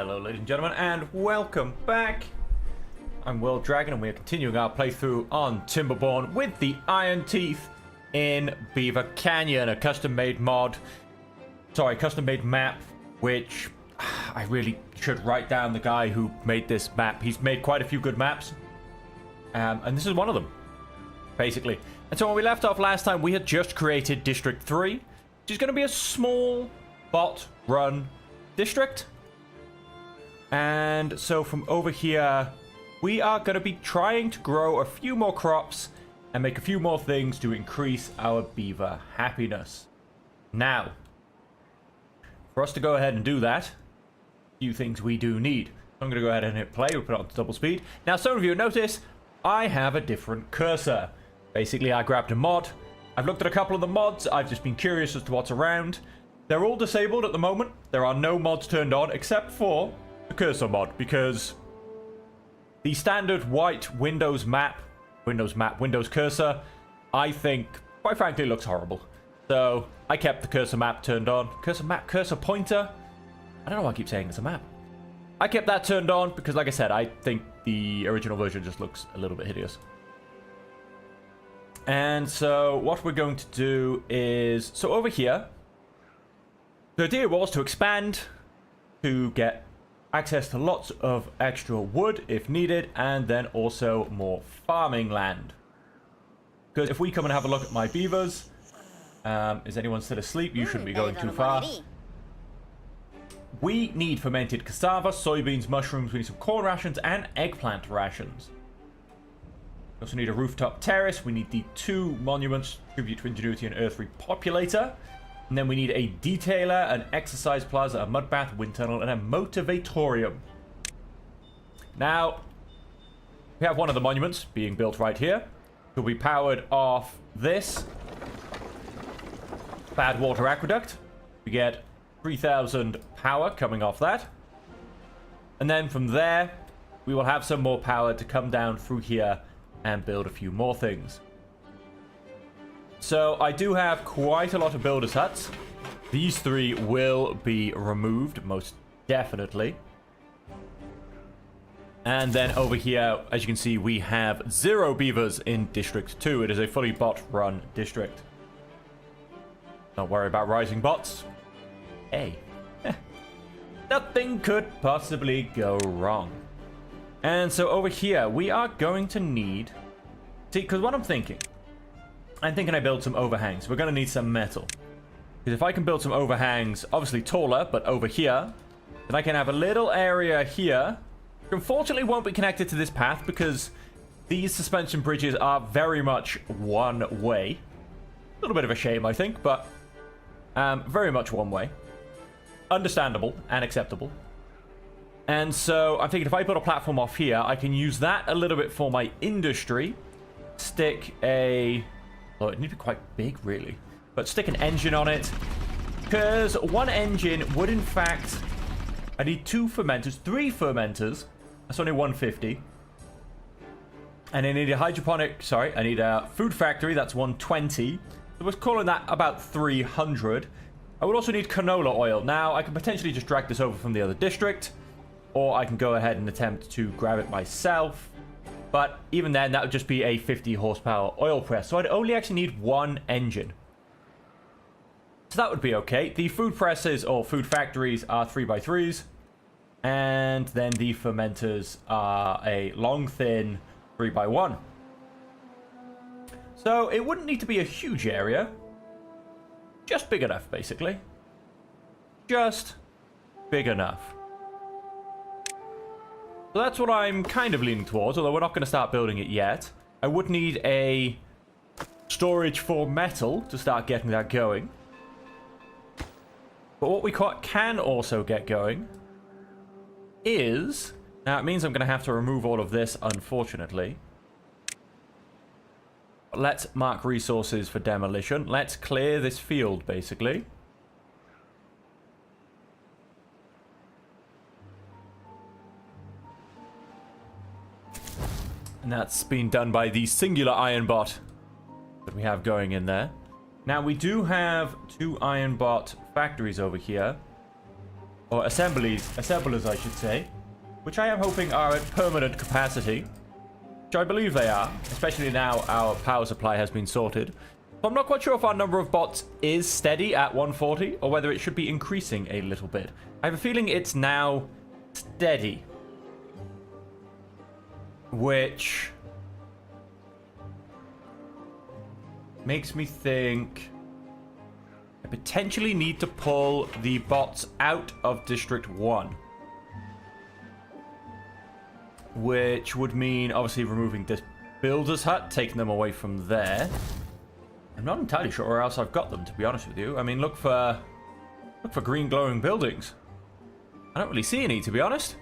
Hello ladies and gentlemen, and welcome back. I'm World Dragon, and we are continuing our playthrough on Timberborn with the Iron Teeth in Beaver Canyon, a custom-made map, which I really should write down the guy who made this map. He's made quite a few good maps, and this is one of them, basically. And so when we left off last time, we had just created District 3, which is going to be a small bot-run district. And so from over here, we are going to be trying to grow a few more crops and make a few more things to increase our beaver happiness. Now, for us to go ahead and do that, a few things we do need. I'm going to go ahead and hit play. We'll put it on double speed. Now, some of you notice I have a different cursor. Basically, I grabbed a mod. I've looked at a couple of the mods. I've just been curious as to what's around. They're all disabled at the moment. There are no mods turned on except for the cursor mod, because the standard white Windows cursor, I think, quite frankly, looks horrible. So I kept the cursor map turned on. Cursor pointer? I don't know why I keep saying it's a map. I kept that turned on because, like I said, I think the original version just looks a little bit hideous. And so what we're going to do is, so over here, the idea was to expand to get access to lots of extra wood if needed, and then also more farming land. Because if we come and have a look at my beavers, is anyone still asleep? You shouldn't be going too far. We need fermented cassava, soybeans, mushrooms, we need some corn rations, and eggplant rations. We also need a rooftop terrace. We need the 2 monuments, tribute to ingenuity and earth repopulator. And then we need a detailer, an exercise plaza, a mud bath, wind tunnel, and a motivatorium. Now, we have one of the monuments being built right here. It will be powered off this bad water aqueduct. We get 3,000 power coming off that. And then from there, we will have some more power to come down through here and build a few more things. So I do have quite a lot of builders' huts. These 3 will be removed, most definitely. And then over here, as you can see, we have 0 beavers in District 2. It is a fully bot-run district. Don't worry about rising bots. Hey. Nothing could possibly go wrong. And so over here, we are going to need... See, because what I'm thinking I build some overhangs. We're going to need some metal. Because if I can build some overhangs, obviously taller, but over here, then I can have a little area here, which unfortunately won't be connected to this path because these suspension bridges are very much one way. A little bit of a shame, I think, but very much one way. Understandable and acceptable. And so I'm thinking if I put a platform off here, I can use that a little bit for my industry. Stick a... Oh, it needs to be quite big, really. But stick an engine on it. Because 1 engine would, in fact... I need 2 fermenters, 3 fermenters. That's only 150. And I need a hydroponic... Sorry, I need a food factory. That's 120. So we're calling that about 300. I would also need canola oil. Now, I can potentially just drag this over from the other district. Or I can go ahead and attempt to grab it myself. But even then, that would just be a 50 horsepower oil press. So I'd only actually need 1 engine. So that would be okay. The food presses or food factories are 3x3s. And then the fermenters are a long, thin 3x1. So it wouldn't need to be a huge area. Just big enough, basically. Just big enough. So that's what I'm kind of leaning towards, although we're not going to start building it yet. I would need a storage for metal to start getting that going. But what we can also get going is... Now, it means I'm going to have to remove all of this, unfortunately. Let's mark resources for demolition. Let's clear this field, basically. And that's been done by the singular iron bot that we have going in there. Now, we do have 2 iron bot factories over here. Or assemblers, I should say. Which I am hoping are at permanent capacity. Which I believe they are. Especially now our power supply has been sorted. So I'm not quite sure if our number of bots is steady at 140. Or whether it should be increasing a little bit. I have a feeling it's now steady. Which makes me think I potentially need to pull the bots out of District 1. Which would mean obviously removing this builder's hut, taking them away from there. I'm not entirely sure where else I've got them, to be honest with you. I mean, look for green glowing buildings. I don't really see any, to be honest.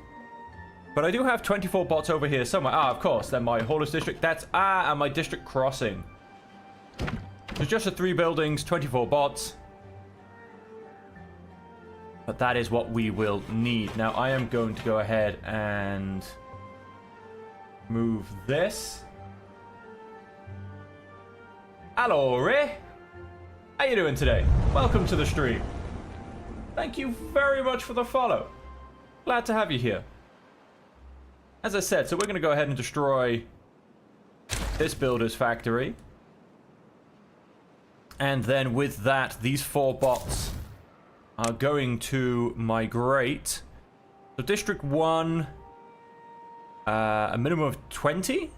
But I do have 24 bots over here somewhere. Ah, of course. Then my haulers district. That's and my district crossing. So just the 3 buildings, 24 bots. But that is what we will need. Now I am going to go ahead and move this. Hello, Ray. How you doing today? Welcome to the stream. Thank you very much for the follow. Glad to have you here. As I said, so we're going to go ahead and destroy this builder's factory. And then with that, these 4 bots are going to migrate. So District 1, a minimum of 20?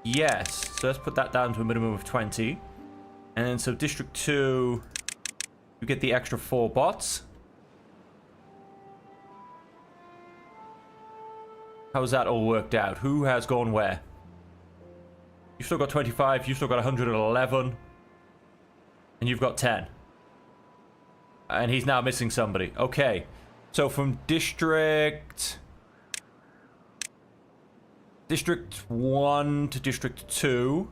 Yes, so let's put that down to a minimum of 20. And then so District 2, you get the extra 4 bots. How's that all worked out? Who has gone where? You've still got 25, you've still got 111. And you've got 10. And he's now missing somebody. Okay. So from District 1 to District 2.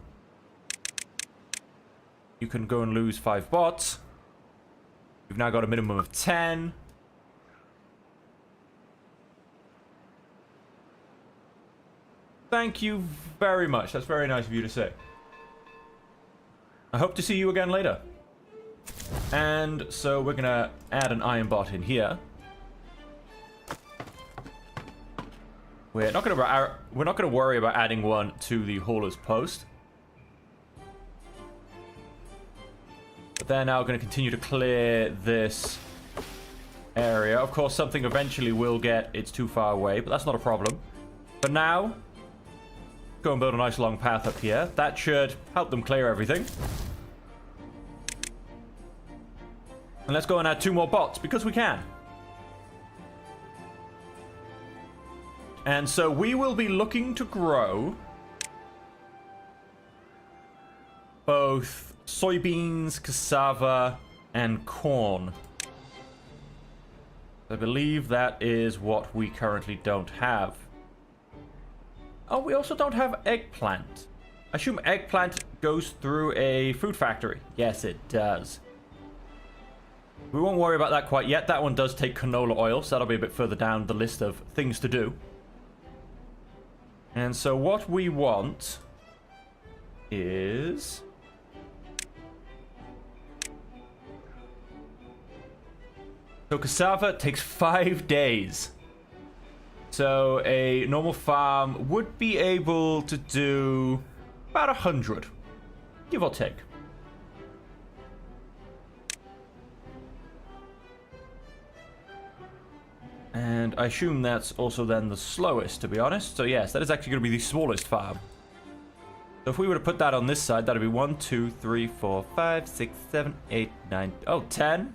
You can go and lose 5 bots. You've now got a minimum of 10. Thank you very much. That's very nice of you to say. I hope to see you again later. And so we're gonna add an iron bot in here. We're not gonna worry about adding one to the hauler's post. But they're now going to continue to clear this area. Of course, something eventually will get it's too far away, but that's not a problem. For now, go and build a nice long path up here. That should help them clear everything. And let's go and add 2 more bots, because we can. And so we will be looking to grow both soybeans, cassava, and corn. I believe that is what we currently don't have. Oh, we also don't have eggplant. I assume eggplant goes through a food factory. Yes, it does. We won't worry about that quite yet. That one does take canola oil, so that'll be a bit further down the list of things to do. And so what we want is... So cassava takes 5 days. So a normal farm would be able to do about 100, give or take. And I assume that's also then the slowest, to be honest. So yes, that is actually going to be the smallest farm. So if we were to put that on this side, that'd be 1, 2, 3, 4, 5, 6, 7, 8, 9, 10.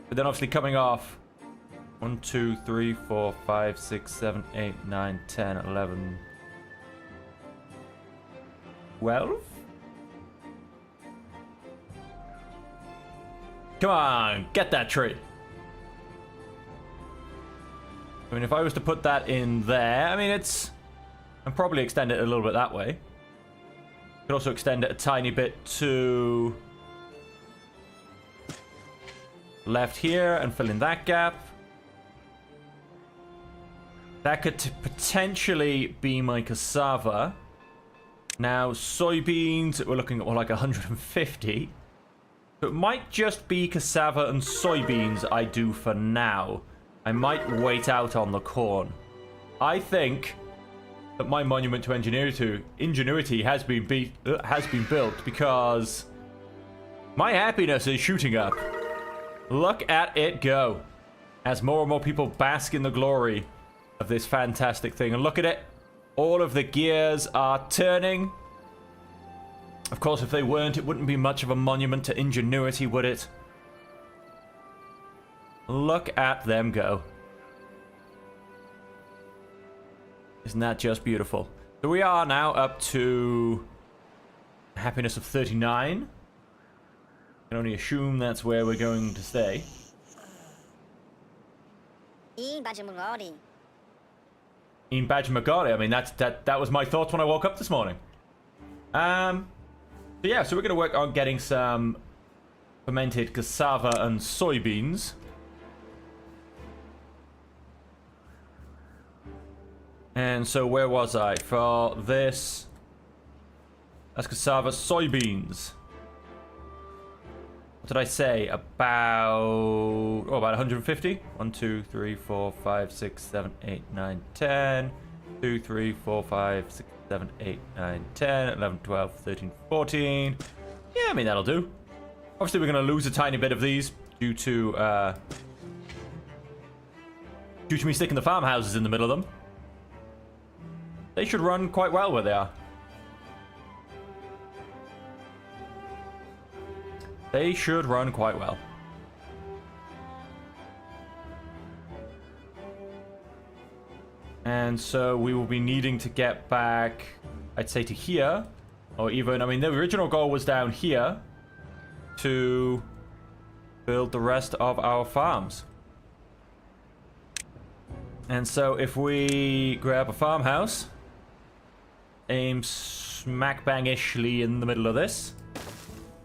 But then obviously coming off 1, 2, 3, 4, 5, 6, 7, 8, 9, 10, 11, 12? Come on, get that tree. I mean, if I was to put that in there, I mean, I'd probably extend it a little bit that way. Could also extend it a tiny bit to left here and fill in that gap. That could potentially be my cassava. Now, soybeans, we're looking at more like 150. So it might just be cassava and soybeans I do for now. I might wait out on the corn. I think that my monument to ingenuity has been built because my happiness is shooting up. Look at it go. As more and more people bask in the glory of this fantastic thing. And look at it. All of the gears are turning. Of course, if they weren't, it wouldn't be much of a monument to ingenuity, would it? Look at them go. Isn't that just beautiful? So we are now up to happiness of 39. I can only assume that's where we're going to stay. In Badger Magari. I mean, that was my thoughts when I woke up this morning. So yeah, so we're going to work on getting some fermented cassava and soybeans. And so where was I? For this, that's cassava, soybeans. What did I say? About 150? 1, 2, 3, 4, 5, 6, 7, 8, 9, 10. 2, 3, 4, 5, 6, 7, 8, 9, 10, 11, 12, 13, 14. Yeah, I mean, that'll do. Obviously, we're going to lose a tiny bit of these due to me sticking the farmhouses in the middle of them. They should run quite well where they are. They should run quite well. And so we will be needing to get back, I'd say, to here. Or even, I mean, the original goal was down here to build the rest of our farms. And so if we grab a farmhouse, aim smack bang-ishly in the middle of this.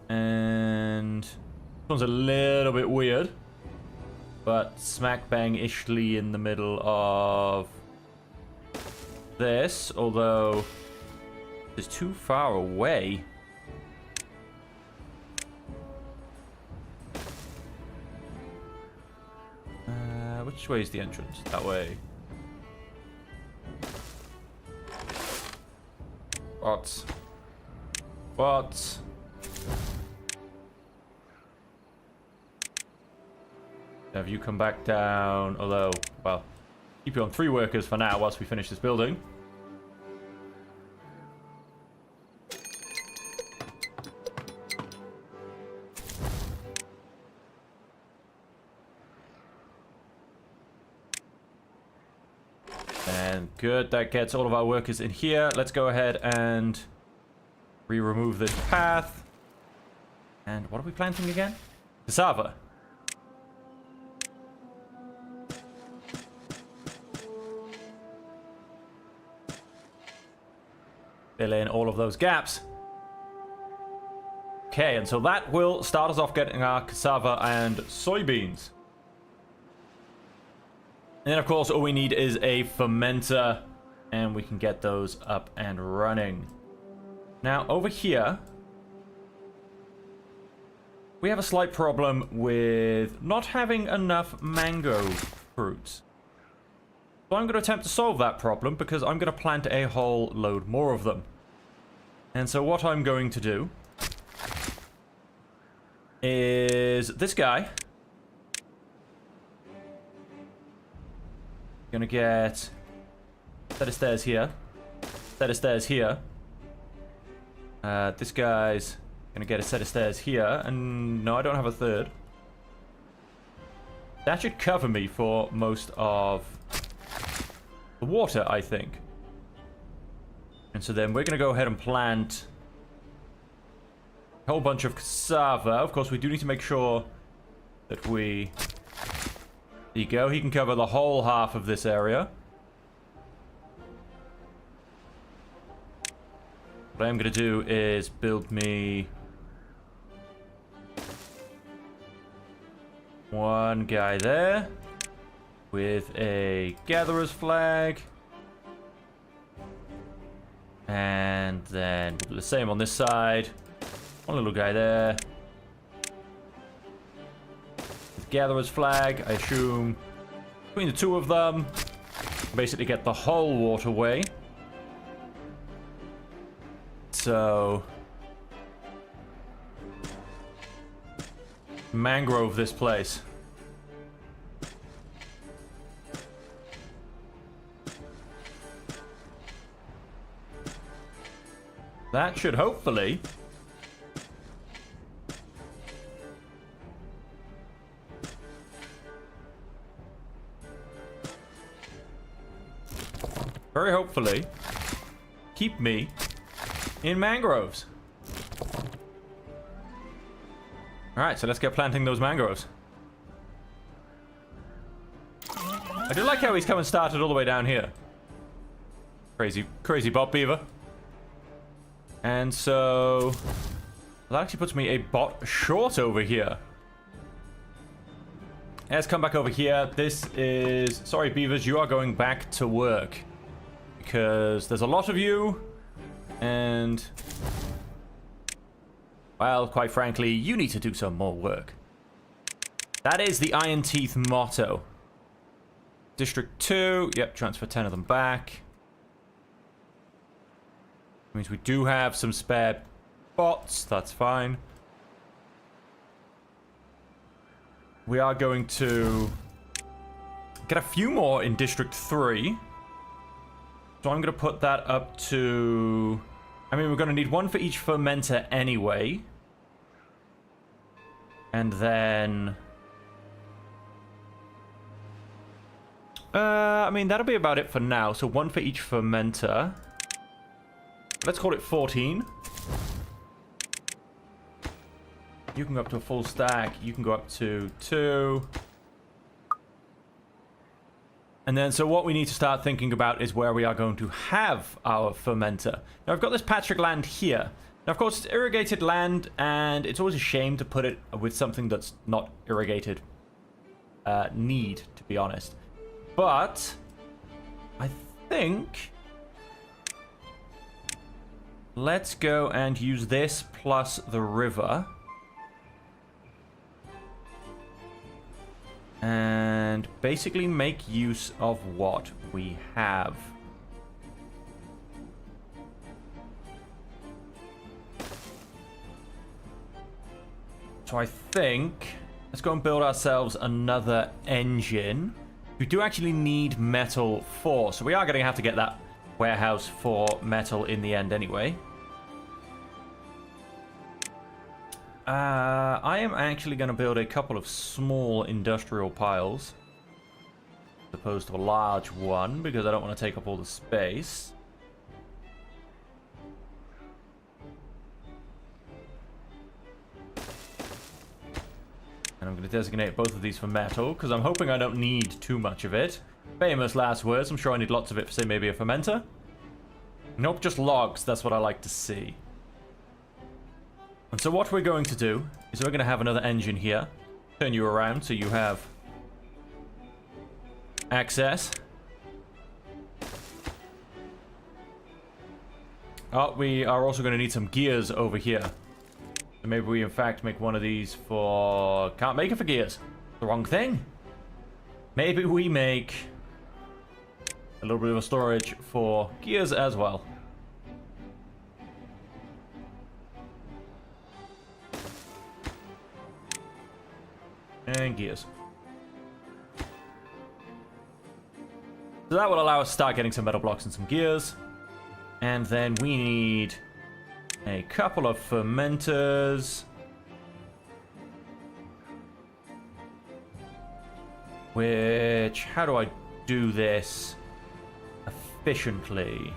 And this one's a little bit weird, but smack bang-ishly in the middle of this, although it's too far away. Which way is the entrance? That way. What? Have you come back down? Although, well, keep you on 3 workers for now whilst we finish this building. And good, that gets all of our workers in here. Let's go ahead and remove this path. And what are we planting again? Cassava. Fill in all of those gaps. Okay, and so that will start us off getting our cassava and soybeans. And then, of course, all we need is a fermenter, and we can get those up and running. Now, over here, we have a slight problem with not having enough mango fruits. So I'm going to attempt to solve that problem because I'm going to plant a whole load more of them. And so what I'm going to do is this guy. Gonna get a set of stairs here. Set of stairs here. This guy's gonna get a set of stairs here. And no, I don't have a third. That should cover me for most of the water, I think. And so then we're going to go ahead and plant a whole bunch of cassava. Of course, we do need to make sure that we... There you go. He can cover the whole half of this area. What I'm going to do is build me one guy there with a gatherer's flag. And then we'll do the same on this side. One little guy there. With gatherer's flag, I assume between the two of them, basically get the whole waterway. So mangrove this place. That should hopefully very hopefully keep me in mangroves. Alright, so let's get planting those mangroves. I do like how he's come and started all the way down here. Crazy bot beaver. And so that actually puts me a bot short over here. Let's come back over here. This is... Sorry, beavers, you are going back to work. Because there's a lot of you. And... well, quite frankly, you need to do some more work. That is the Iron Teeth motto. District 2. Yep, transfer 10 of them back. Means we do have some spare bots. That's fine. We are going to get a few more in District 3. So I'm going to put that up to... I mean, we're going to need one for each fermenter anyway. And then... I mean, that'll be about it for now. So one for each fermenter. Let's call it 14. You can go up to a full stack. You can go up to 2. And then, so what we need to start thinking about is where we are going to have our fermenter. Now, I've got this patch of land here. Now, of course, it's irrigated land, and it's always a shame to put it with something that's not irrigated. To be honest. But, I think... let's go and use this plus the river. And basically make use of what we have. So I think... let's go and build ourselves another engine. We do actually need metal for, so we are going to have to get that warehouse for metal in the end anyway. I am actually going to build a couple of small industrial piles as opposed to a large one because I don't want to take up all the space. And I'm going to designate both of these for metal because I'm hoping I don't need too much of it. Famous last words. I'm sure I need lots of it for, say, maybe a fermenter. Nope, just logs. That's what I like to see. And so what we're going to do is we're going to have another engine here. Turn you around so you have access. Oh, we are also going to need some gears over here. So maybe we in fact make one of these for... can't make it for gears. The wrong thing. Maybe we make a little bit of a storage for gears as well. And gears. So that will allow us to start getting some metal blocks and some gears. And then we need a couple of fermenters. Which, how do I do this efficiently?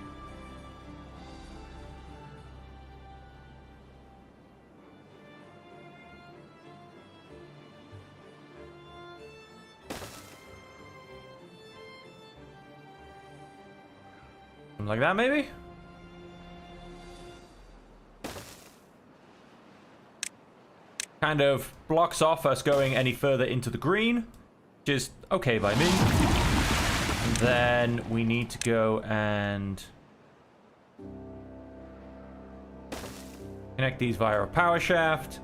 Something like that, maybe? Kind of blocks off us going any further into the green, which is okay by me. And then we need to go and connect these via a power shaft.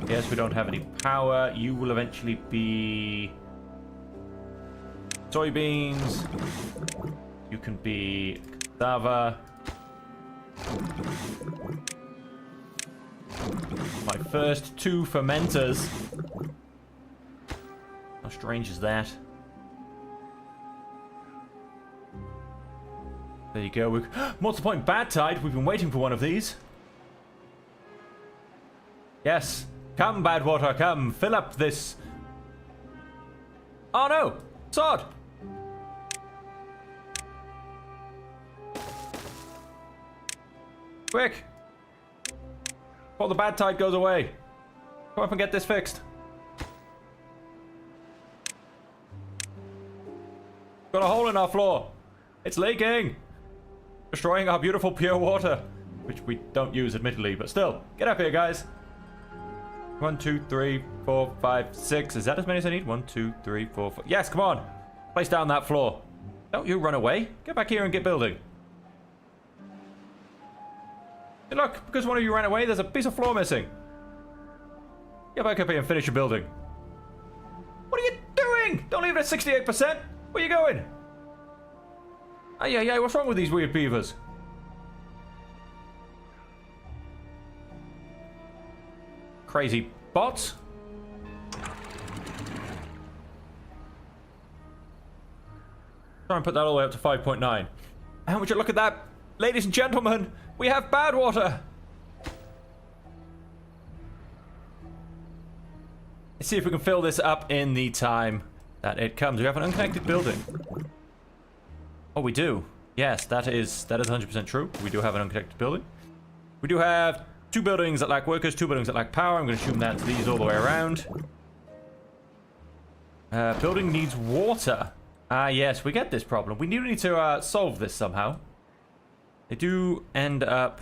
Yes, we don't have any power. You will eventually be soybeans. You can be cassava. My first 2 fermenters. How strange is that? There you go. Multi-point bad tide. We've been waiting for one of these. Yes. Come, bad water, come. Fill up this. Oh no! Sod! Quick! Before the bad tide goes away. Come up and get this fixed. Got a hole in our floor. It's leaking. Destroying our beautiful pure water. Which we don't use, admittedly, but still. Get up here, guys. 1, 2, 3, 4, 5, 6. Is that as many as I need? 1, 2, 3, 4, 5. Yes, come on. Place down that floor. Don't you run away. Get back here and get building. Hey, look, because one of you ran away, there's a piece of floor missing. Get back up here and finish your building. What are you doing? Don't leave it at 68%. Where are you going? Yeah, what's wrong with these weird beavers? Crazy bots. Try and put that all the way up to 5.9. And would you look at that? Ladies and gentlemen, we have bad water. Let's see if we can fill this up in the time that it comes. We have an unconnected building. Oh, we do. Yes, that is 100% true. We do have an unconnected building. We do have 2 buildings that lack workers, 2 buildings that lack power. I'm going to assume that's these all the way around. Building needs water. Yes, we get this problem. We do need to solve this somehow. They do end up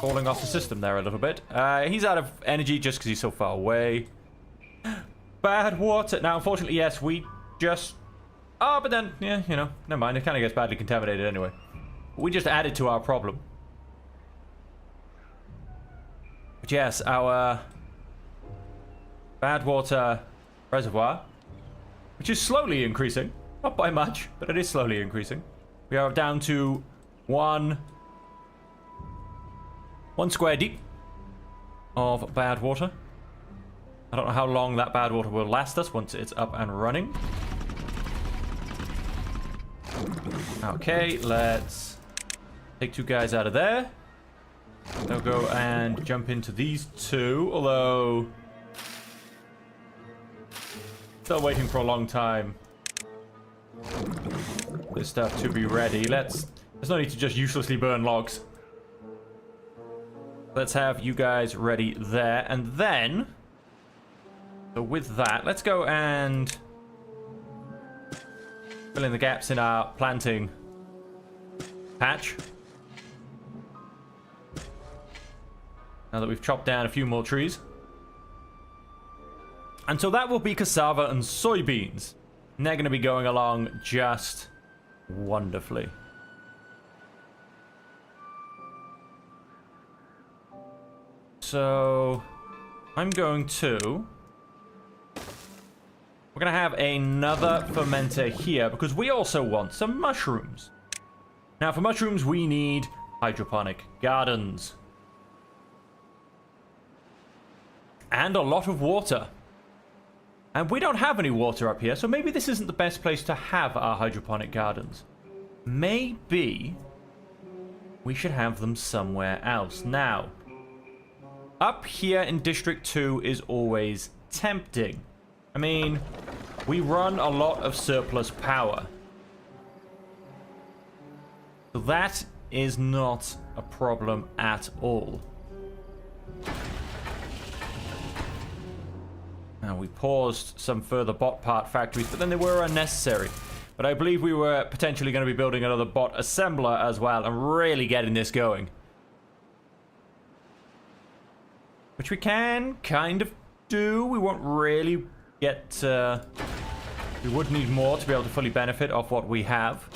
falling off the system there a little bit. He's out of energy just because he's so far away. Bad water. Now, unfortunately, yes, we just... Oh, but then, yeah, you know, never mind. It kind of gets badly contaminated anyway. We just added to our problem. But yes, our bad water reservoir, which is slowly increasing. Not by much, but it is slowly increasing. We are down to one square deep of bad water. I don't know how long that bad water will last us once it's up and running. Okay, let's take 2 guys out of there. They'll go and jump into these 2, although still waiting for a long time for this stuff to be ready. There's no need to just uselessly burn logs. Let's have you guys ready there, and then so with that, let's go and fill in the gaps in our planting patch. Now that we've chopped down a few more trees. And so that will be cassava and soybeans. And they're going to be going along just wonderfully. So I'm going to... We're going to have another fermenter here because we also want some mushrooms. Now, for mushrooms, we need hydroponic gardens. And a lot of water. And we don't have any water up here, so maybe this isn't the best place to have our hydroponic gardens. Maybe we should have them somewhere else. Now, up here in District 2 is always tempting. I mean, we run a lot of surplus power. So that is not a problem at all. Now, we paused some further bot part factories, but then they were unnecessary. But I believe we were potentially going to be building another bot assembler as well and really getting this going. Which we can kind of do. We won't really get... we would need more to be able to fully benefit off what we have.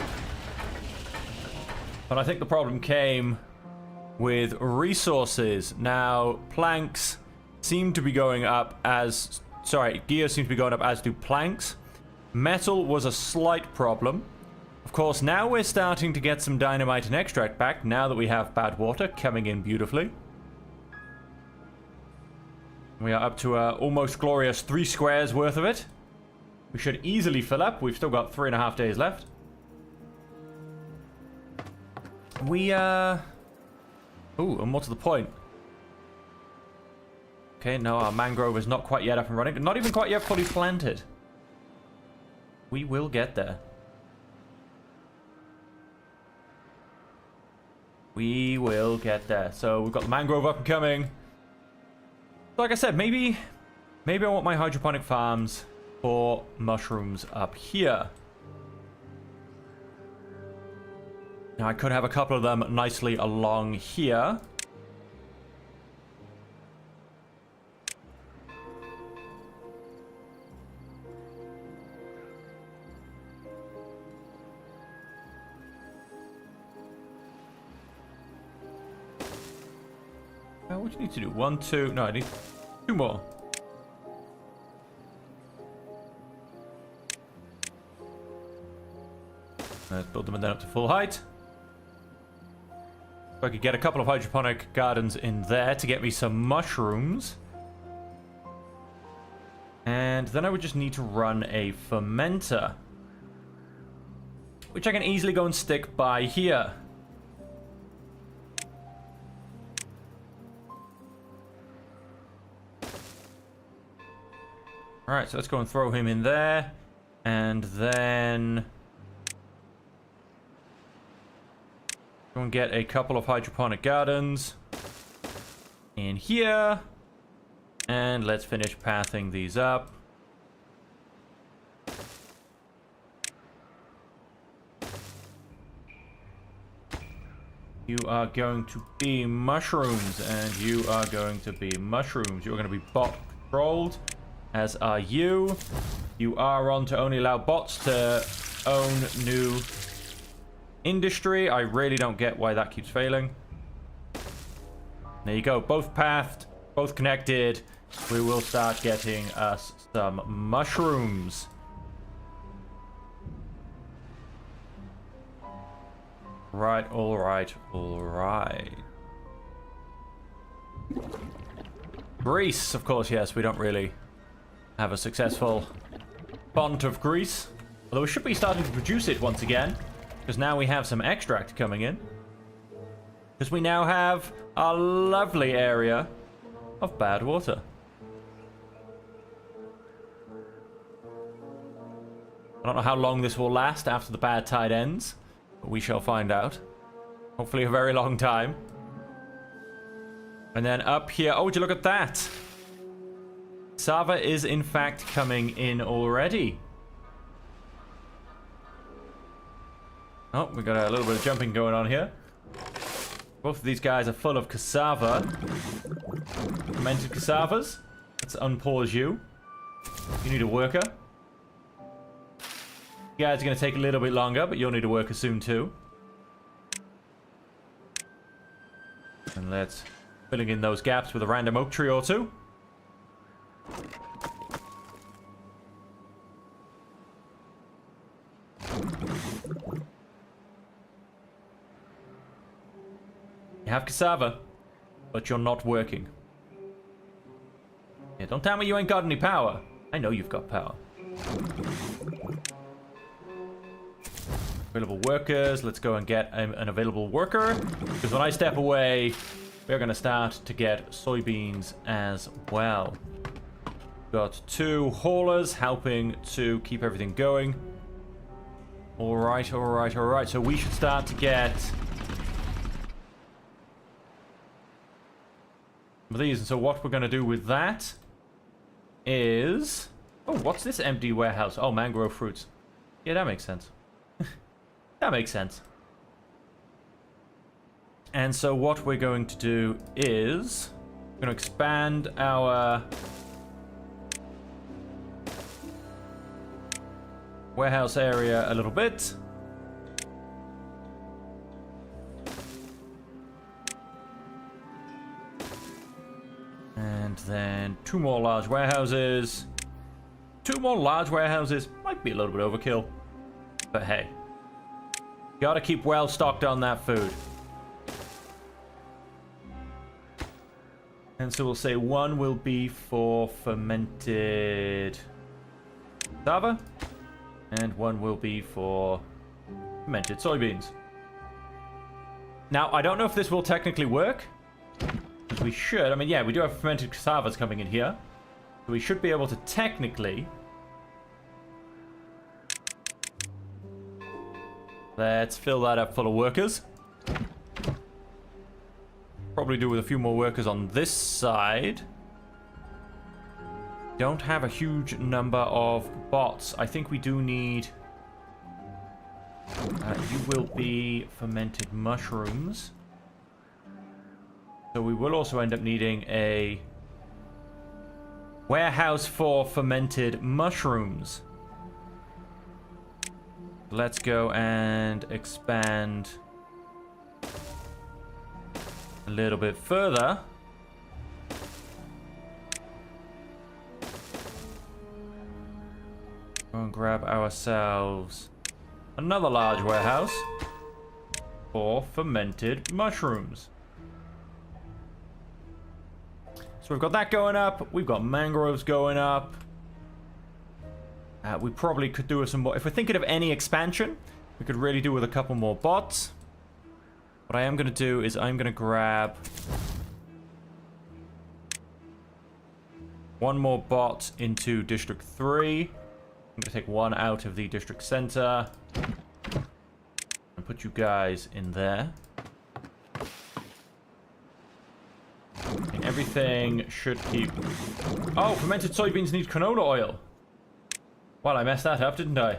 But I think the problem came with resources. Now, planks seem to be going up as... Sorry, gears seem to be going up as do planks. Metal was a slight problem. Of course, now we're starting to get some dynamite and extract back, now that we have bad water coming in beautifully. We are up to almost glorious 3 squares worth of it. We should easily fill up. We've still got 3.5 days left. Ooh, and what's the point? Okay, no, our mangrove is not quite yet up and running. Not even quite yet fully planted. We will get there. We will get there. So we've got the mangrove up and coming. Like I said, maybe I want my hydroponic farms for mushrooms up here. Now I could have a couple of them nicely along here. What do you need to do? 1, 2... No, I need 2 more. Let's build them then up to full height. If I could get a couple of hydroponic gardens in there to get me some mushrooms. And then I would just need to run a fermenter, which I can easily go and stick by here. Alright, so let's go and throw him in there. And then... go and get a couple of hydroponic gardens in here. And let's finish pathing these up. You are going to be mushrooms, and you are going to be mushrooms. You're going to be bot controlled. As are you. You are on to only allow bots to own new industry. I really don't get why that keeps failing. There you go. Both pathed, both connected. We will start getting us some mushrooms. Right, alright, alright. Grease, of course, yes, we don't really have a successful font of grease. Although we should be starting to produce it once again, because now we have some extract coming in. Because we now have a lovely area of bad water. I don't know how long this will last after the bad tide ends, but we shall find out. Hopefully a very long time. And then up here, oh, would you look at that? Sava is in fact coming in already. Oh, we got a little bit of jumping going on here. Both of these guys are full of cassava. Fermented cassavas. Let's unpause you. You need a worker. You guys are going to take a little bit longer, but you'll need a worker soon too. And let's filling in those gaps with a random oak tree or two. You have cassava, but you're not working. Yeah, don't tell me you ain't got any power. I know you've got power. Available workers. Let's go and get an available worker. Because when I step away, we're going to start to get soybeans as well. Got 2 haulers helping to keep everything going. Alright, alright, alright. So we should start to get some of these. And so what we're going to do with that is... oh, what's this empty warehouse? Oh, mangrove fruits. Yeah, that makes sense. That makes sense. And so what we're going to do is... we're going to expand our... warehouse area a little bit. And then 2 more large warehouses. 2 more large warehouses. Might be a little bit overkill. But hey. Gotta keep well stocked on that food. And so we'll say 1 will be for fermented cassava. And 1 will be for fermented soybeans. Now, I don't know if this will technically work. We should. I mean, yeah, we do have fermented cassavas coming in here. So we should be able to technically... Let's fill that up full of workers. Probably do with a few more workers on this side. Don't have a huge number of bots. I think we do need... you will be fermented mushrooms. So we will also end up needing a warehouse for fermented mushrooms. Let's go and expand a little bit further. Go and grab ourselves another large warehouse for fermented mushrooms. So we've got that going up. We've got mangroves going up. We probably could do with some more. If we're thinking of any expansion, we could really do with a couple more bots. What I am going to do is I'm going to grab 1 more bot into District 3. I'm going to take 1 out of the District Center. And put you guys in there. And everything should keep... Oh, fermented soybeans need canola oil. Well, I messed that up, didn't I?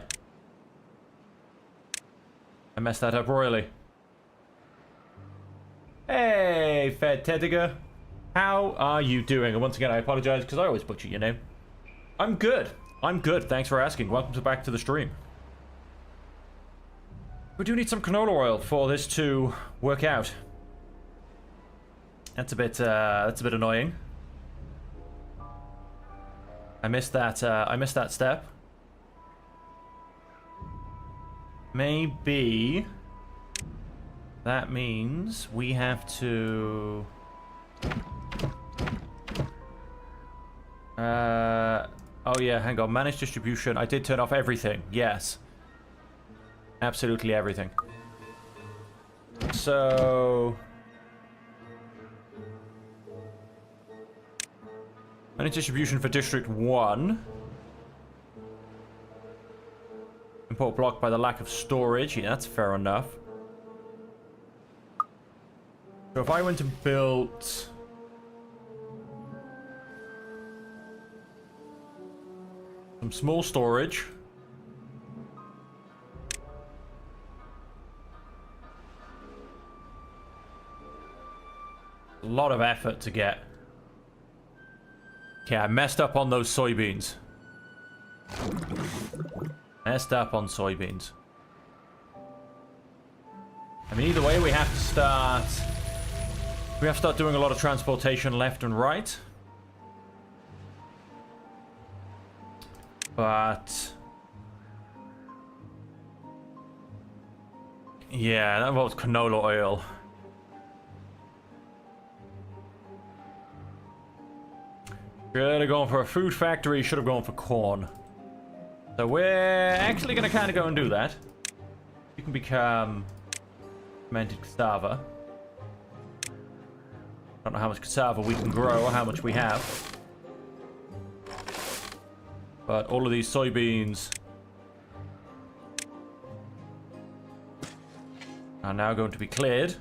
I messed that up royally. Hey, Fed Tediger. How are you doing? And once again, I apologize because I always butcher your name. I'm good. I'm good. Thanks for asking. Welcome back to the stream. We do need some canola oil for this to work out. That's a bit annoying. I missed that step. Maybe that means we have to... oh yeah, hang on. Manage distribution. I did turn off everything. Yes. Absolutely everything. So... manage distribution for District 1. Import blocked by the lack of storage. Yeah, that's fair enough. So if I went and built... some small storage. A lot of effort to get. Okay, I messed up on those soybeans. Messed up on soybeans. I mean, either way, we have to start... we have to start doing a lot of transportation left and right. But... yeah, that involves canola oil. Should have gone for a food factory, should have gone for corn. So we're actually going to kind of go and do that. You can become fermented cassava. Don't know how much cassava we can grow or how much we have. But all of these soybeans are now going to be cleared.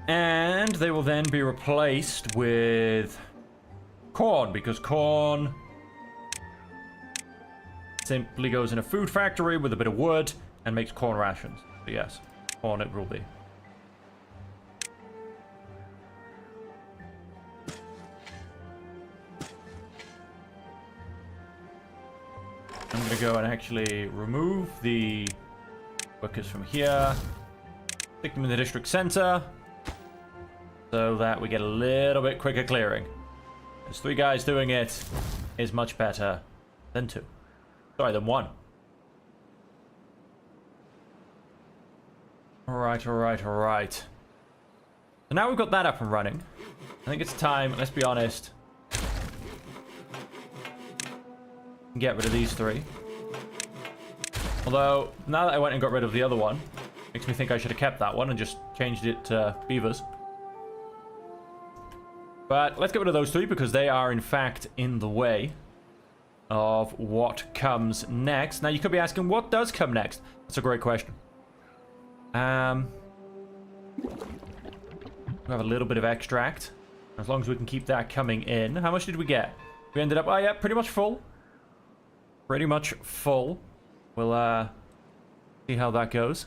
And they will then be replaced with corn, because corn simply goes in a food factory with a bit of wood and makes corn rations. So yes, corn it will be. go and actually remove the workers from here. Stick them in the district center. So that we get a little bit quicker clearing. Because 3 guys doing it is much better than 2. Sorry, than 1. Alright, alright, alright. So now we've got that up and running. I think it's time, let's be honest. Get rid of these 3. Although, now that I went and got rid of the other one, makes me think I should have kept that one and just changed it to beavers. But let's get rid of those 3 because they are in fact in the way of what comes next. Now you could be asking, what does come next? That's a great question. We have a little bit of extract. As long as we can keep that coming in. How much did we get? We ended up, oh yeah, pretty much full. Pretty much full. We'll see how that goes.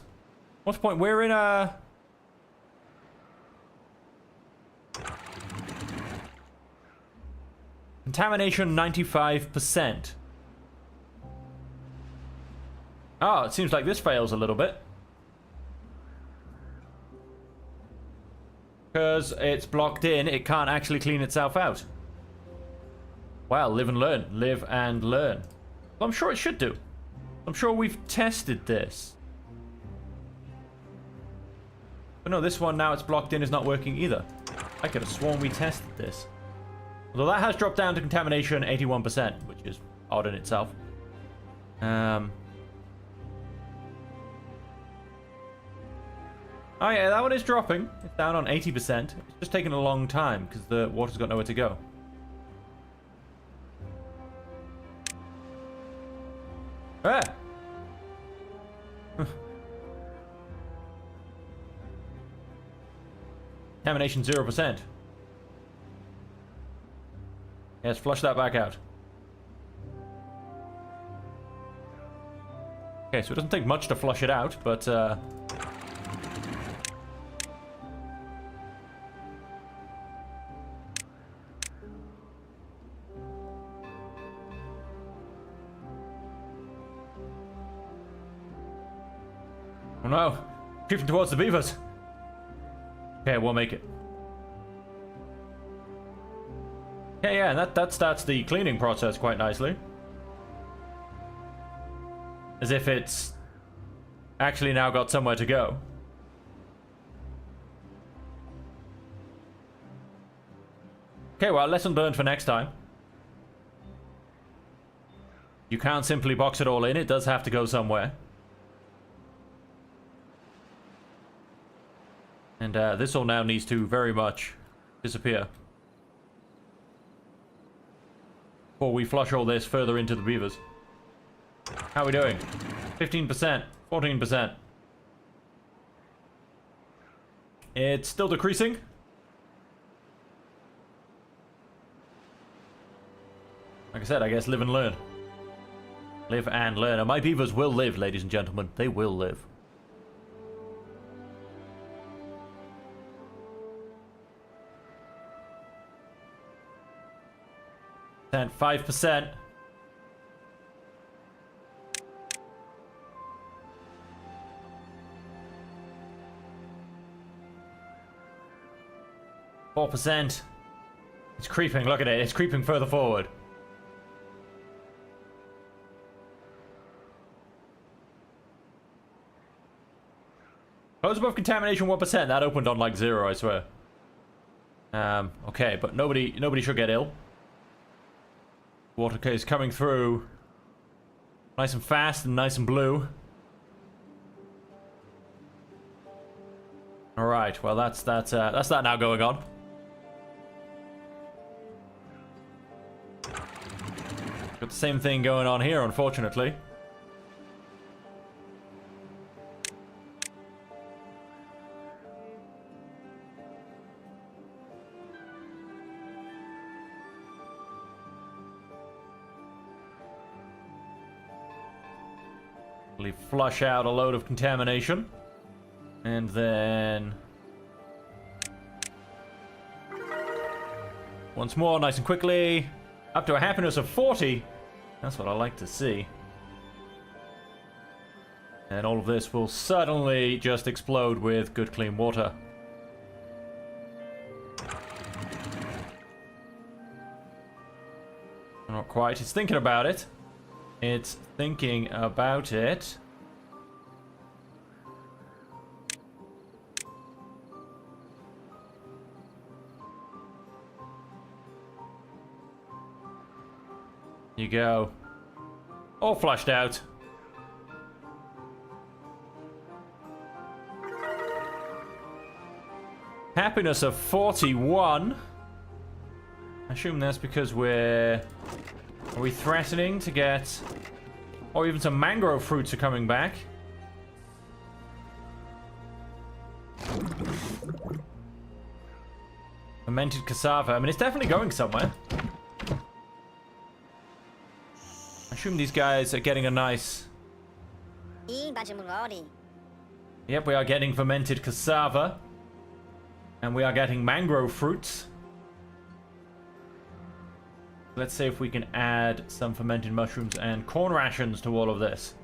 What's the point? We're in a... Contamination 95%. Oh, it seems like this fails a little bit. Because it's blocked in, it can't actually clean itself out. Well, live and learn. Live and learn. Well, I'm sure it should do. I'm sure we've tested this. But no, this one now it's blocked in is not working either. I could have sworn we tested this. Although that has dropped down to contamination 81%, which is odd in itself. Oh yeah, that one is dropping. It's down on 80%. It's just taking a long time because the water's got nowhere to go. Ah! Contamination 0%. Yes, flush that back out. Okay, so it doesn't take much to flush it out, but oh no! Creeping towards the beavers! Okay, we'll make it. Yeah, and that starts the cleaning process quite nicely. As if it's actually now got somewhere to go. Okay, well, lesson learned for next time. You can't simply box it all in, it does have to go somewhere. And this all now needs to very much disappear. Before we flush all this further into the beavers. How are we doing? 15%, 14%. It's still decreasing. Like I said, I guess live and learn. Live and learn. And my beavers will live, ladies and gentlemen. They will live. And 5%. %. It's creeping. Look at it. It's creeping further forward. Close above contamination 1%. That opened on like 0, I swear. Okay, but nobody should get ill. Water is coming through nice and fast and nice and blue. All right, well that's that now going on. Got the same thing going on here, unfortunately. Flush out a load of contamination. And then... once more, nice and quickly. Up to a happiness of 40. That's what I like to see. And all of this will suddenly just explode with good clean water. Not quite. It's thinking about it. It's thinking about it. You go. All flushed out. Happiness of 41. I assume that's because we're... Are we threatening to get... Or even some mangrove fruits are coming back. Fermented cassava. I mean, it's definitely going somewhere. I assume these guys are getting a nice... Yep, we are getting fermented cassava. And we are getting mangrove fruits. Let's see if we can add some fermented mushrooms and corn rations to all of this.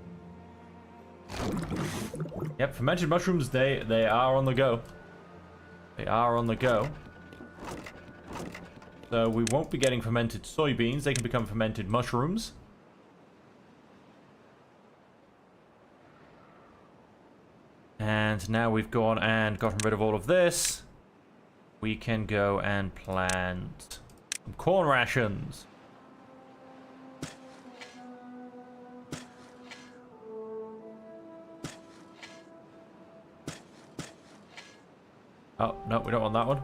Yep, fermented mushrooms, they are on the go. They are on the go. So we won't be getting fermented soybeans. They can become fermented mushrooms. And now we've gone and gotten rid of all of this. We can go and plant some corn rations. Oh, no, we don't want that one.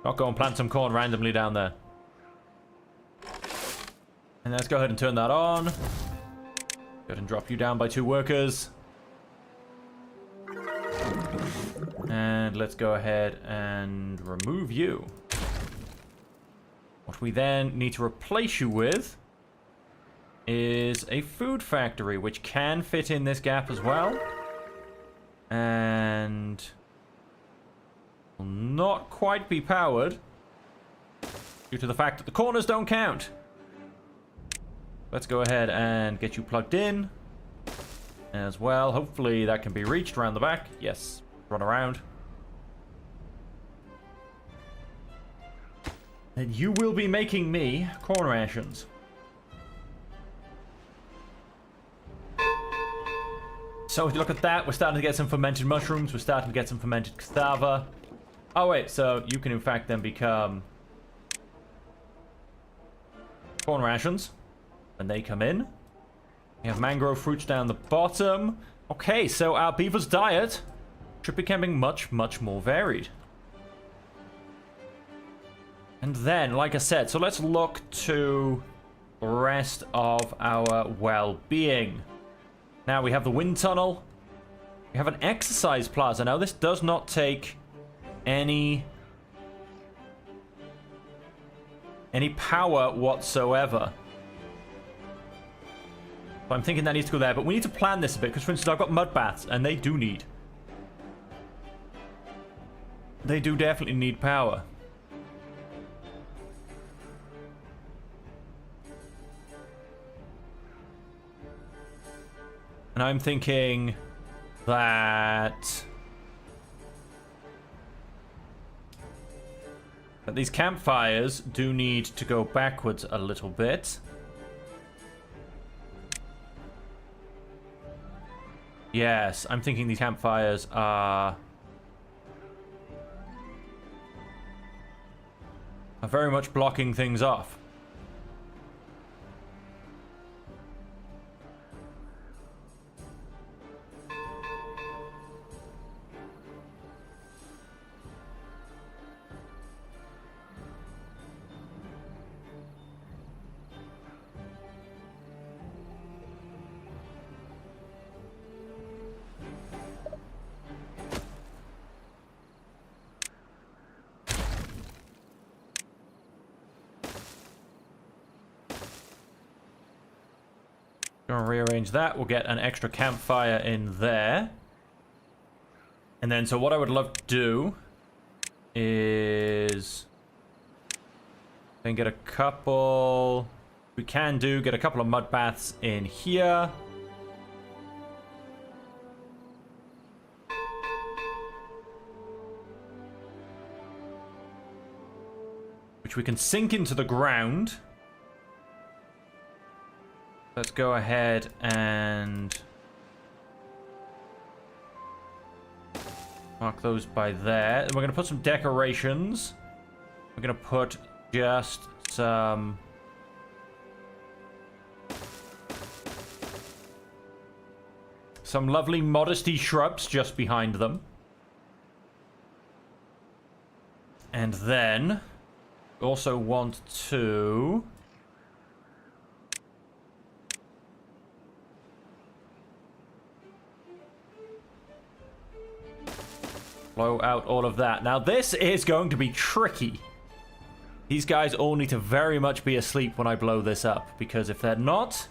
I'll go and plant some corn randomly down there. And let's go ahead and turn that on. Go ahead and drop you down by 2 workers. And let's go ahead and remove you. What we then need to replace you with is a food factory, which can fit in this gap as well. And will not quite be powered due to the fact that the corners don't count. Let's go ahead and get you plugged in as well. Hopefully that can be reached around the back. Yes. Run around. And you will be making me corn rations. So if you look at that, we're starting to get some fermented mushrooms. We're starting to get some fermented cassava. Oh wait, so you can in fact then become corn rations when they come in. We have mangrove fruits down the bottom. Okay, so our beaver's diet should be becoming much, much more varied. And then, like I said, so let's look to the rest of our well-being. Now, we have the wind tunnel. We have an exercise plaza. Now, this does not take any power whatsoever. So I'm thinking that needs to go there. But we need to plan this a bit, because, for instance, I've got mud baths, and they do definitely need power. And I'm thinking that these campfires do need to go backwards a little bit. Yes, I'm thinking these campfires are very much blocking things off. Gonna rearrange that. We'll get an extra campfire in there. And then, so what I would love to do is then get a couple... We can get a couple of mud baths in here. which we can sink into the ground. Let's go ahead and mark those by there. And we're going to put some decorations. We're going to put just some lovely modesty shrubs just behind them. And then we also want to blow out all of that. Now this is going to be tricky. These guys all need to very much be asleep when I blow this up, because if they're not,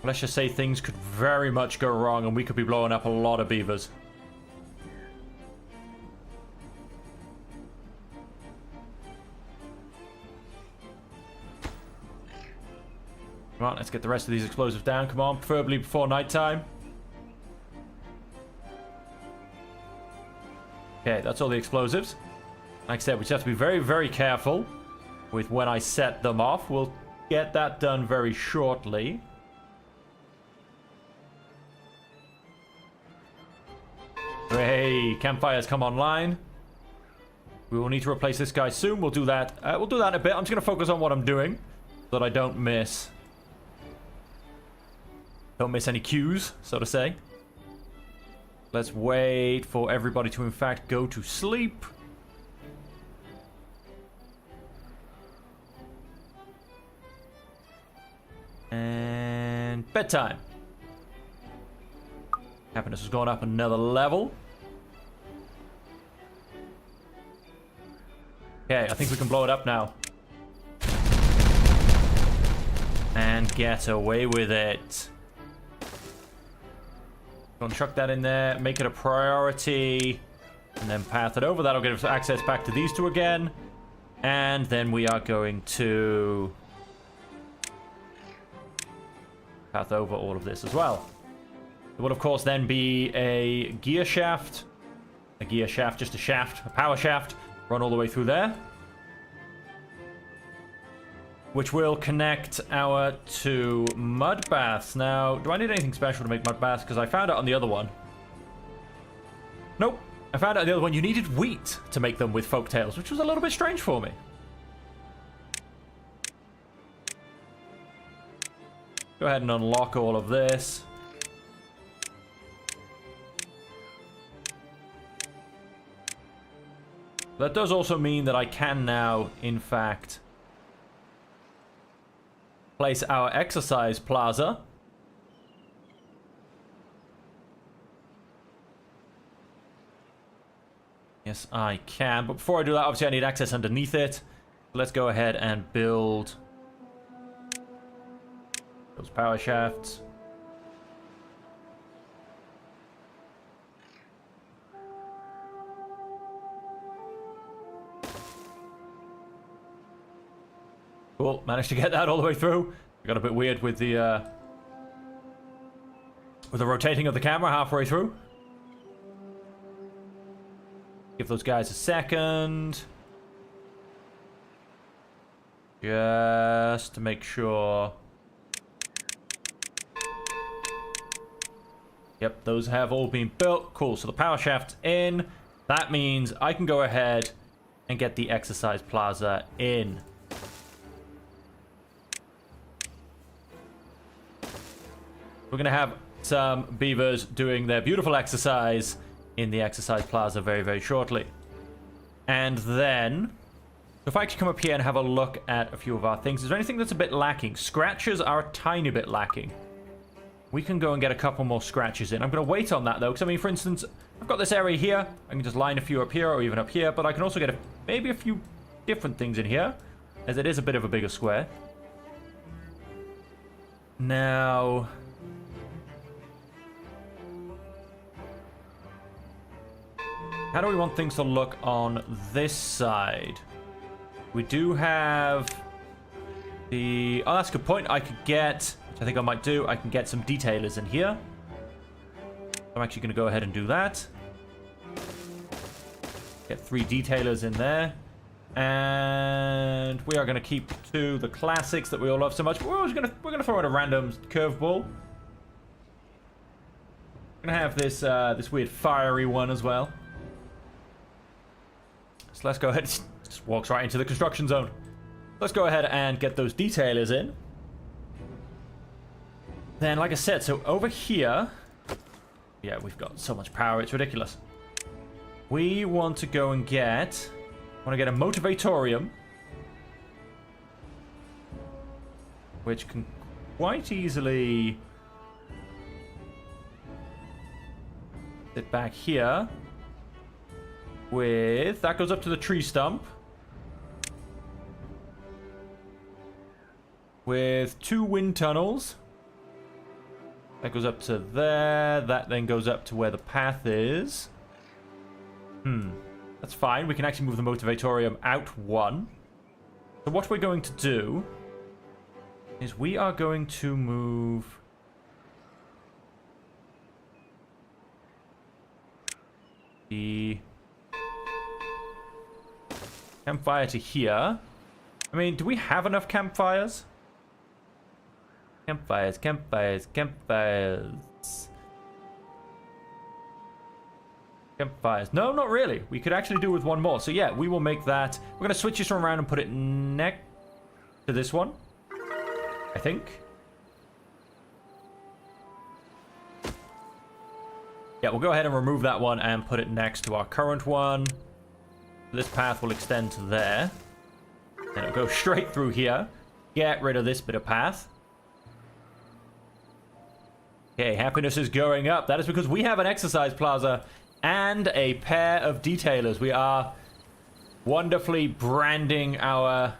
let's just say things could very much go wrong and we could be blowing up a lot of beavers. Come on, let's get the rest of these explosives down. Come on, preferably before nighttime. Okay, that's all the explosives. Like I said, we just have to be very, very careful with when I set them off. We'll get that done very shortly. Hey, campfires come online. We will need to replace this guy soon. We'll do that. We'll do that in a bit. I'm just going to focus on what I'm doing so that I don't miss any cues, so to say. Let's wait for everybody to, in fact, go to sleep. And bedtime. Happiness has gone up another level. Okay, I think we can blow it up now. And get away with it. Go and chuck that in there, make it a priority, and then path it over. That'll give us access back to these two again. And then we are going to path over all of this as well. It will, of course, then be a gear shaft. A gear shaft, just a shaft, a power shaft. Run all the way through there. Which will connect our two mud baths. Now, do I need anything special to make mud baths? Because I found out on the other one. Nope. I found out on the other one you needed wheat to make them with folktales, which was a little bit strange for me. Go ahead and unlock all of this. That does also mean that I can now, in fact, place our exercise plaza. Yes, I can. But before I do that, obviously I need access underneath it. Let's go ahead and build those power shafts. Cool, managed to get that all the way through. Got a bit weird with the rotating of the camera halfway through. Give those guys a second. Just to make sure. Yep, those have all been built. Cool, so the power shaft's in. That means I can go ahead and get the exercise plaza in. We're going to have some beavers doing their beautiful exercise in the exercise plaza very, very shortly. And then, if I could come up here and have a look at a few of our things. Is there anything that's a bit lacking? Scratches are a tiny bit lacking. We can go and get a couple more scratches in. I'm going to wait on that, though, because, I mean, for instance, I've got this area here. I can just line a few up here or even up here, but I can also get maybe a few different things in here, as it is a bit of a bigger square. Now, how do we want things to look on this side? We do have the... Oh, that's a good point. I could get... Which I think I might do. I can get some detailers in here. I'm actually going to go ahead and do that. Get 3 detailers in there. And we are going to keep to the classics that we all love so much. We're gonna throw in a random curveball. We're gonna have this this weird fiery one as well. So let's go ahead. Just walks right into the construction zone. Let's go ahead and get those detailers in. Then, like I said, so over here, yeah, we've got so much power, it's ridiculous. We want to go and get. Want to get a motivatorium, which can quite easily sit back here with that goes up to the tree stump with 2 wind tunnels. That goes up to there. That then goes up to where the path is. That's fine. We can actually move the motivatorium out 1. So what we're going to do is we are going to move the campfire to here. I mean, do we have enough campfires? Campfires, campfires, campfires. Campfires. No, not really. We could actually do with 1 more. So yeah, we will make that. We're going to switch this one around and put it next to this one, I think. Yeah, we'll go ahead and remove that one and put it next to our current one. This path will extend to there. And it'll go straight through here. Get rid of this bit of path. Okay, happiness is going up. That is because we have an exercise plaza and a pair of detailers. We are wonderfully branding our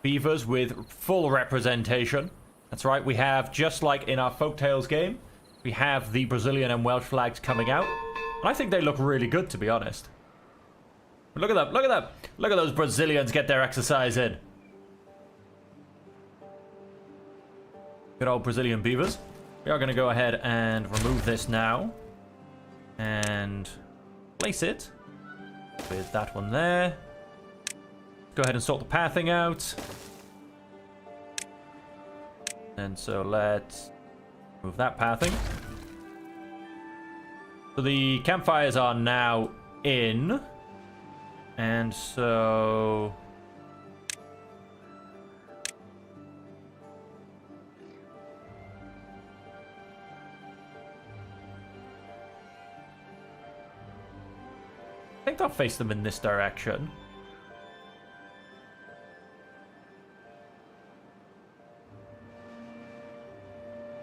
beavers with full representation. That's right, we have, just like in our Folktales game, we have the Brazilian and Welsh flags coming out. And I think they look really good, to be honest. Look at that, look at that. Look at those Brazilians get their exercise in. Good old Brazilian beavers. We are going to go ahead and remove this now. And place it with that one there. Go ahead and sort the pathing out. And so let's move that pathing. So the campfires are now in. And so I think I'll face them in this direction.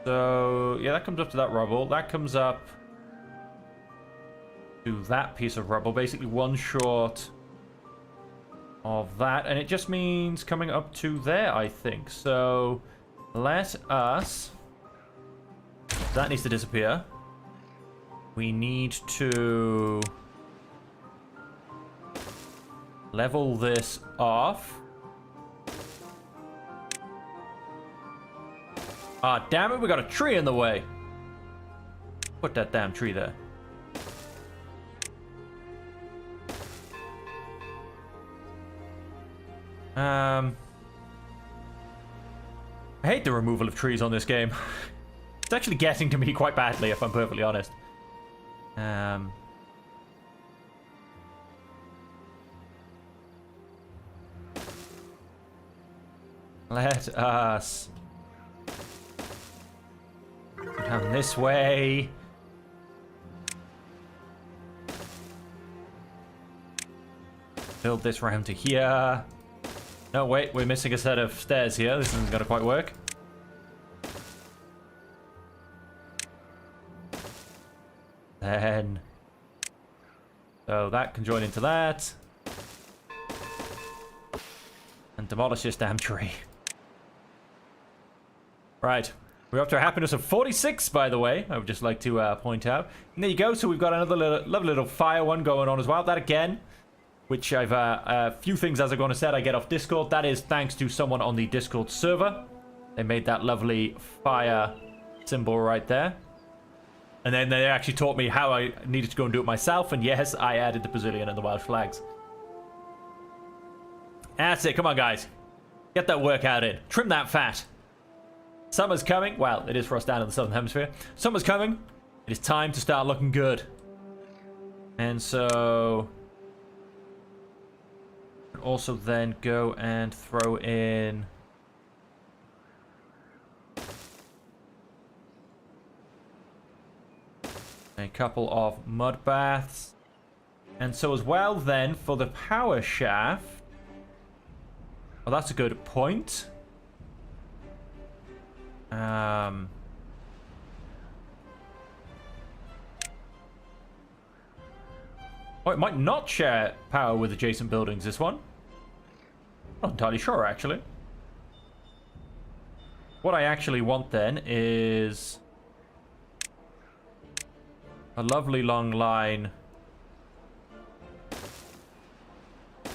So, yeah, that comes up to that rubble. That comes up to that piece of rubble. Basically, 1 short of that. And it just means coming up to there, I think. So, let us... That needs to disappear. We need to... level this off. Ah, damn it, we got a tree in the way. Put that damn tree there. I hate the removal of trees on this game. It's actually getting to me quite badly, if I'm perfectly honest. Let us come this way. Build this round to here. No, wait, we're missing a set of stairs here. This isn't going to quite work. Then... so that can join into that. And demolish this damn tree. Right. We're up to a happiness of 46, by the way. I would just like to point out. And there you go. So we've got another lovely little fire one going on as well. That again, which I've a few things, as I've gone and said, I get off Discord. That is thanks to someone on the Discord server. They made that lovely fire symbol right there. And then they actually taught me how I needed to go and do it myself. And yes, I added the Brazilian and the Welsh flags. That's it. Come on, guys. Get that workout in. Trim that fat. Summer's coming. Well, it is for us down in the southern hemisphere. Summer's coming. It is time to start looking good. And so... also then go and throw in... a couple of mud baths. And so as well then, for the power shaft... oh, that's a good point. Oh, it might not share power with adjacent buildings, this one. Not entirely sure, actually. What I actually want then is... a lovely long line.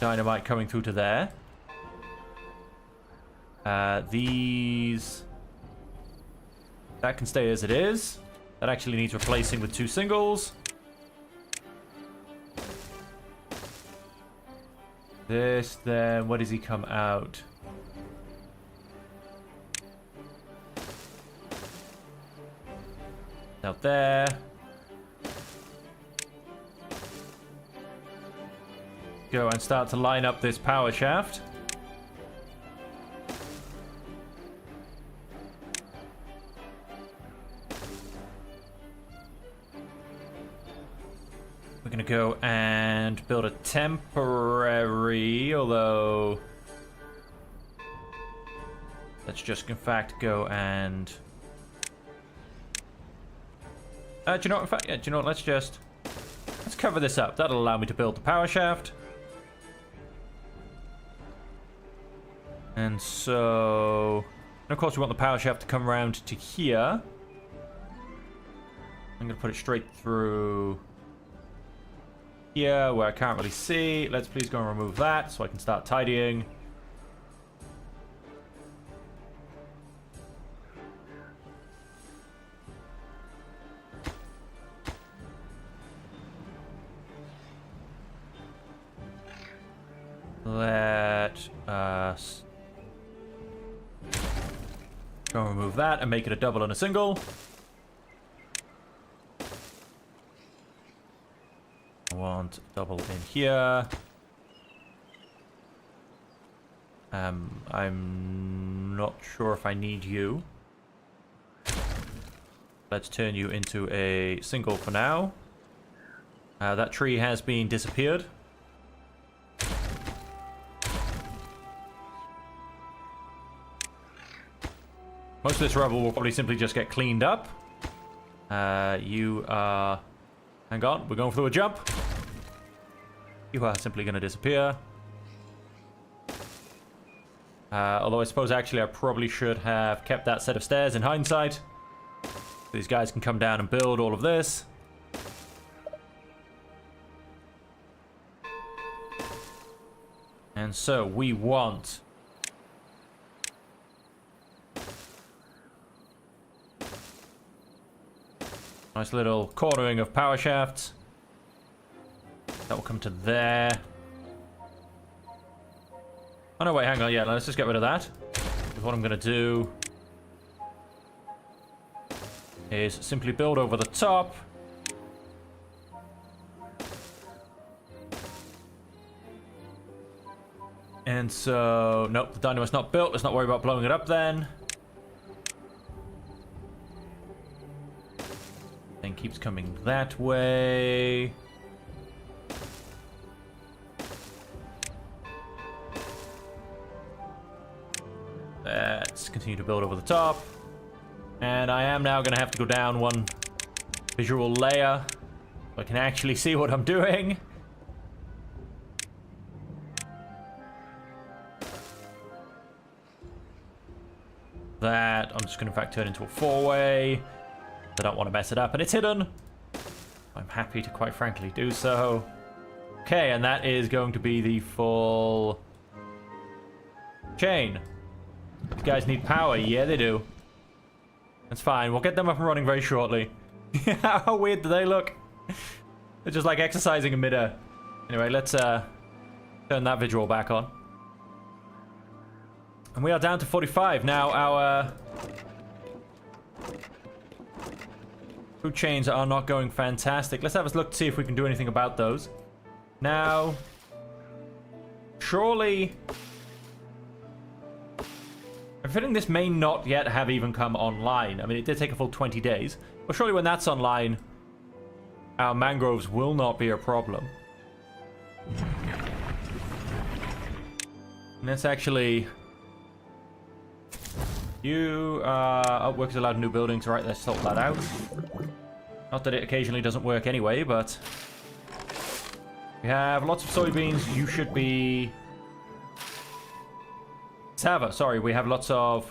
Dynamite coming through to there. These... that can stay as it is. That actually needs replacing with 2 singles. This, then, where does he come out? Out there. Go and start to line up this power shaft. We're going to go and build a temporary, although... let's just, in fact, go and... do you know what, in fact, yeah, do you know what, let's cover this up. That'll allow me to build the power shaft. And so... and of course we want the power shaft to come around to here. I'm going to put it straight through... here, where I can't really see. Let's please go and remove that so I can start tidying. Let us go and remove that and make it a double and a single. I want double in here. I'm not sure if I need you. Let's turn you into a single for now. That tree has been disappeared. Most of this rubble will probably simply just get cleaned up. You are... hang on, we're going through a jump. You are simply going to disappear. Although I suppose actually I probably should have kept that set of stairs in hindsight. These guys can come down and build all of this. And so we want... nice little cornering of power shafts. That will come to there. Oh no, wait, hang on. Yeah, let's just get rid of that. Because what I'm going to do is simply build over the top. And so, nope, the dynamo's not built. Let's not worry about blowing it up then. Thing keeps coming that way. Let's continue to build over the top. And I am now going to have to go down one visual layer so I can actually see what I'm doing. That I'm just going to in fact turn into a 4-way. I don't want to mess it up, and it's hidden. I'm happy to quite frankly do so. Okay, and that is going to be the full chain. These guys need power. Yeah, they do. That's fine. We'll get them up and running very shortly. How weird do they look? They're just like exercising in midair. Anyway, let's turn that visual back on. And we are down to 45. Now, our food chains are not going fantastic. Let's have a look to see if we can do anything about those. Now, surely... I'm feeling this may not yet have even come online. I mean, it did take a full 20 days. But surely when that's online, our mangroves will not be a problem. And let's actually... workers allowed new buildings. Right, let's sort that out. Not that it occasionally doesn't work anyway, but... We have lots of soybeans. You should be... Cassava, sorry, we have lots of...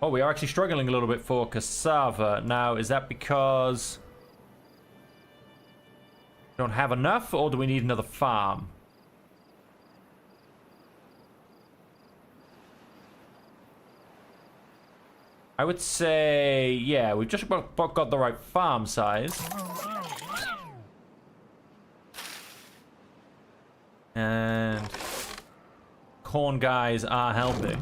Oh, we are actually struggling a little bit for cassava. Now, is that because... we don't have enough, or do we need another farm? I would say, yeah, we've just about got the right farm size. And corn guys are helping.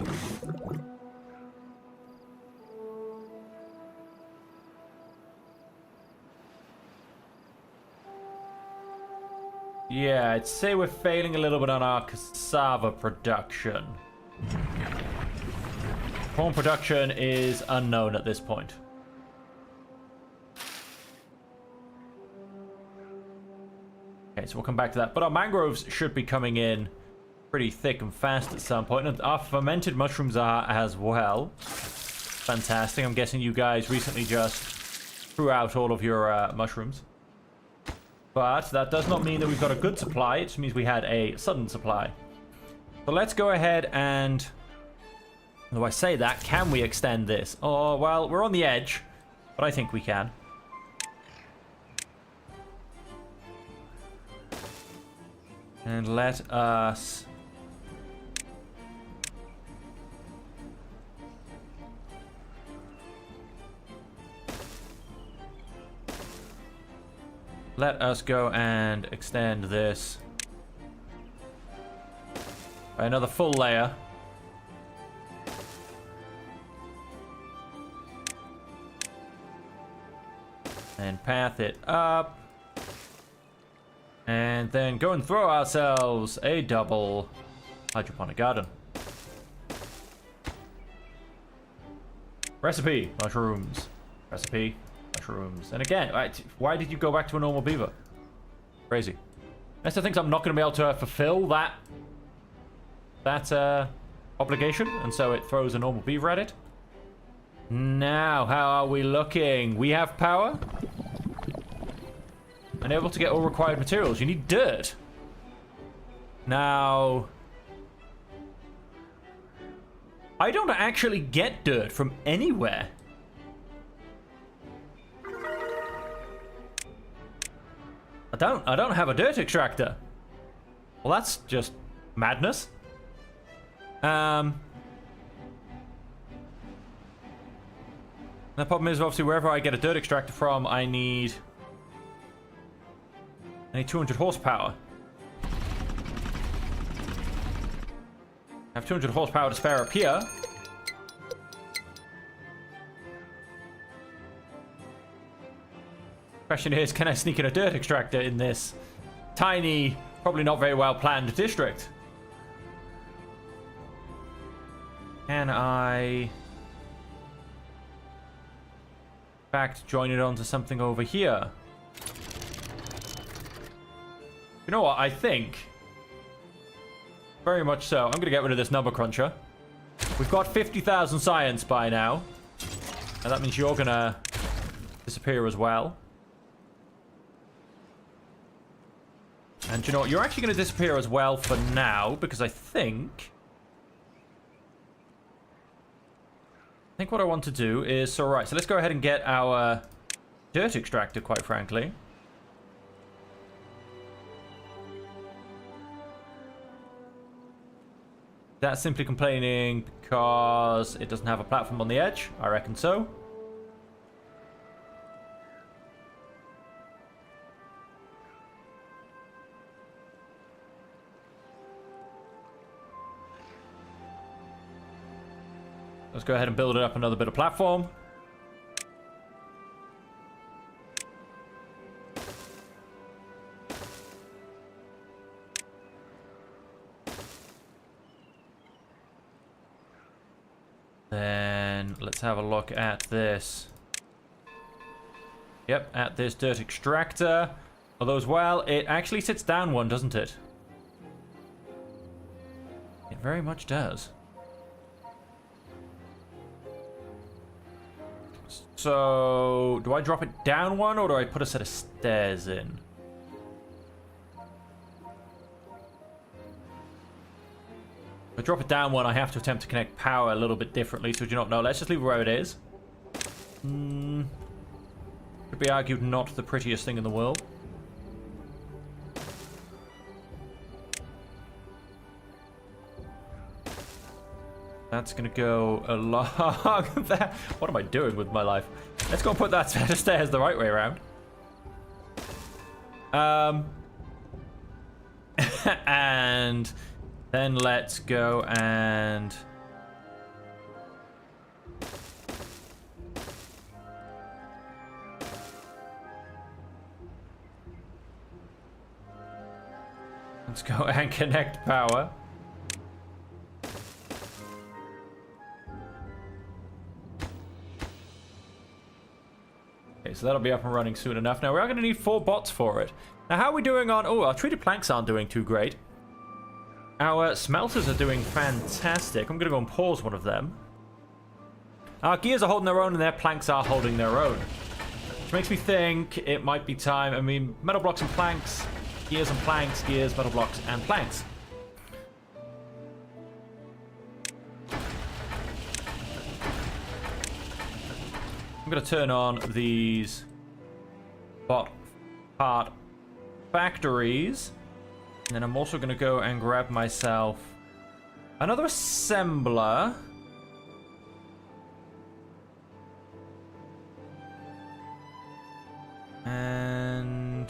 Yeah, I'd say we're failing a little bit on our cassava production. Corn production is unknown at this point. Okay, so we'll come back to that. But our mangroves should be coming in pretty thick and fast at some point. And our fermented mushrooms are as well. Fantastic. I'm guessing you guys recently just threw out all of your mushrooms. But that does not mean that we've got a good supply. It just means we had a sudden supply. So let's go ahead and... Though I say that, can we extend this? Oh, well, we're on the edge. But I think we can. And let us... Let us go and extend this by another full layer. And path it up. And then go and throw ourselves a double hydroponic garden. Recipe, mushrooms. Recipe, mushrooms. And again, why did you go back to a normal beaver? Crazy. That's the things I'm not going to be able to fulfill that obligation, and so it throws a normal beaver at it. Now, how are we looking? We have power. Unable to get all required materials. You need dirt. Now, I don't actually get dirt from anywhere. I don't have a dirt extractor. Well, that's just madness. The problem is, obviously, wherever I get a dirt extractor from, I need 200 horsepower. I have 200 horsepower to spare up here. Question is, can I sneak in a dirt extractor in this tiny, probably not very well planned district? Can I... in fact, join it onto something over here? You know what? I think... very much so. I'm going to get rid of this number cruncher. We've got 50,000 science by now. And that means you're going to disappear as well. And you know what? You're actually going to disappear as well for now, because I think what I want to do is... so right, so let's go ahead and get our dirt extractor, quite frankly. That's simply complaining because it doesn't have a platform on the edge. I reckon so. Let's go ahead and build it up another bit of platform. Then let's have a look at this. Yep, at this dirt extractor. Although as well, it actually sits down one, doesn't it? It very much does. So, do I drop it down one, or do I put a set of stairs in? If I drop it down one, I have to attempt to connect power a little bit differently, so do you not know? Let's just leave it where it is. Could be argued not the prettiest thing in the world. That's gonna go along there. What am I doing with my life? Let's go and put that set of stairs the right way around. And then let's go and let's go and connect power. Okay, so that'll be up and running soon enough. Now, we are going to need 4 bots for it. Now, how are we doing on... Oh, our treated planks aren't doing too great. Our smelters are doing fantastic. I'm going to go and pause one of them. Our gears are holding their own, and their planks are holding their own. Which makes me think it might be time... I mean, metal blocks and planks, gears and planks, gears, metal blocks, and planks. I'm going to turn on these bot part factories. And then I'm also going to go and grab myself another assembler. And...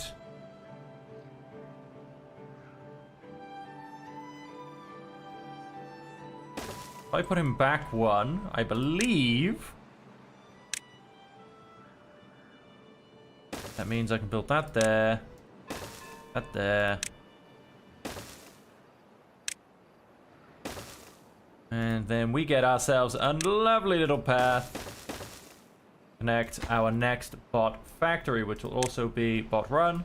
if I put him back one, I believe... that means I can build that there, that there. And then we get ourselves a lovely little path. Connect our next bot factory, which will also be bot run.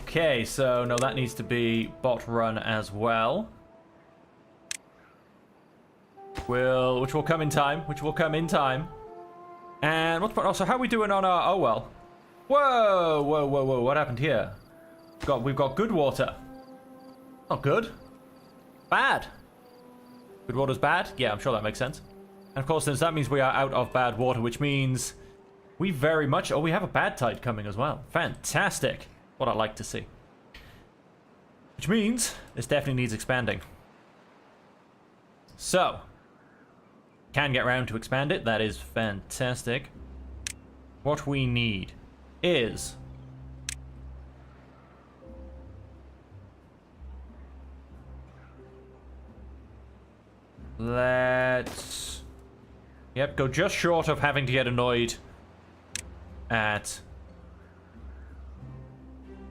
Okay, so no, that needs to be bot run as well. Which will come in time. And what's also, how are we doing on our... oh well. Whoa, whoa, whoa, whoa, what happened here? We've got good water. Not good. Bad. Good water's bad? Yeah, I'm sure that makes sense. And of course, that means we are out of bad water, which means we very much... oh, we have a bad tide coming as well. Fantastic. What I like to see. Which means this definitely needs expanding. So, can get around to expand it. That is fantastic. What we need is... let's... yep, go just short of having to get annoyed at...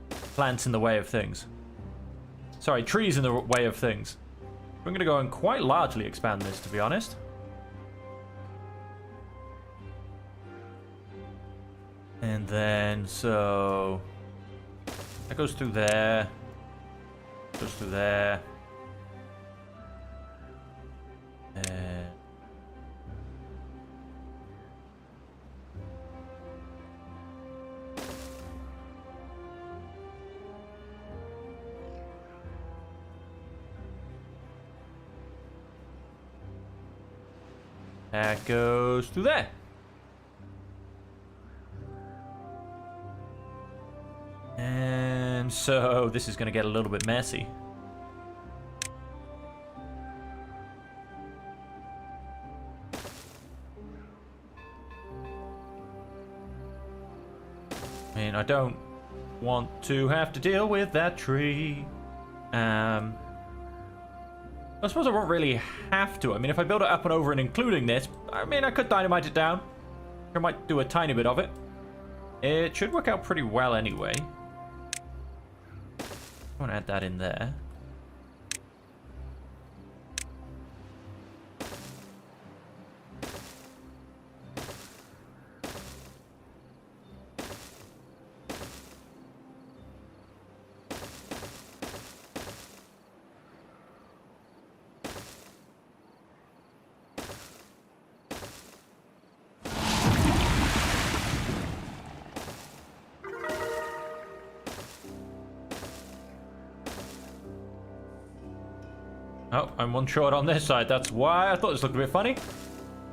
plants in the way of things. Sorry, trees in the way of things. We're going to go and quite largely expand this, to be honest. And then, so... that goes through there. Goes through there. And... that goes through there. And so this is going to get a little bit messy. I don't want to have to deal with that tree. I suppose I won't really have to. I mean, if I build it up and over and including this, I mean, I could dynamite it down. I might do a tiny bit of it. It should work out pretty well anyway. I want to add that in there. Oh, I'm one short on this side. That's why I thought this looked a bit funny.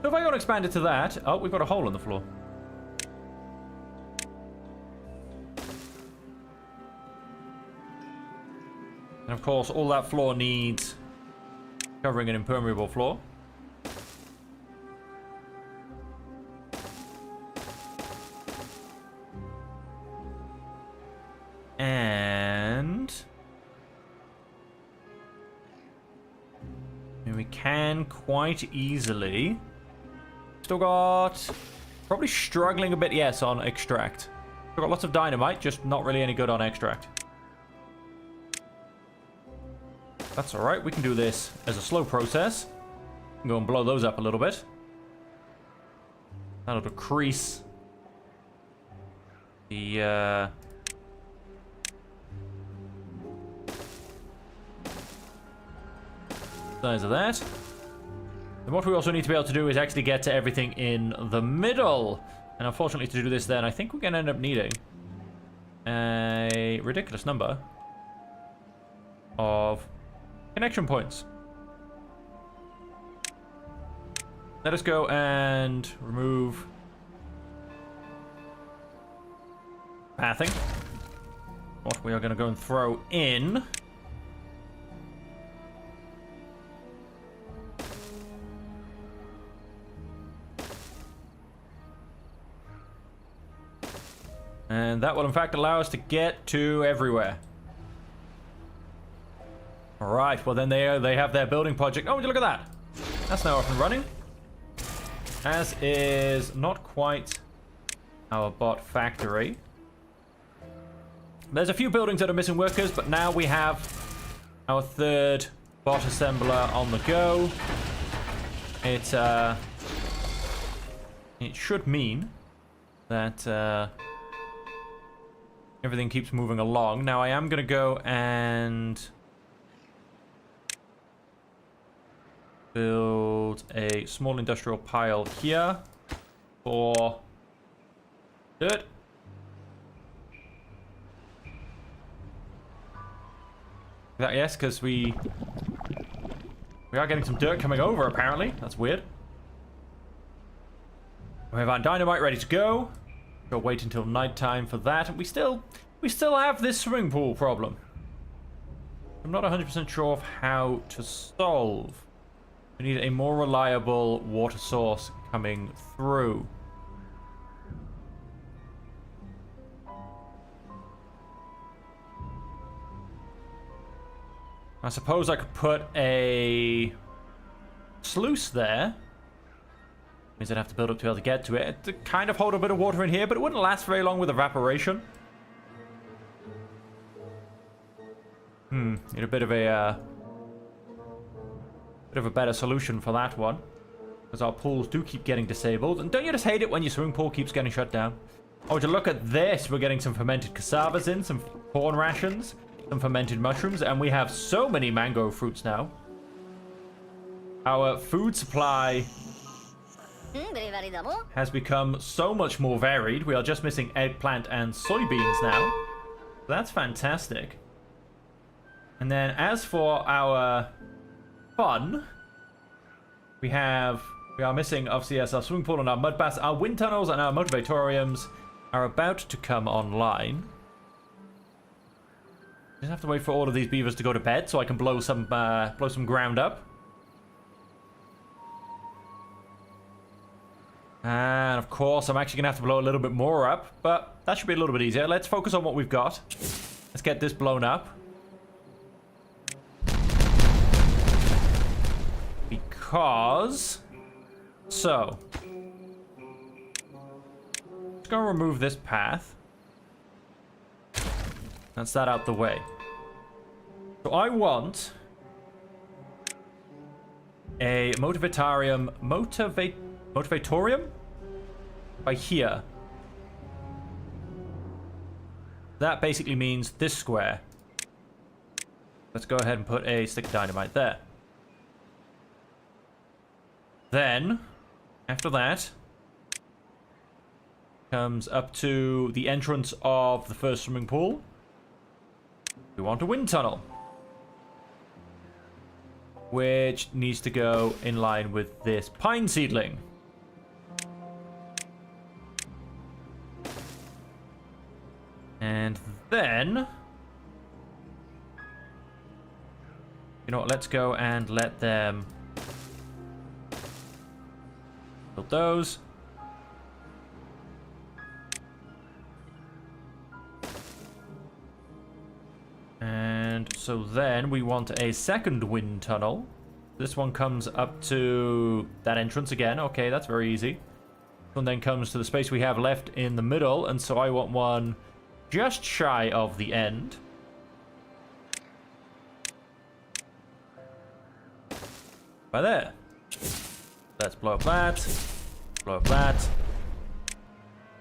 So if I go and expand it to that... Oh, we've got a hole in the floor. And of course, all that floor needs covering an impermeable floor. And... we can quite easily. Still got... probably struggling a bit, yes, on extract. Still got lots of dynamite, just not really any good on extract. That's alright, we can do this as a slow process. Go and blow those up a little bit. That'll decrease the... size of that. And what we also need to be able to do is actually get to everything in the middle. And unfortunately to do this then, I think we're going to end up needing a ridiculous number of connection points. Let us go and remove pathing. What we are going to go and throw in... and that will in fact allow us to get to everywhere. Alright, well then they have their building project. Oh, would you look at that? That's now up and running. As is not quite our bot factory. There's a few buildings that are missing workers, but now we have our third bot assembler on the go. It should mean that everything keeps moving along. Now I am going to go and build a small industrial pile here for dirt. That, yes, because we are getting some dirt coming over apparently. That's weird. We have our dynamite ready to go. We'll wait until nighttime for that. We still have this swimming pool problem. I'm not 100% sure of how to solve. We need a more reliable water source coming through. I suppose I could put a sluice there. Means I'd have to build up to be able to get to it. To kind of hold a bit of water in here, but it wouldn't last very long with evaporation. Need a bit of a better solution for that one, because our pools do keep getting disabled. And don't you just hate it when your swimming pool keeps getting shut down? Oh, to look at this, we're getting some fermented cassavas in, some corn rations, some fermented mushrooms, and we have so many mango fruits now. Our food supply has become so much more varied. We are just missing eggplant and soybeans now. That's fantastic. And then as for our fun, we are missing, obviously, yes, our swimming pool and our mud baths. Our wind tunnels and our motivatoriums are about to come online. Just have to wait for all of these beavers to go to bed so I can blow some ground up. And of course, I'm actually going to have to blow a little bit more up, but that should be a little bit easier. Let's focus on what we've got. Let's get this blown up. Because... So... Just going to remove this path. That's that out the way. So I want... a motivatorium by here. That basically means this square. Let's go ahead and put a stick of dynamite there. Then, after that, comes up to the entrance of the first swimming pool. We want a wind tunnel, which needs to go in line with this pine seedling. And then... You know what, let's go and let them build those. And so then we want a second wind tunnel. This one comes up to that entrance again. Okay, that's very easy. This one then comes to the space we have left in the middle, and so I want one just shy of the end. By there. Let's blow up that. Blow up that.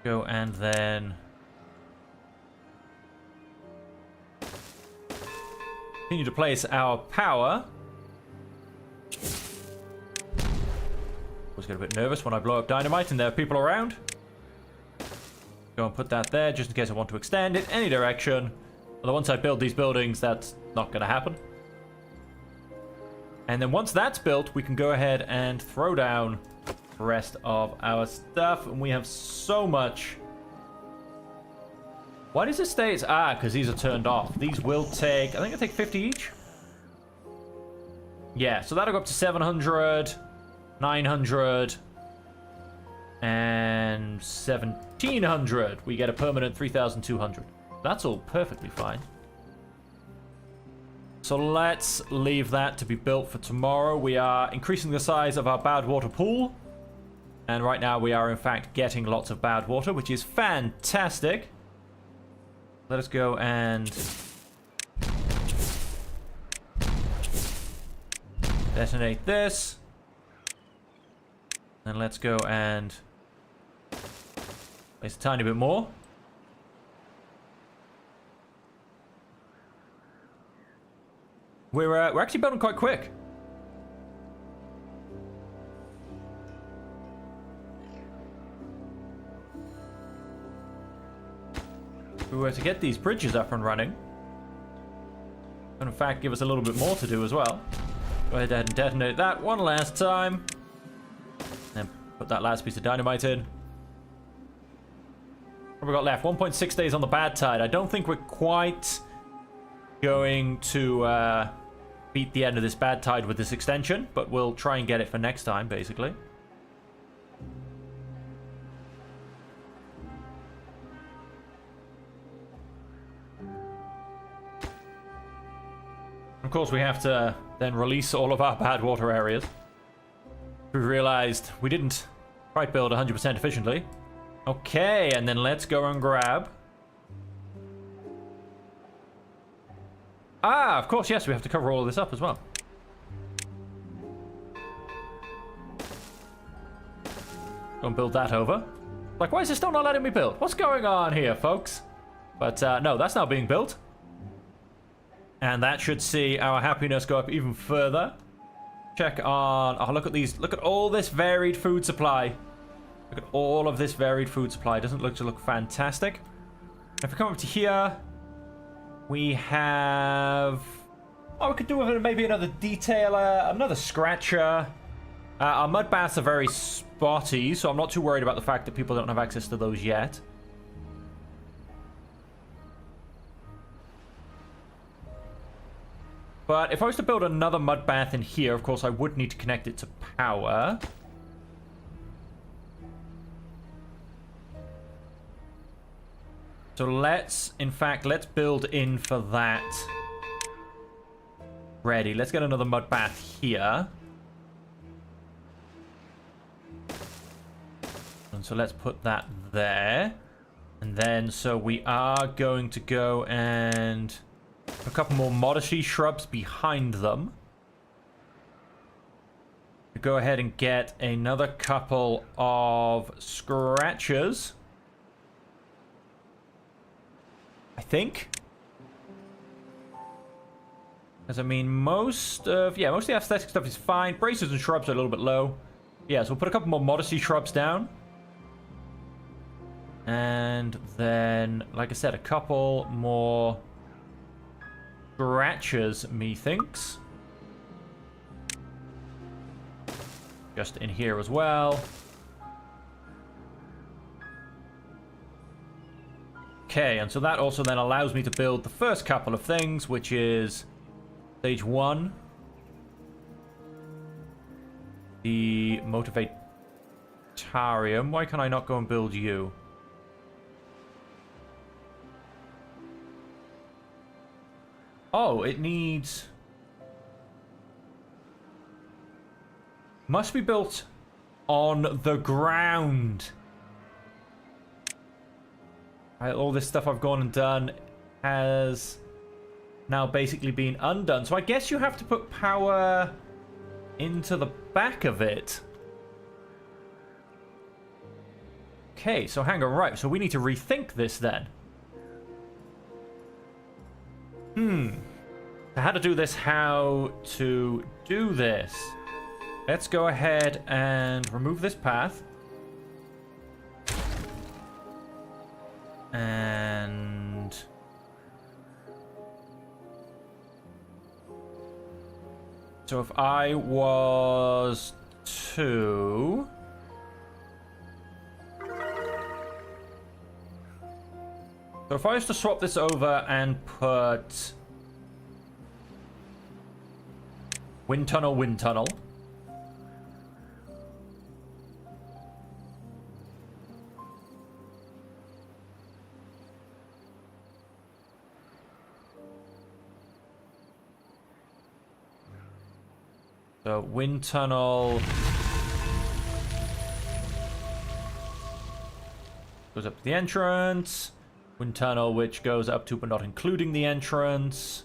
Go and then... continue to place our power. Always get a bit nervous when I blow up dynamite and there are people around. Go and put that there just in case I want to extend it any direction. Although once I build these buildings, that's not going to happen. And then once that's built, we can go ahead and throw down the rest of our stuff. And we have so much. Why does it stay? Because these are turned off. These will take, I think it'll take 50 each. Yeah, so that'll go up to 700, 900, and 1700. We get a permanent 3,200. That's all perfectly fine. So let's leave that to be built for tomorrow. We are increasing the size of our bad water pool. And right now we are in fact getting lots of bad water, which is fantastic. Let us go and detonate this. And let's go and place a tiny bit more. We're actually building quite quick. If we were to get these bridges up and running, and in fact give us a little bit more to do as well. Go ahead and detonate that one last time. And put that last piece of dynamite in. What have we got left? 1.6 days on the bad tide. I don't think we're quite going to beat the end of this bad tide with this extension, but we'll try and get it for next time, basically. Of course, we have to then release all of our bad water areas. We realized we didn't quite build 100% efficiently. Okay, and then let's go and grab... of course, yes, we have to cover all of this up as well. Go and build that over. Like, why is it still not letting me build? What's going on here, folks? But, no, that's now being built. And that should see our happiness go up even further. Check on... Oh, look at these. Look at all this varied food supply. Look at all of this varied food supply. Doesn't look fantastic. If we come up to here... We have... Oh, we could do with maybe another detailer, another scratcher. Our mud baths are very spotty, so I'm not too worried about the fact that people don't have access to those yet. But if I was to build another mud bath in here, of course, I would need to connect it to power. So let's, in fact, let's build in for that. Ready. Let's get another mud bath here. And so let's put that there. And then, so we are going to go and a couple more modesty shrubs behind them. Go ahead and get another couple of scratchers. I think. Because, I mean, most of the aesthetic stuff is fine. Braces and shrubs are a little bit low. Yeah, so we'll put a couple more modesty shrubs down. And then, like I said, a couple more scratchers, methinks. Just in here as well. Okay, and so that also then allows me to build the first couple of things, which is stage 1. The Motivatarium. Why can I not go and build you? Oh, it needs... Must be built on the ground. Right, all this stuff I've gone and done has now basically been undone. So I guess you have to put power into the back of it. Okay, so hang on, right. So we need to rethink this then. How to do this, how to do this. Let's go ahead and remove this path. And... so if I was to... so if I was to swap this over and put... wind tunnel, wind tunnel. So, wind tunnel goes up to the entrance. Wind tunnel, which goes up to but not including the entrance.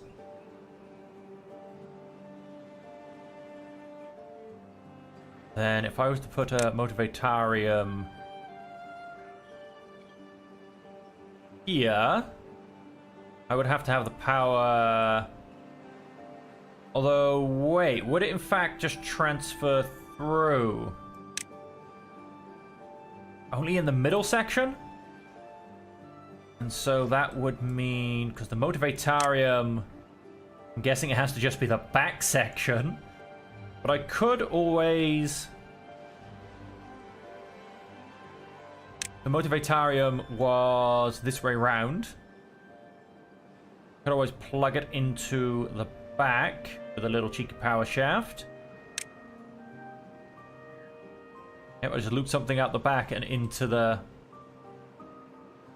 Then, if I was to put a Motivatarium here, I would have to have the power... although, wait, would it in fact just transfer through? Only in the middle section? And so that would mean, because the Motivatarium, I'm guessing it has to just be the back section. But I could always... the Motivatarium was this way round. I could always plug it into the back with a little cheeky power shaft. Yep, I just loop something out the back and into the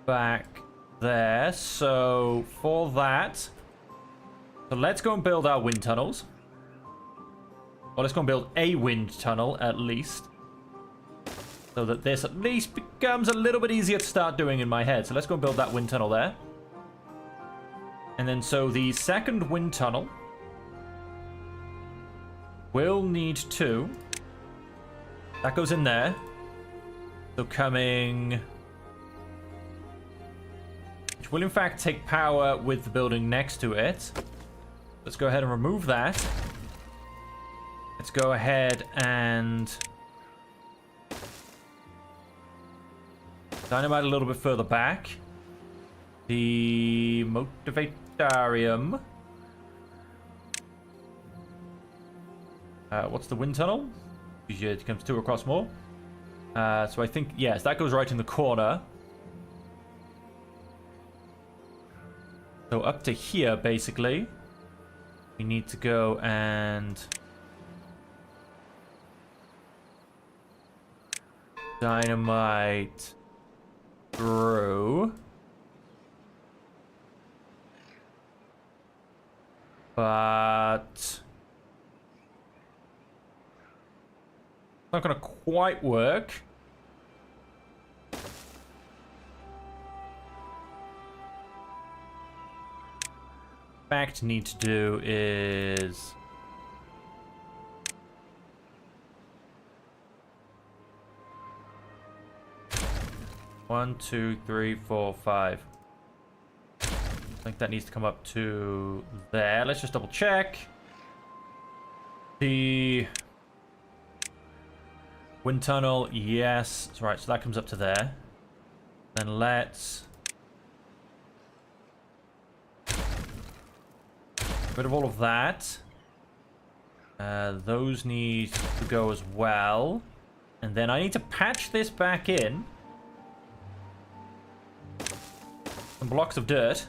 back there. So for that, so let's go and build our wind tunnels. Well, let's go and build a wind tunnel at least, so that this at least becomes a little bit easier to start doing in my head. So let's go and build that wind tunnel there. And then so the second wind tunnel will need to... that goes in there. So coming... which will in fact take power with the building next to it. Let's go ahead and remove that. Let's go ahead and... dynamite a little bit further back. The Motivatarium... what's the wind tunnel? Usually it comes 2 across more. So I think, yes, that goes right in the corner. So up to here, basically. We need to go and... dynamite through. But not going to quite work. Fact need to do is one, two, three, four, five. I think that needs to come up to there. Let's just double check. The wind tunnel, yes. That's right, so that comes up to there. Then let's get rid of all of that. Those need to go as well. And then I need to patch this back in. Some blocks of dirt.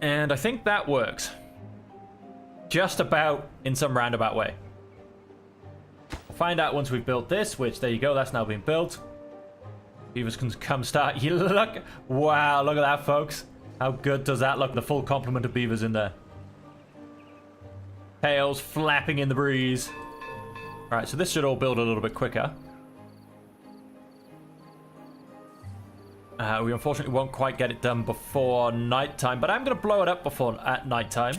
And I think that works. Just about in some roundabout way. We'll find out once we've built this, which, there you go, that's now been built. Beavers can come start. You look. Wow, look at that, folks. How good does that look? The full complement of beavers in there. Tails flapping in the breeze. Alright, so this should all build a little bit quicker. We unfortunately won't quite get it done before nighttime, but I'm going to blow it up before at nighttime.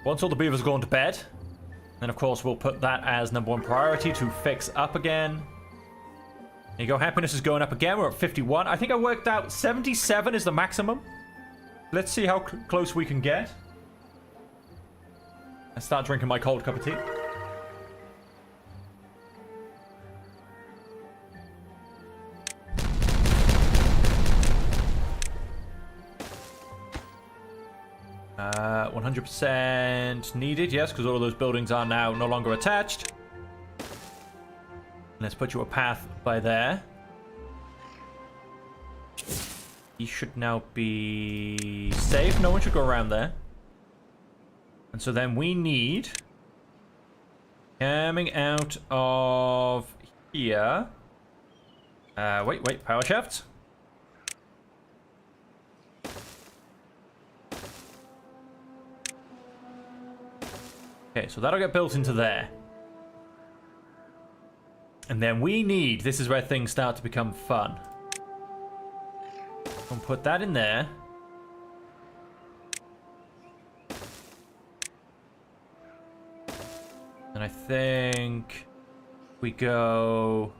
Once all the beavers are gone to bed, then of course we'll put that as #1 priority to fix up again. There you go, happiness is going up again. We're at 51. I think I worked out 77 is the maximum. Let's see how close we can get. I start drinking my cold cup of tea. Uh, 100% needed, yes, because all of those buildings are now no longer attached. Let's put you a path by there. He should now be safe. No one should go around there. And so then we need, coming out of here. Wait, power shafts. Okay, so that'll get built into there. And then we need, this is where things start to become fun. We'll put that in there. And I think we go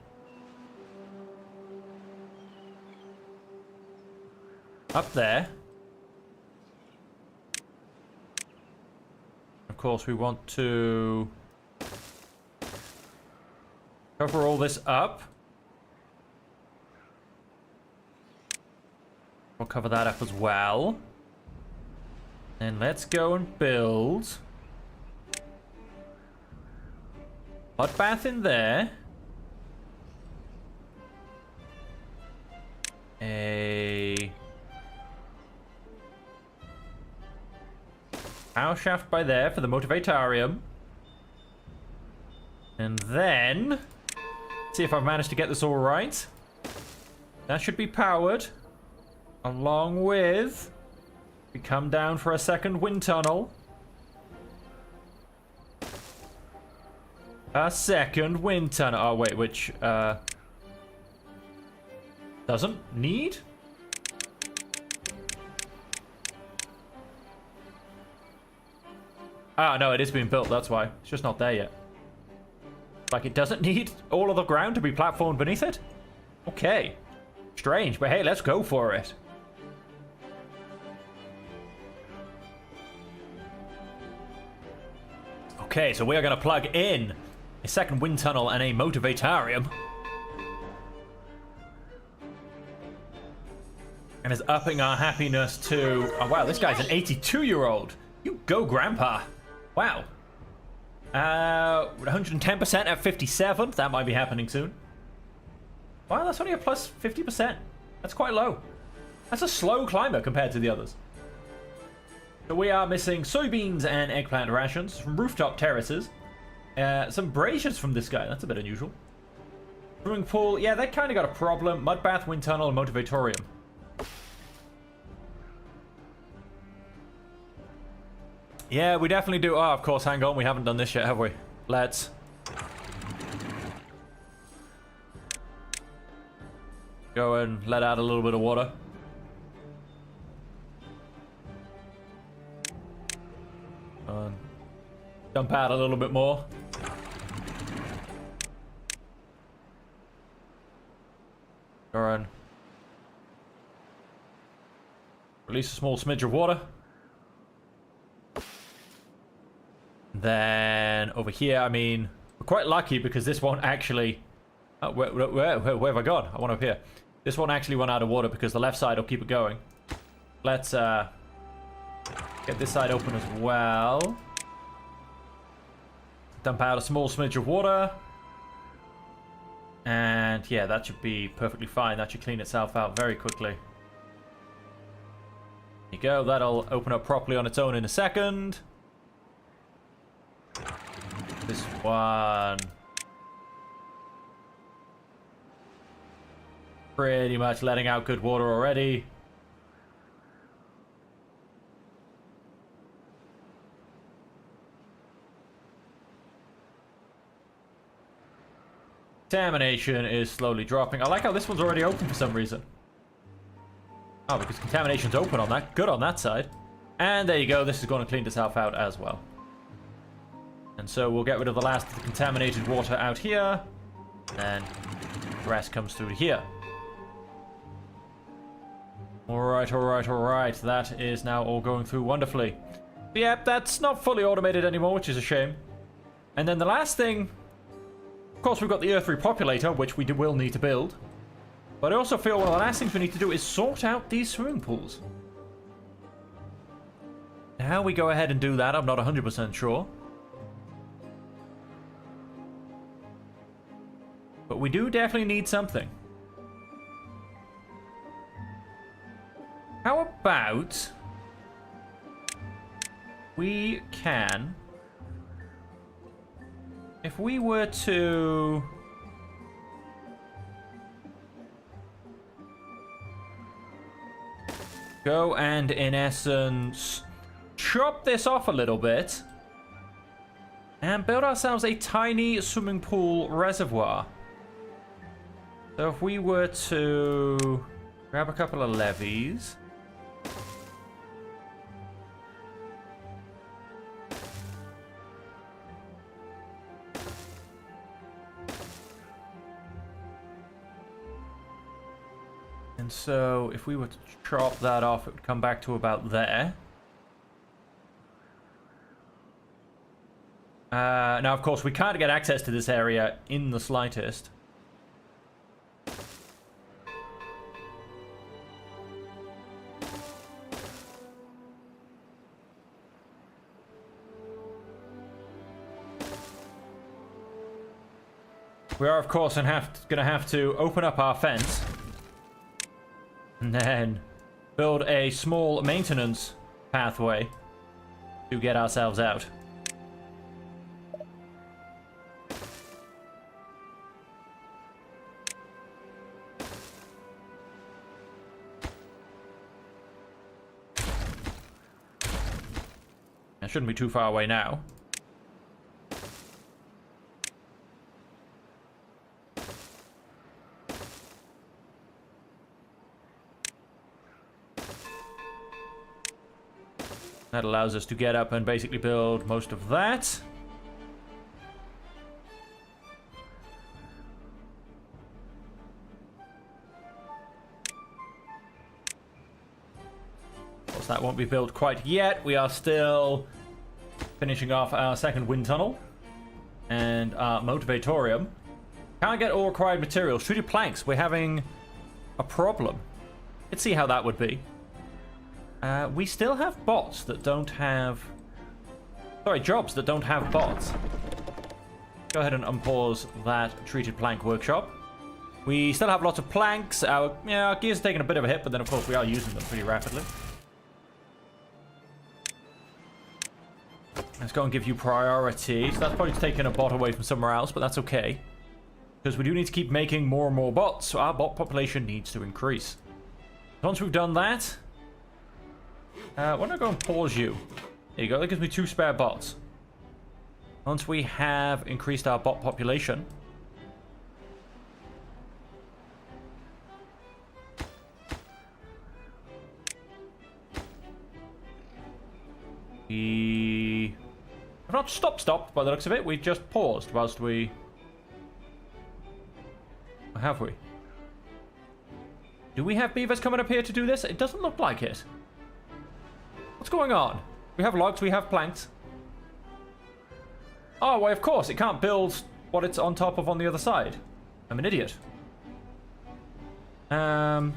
up there. Of course, we want to cover all this up. We'll cover that up as well. And let's go and build hot bath in there. A power shaft by there for the motivatarium. And then see if I've managed to get this all right. That should be powered. Along with, we come down for a second wind tunnel. A second wind tunnel. Oh, wait, which, doesn't need? Ah, no, it is being built, that's why. It's just not there yet. Like, it doesn't need all of the ground to be platformed beneath it? Okay. Strange, but hey, let's go for it. Okay, so we are going to plug in a second wind tunnel and a motivatarium. And is upping our happiness to... Oh, wow, this guy's an 82-year-old. You go, Grandpa. Wow. 110% at 57. That might be happening soon. Wow, that's only a plus 50%. That's quite low. That's a slow climber compared to the others. So we are missing soybeans and eggplant rations from rooftop terraces. Some braziers from this guy. That's a bit unusual. Swimming pool. Yeah, they kind of got a problem. Mud bath, wind tunnel, and motivatorium. Yeah, we definitely do. Oh, of course, hang on. We haven't done this yet, have we? Let's. Go and let out a little bit of water. Dump out a little bit more. Go on. Release a small smidge of water. Then over here, I mean, we're quite lucky because this won't actually. Oh, where have I gone? I want up here. This won't actually run out of water because the left side will keep it going. Let's get this side open as well. Dump out a small smidge of water. And yeah, that should be perfectly fine. That should clean itself out very quickly. There you go. That'll open up properly on its own in a second. This one. Pretty much letting out good water already. Contamination is slowly dropping. I like how this one's already open for some reason. Oh, because contamination's open on that. Good on that side. And there you go. This is going to clean itself out as well. And so we'll get rid of the last of the contaminated water out here. And the rest comes through to here. Alright, alright, alright. That is now all going through wonderfully. But yep, that's not fully automated anymore, which is a shame. And then the last thing... Of course, we've got the Earth Repopulator, which we will need to build. But I also feel one of the last things we need to do is sort out these swimming pools. How we go ahead and do that, I'm not 100% sure. But we do definitely need something. How about we can... If we were to... Go and, in essence, chop this off a little bit. And build ourselves a tiny swimming pool reservoir. So if we were to grab a couple of levees... And so, if we were to chop that off, it would come back to about there. Now, of course, we can't get access to this area in the slightest. We are, of course, going to have to open up our fence. And then build a small maintenance pathway to get ourselves out. That shouldn't be too far away now. That allows us to get up and basically build most of that. Of course, that won't be built quite yet. We are still finishing off our second wind tunnel and our motivatorium. Can't get all required materials. Treated planks. We're having a problem. Let's see how that would be. We still have bots that don't have... Sorry, jobs that don't have bots. Go ahead and unpause that treated plank workshop. We still have lots of planks. Our gear's taking a bit of a hit, but then of course we are using them pretty rapidly. Let's go and give you priority. So that's probably taking a bot away from somewhere else, but that's okay. Because we do need to keep making more and more bots, so our bot population needs to increase. Once we've done that, why don't I go and pause you? There you go, that gives me 2 spare bots. Once we have increased our bot population, we have not stopped by the looks of it. We just paused whilst we... Or have we? Do we have beavers coming up here to do this? It doesn't look like it. What's going on? We have logs, we have planks. Oh, well, of course, it can't build what it's on top of on the other side. I'm an idiot. That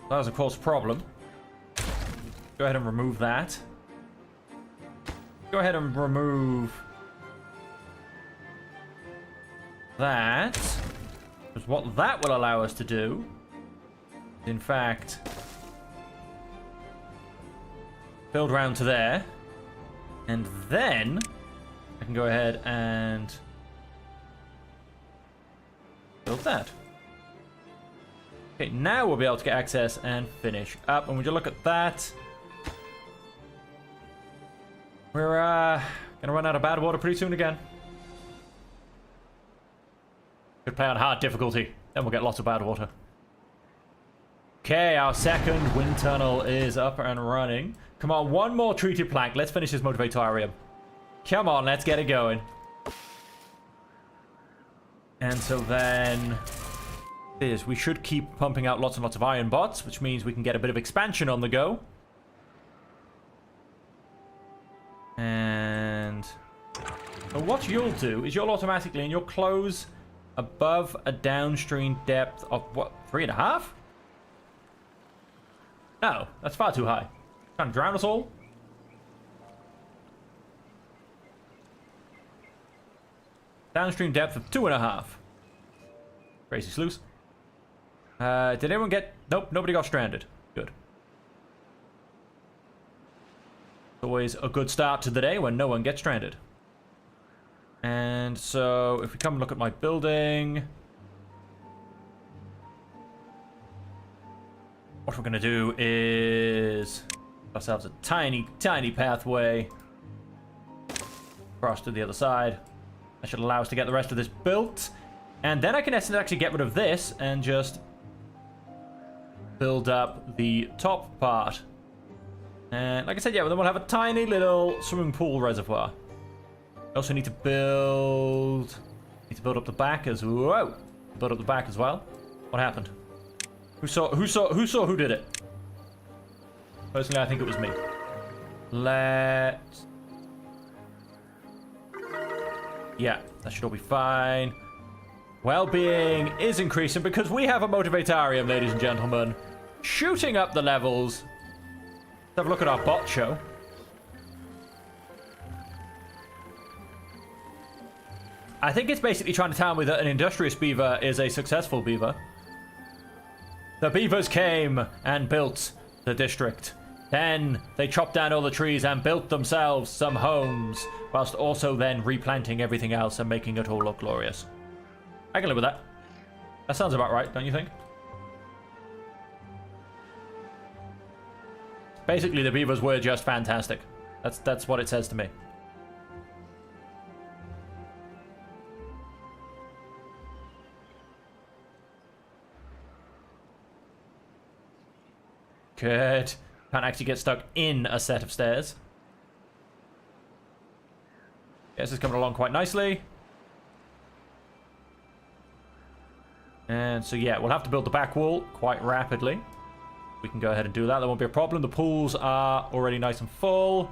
was, of course, a problem. Go ahead and remove that. Go ahead and remove that. Because what that will allow us to do, in fact, build round to there. And then I can go ahead and build that. Okay, now we'll be able to get access and finish up. And would you look at that? We're gonna run out of bad water pretty soon again. Could play on hard difficulty, then we'll get lots of bad water. Okay, our second wind tunnel is up and running. Come on, one more treated plank. Let's finish this motivatarium. Come on, let's get it going. And so then we should keep pumping out lots and lots of iron bots, which means we can get a bit of expansion on the go. And so what you'll do is you'll automatically, and you'll close above a downstream depth of what, 3.5? No, that's far too high. Trying to drown us all? Downstream depth of 2.5. Crazy sluice. Did anyone get... Nope, nobody got stranded. Good. Always a good start to the day when no one gets stranded. And so, if we come and look at my building... What we're going to do is... ourselves a tiny, tiny pathway across to the other side. That should allow us to get the rest of this built. And then I can actually get rid of this and just build up the top part. And like I said, yeah, then we'll have a tiny little swimming pool reservoir. We also need to build up the back as well. Build up the back as well. What happened? Who saw who did it? Personally, I think it was me. Yeah, that should all be fine. Well-being is increasing because we have a motivatarium, ladies and gentlemen. Shooting up the levels. Let's have a look at our bot show. I think it's basically trying to tell me that an industrious beaver is a successful beaver. The beavers came and built the district. Then they chopped down all the trees and built themselves some homes, whilst also then replanting everything else and making it all look glorious. I can live with that. That sounds about right, don't you think? Basically, the beavers were just fantastic. That's what it says to me. Good. Can't actually get stuck in a set of stairs. Yes, it's coming along quite nicely. And so, yeah, we'll have to build the back wall quite rapidly. We can go ahead and do that. That won't be a problem. The pools are already nice and full.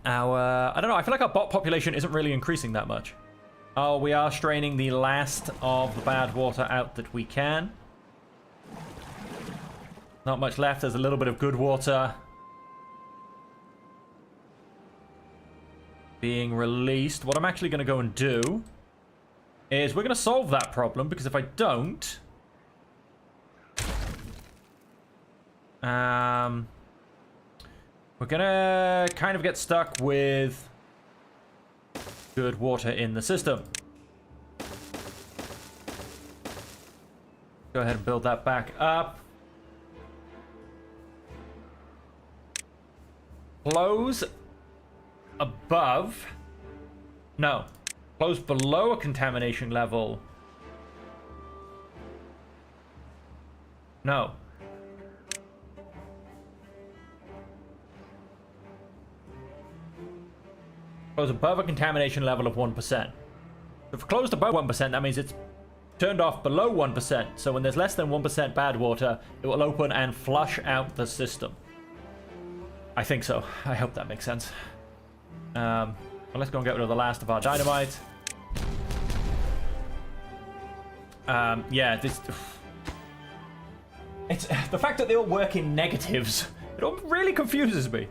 I don't know. I feel like our bot population isn't really increasing that much. Oh, we are straining the last of the bad water out that we can. Not much left. There's a little bit of good water being released. What I'm actually going to go and do is we're going to solve that problem, because if I don't, We're gonna kind of get stuck with good water in the system. Go ahead and build that back up. Close above. No. Close below a contamination level. No. Close above a contamination level of 1%. If closed above 1%, that means it's turned off below 1%. So when there's less than 1% bad water, it will open and flush out the system. I think so. I hope that makes sense. Well, let's go and get rid of the last of our dynamite. Yeah, this... It's the fact that they all work in negatives. It all really confuses me.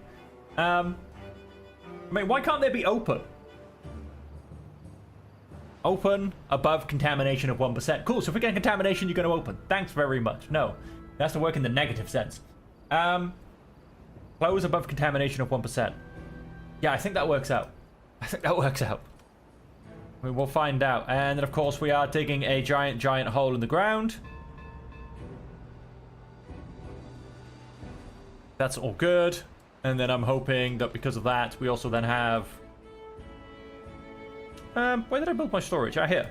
I mean, why can't they be open? Open above contamination of 1%. Cool, so if we get contamination, you're going to open. Thanks very much. No, it has to work in the negative sense. Close above contamination of 1%. Yeah, I think that works out. I think that works out. We will find out. And then, of course, we are digging a giant hole in the ground. That's all good. And then I'm hoping that because of that, we also then have... where did I build my storage? Ah, here.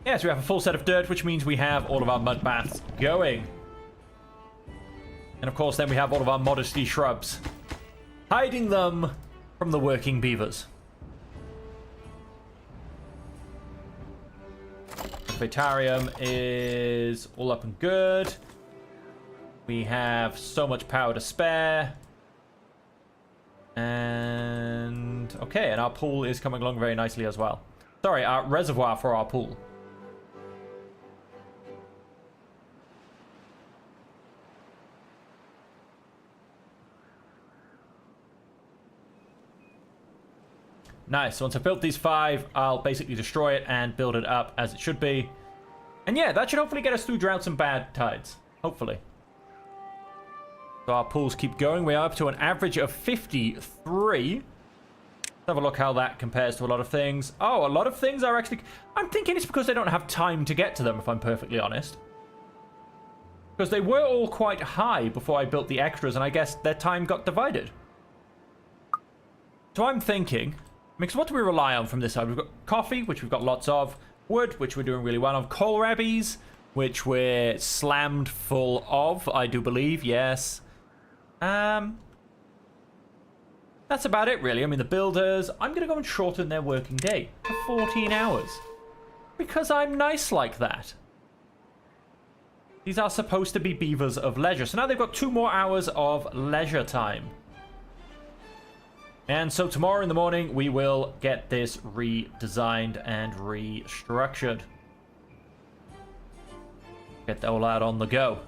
Yes, we have a full set of dirt, which means we have all of our mud baths going. And of course, then we have all of our modesty shrubs. Hiding them from the working beavers. The Fatarium is all up and good. We have so much power to spare. And... okay, and our pool is coming along very nicely as well. Sorry, our reservoir for our pool. Nice. So once I've built these 5, I'll basically destroy it and build it up as it should be. And yeah, that should hopefully get us through droughts and bad tides. Hopefully. So our pools keep going. We are up to an average of 53. Let's have a look how that compares to a lot of things. Oh, a lot of things are actually... I'm thinking it's because they don't have time to get to them, if I'm perfectly honest. Because they were all quite high before I built the extras, and I guess their time got divided. So I'm thinking... because what do we rely on from this side? We've got coffee, which we've got lots of. Wood, which we're doing really well on. Kohlrabies, which we're slammed full of, I do believe, yes. That's about it, really. I mean, the builders, I'm going to go and shorten their working day to 14 hours. Because I'm nice like that. These are supposed to be beavers of leisure. So now they've got 2 more hours of leisure time. And so tomorrow in the morning, we will get this redesigned and restructured. Get all out on the go.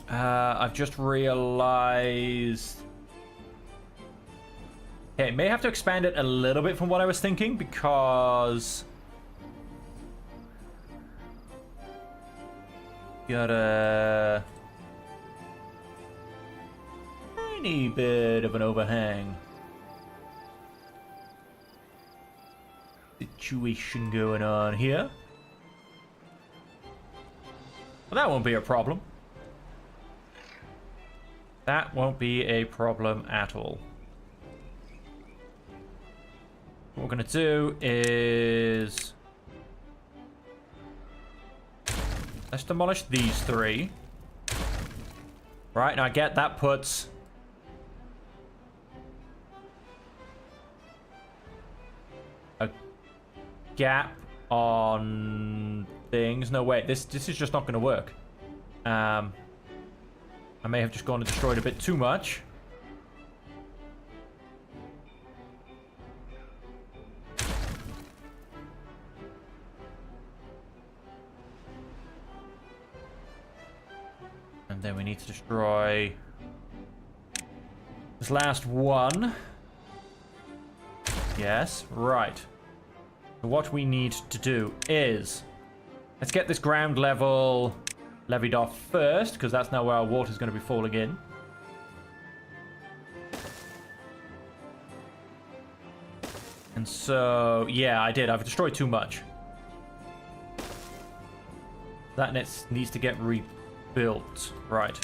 I've just realized... okay, may have to expand it a little bit from what I was thinking, because... got a... tiny bit of an overhang situation going on here. Well, that won't be a problem. That won't be a problem at all. What we're going to do is... let's demolish these 3. Right, now I get that puts... a gap on things. No, wait, this is just not going to work. I may have just gone and destroyed a bit too much. And then we need to destroy this last one. Yes, right. So what we need to do is Let's get this ground level levied off first, because that's now where our water's going to be falling in. And so, yeah, I did. I've destroyed too much. That needs to get rebuilt. Right.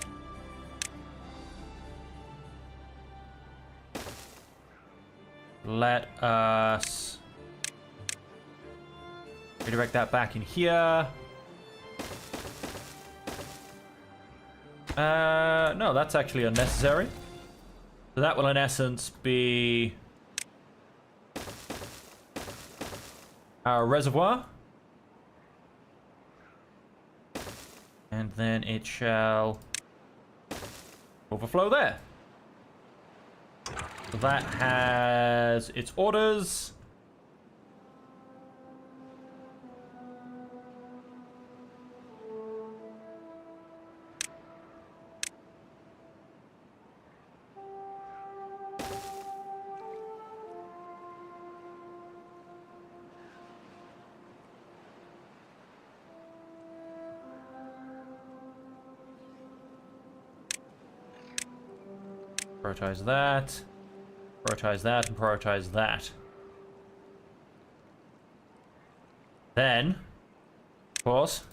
Let us redirect that back in here. No, that's actually unnecessary. So that will, in essence, be our reservoir. And then it shall overflow there. So that has its orders. Prioritize that. Prioritize that and prioritize that. Then, of course,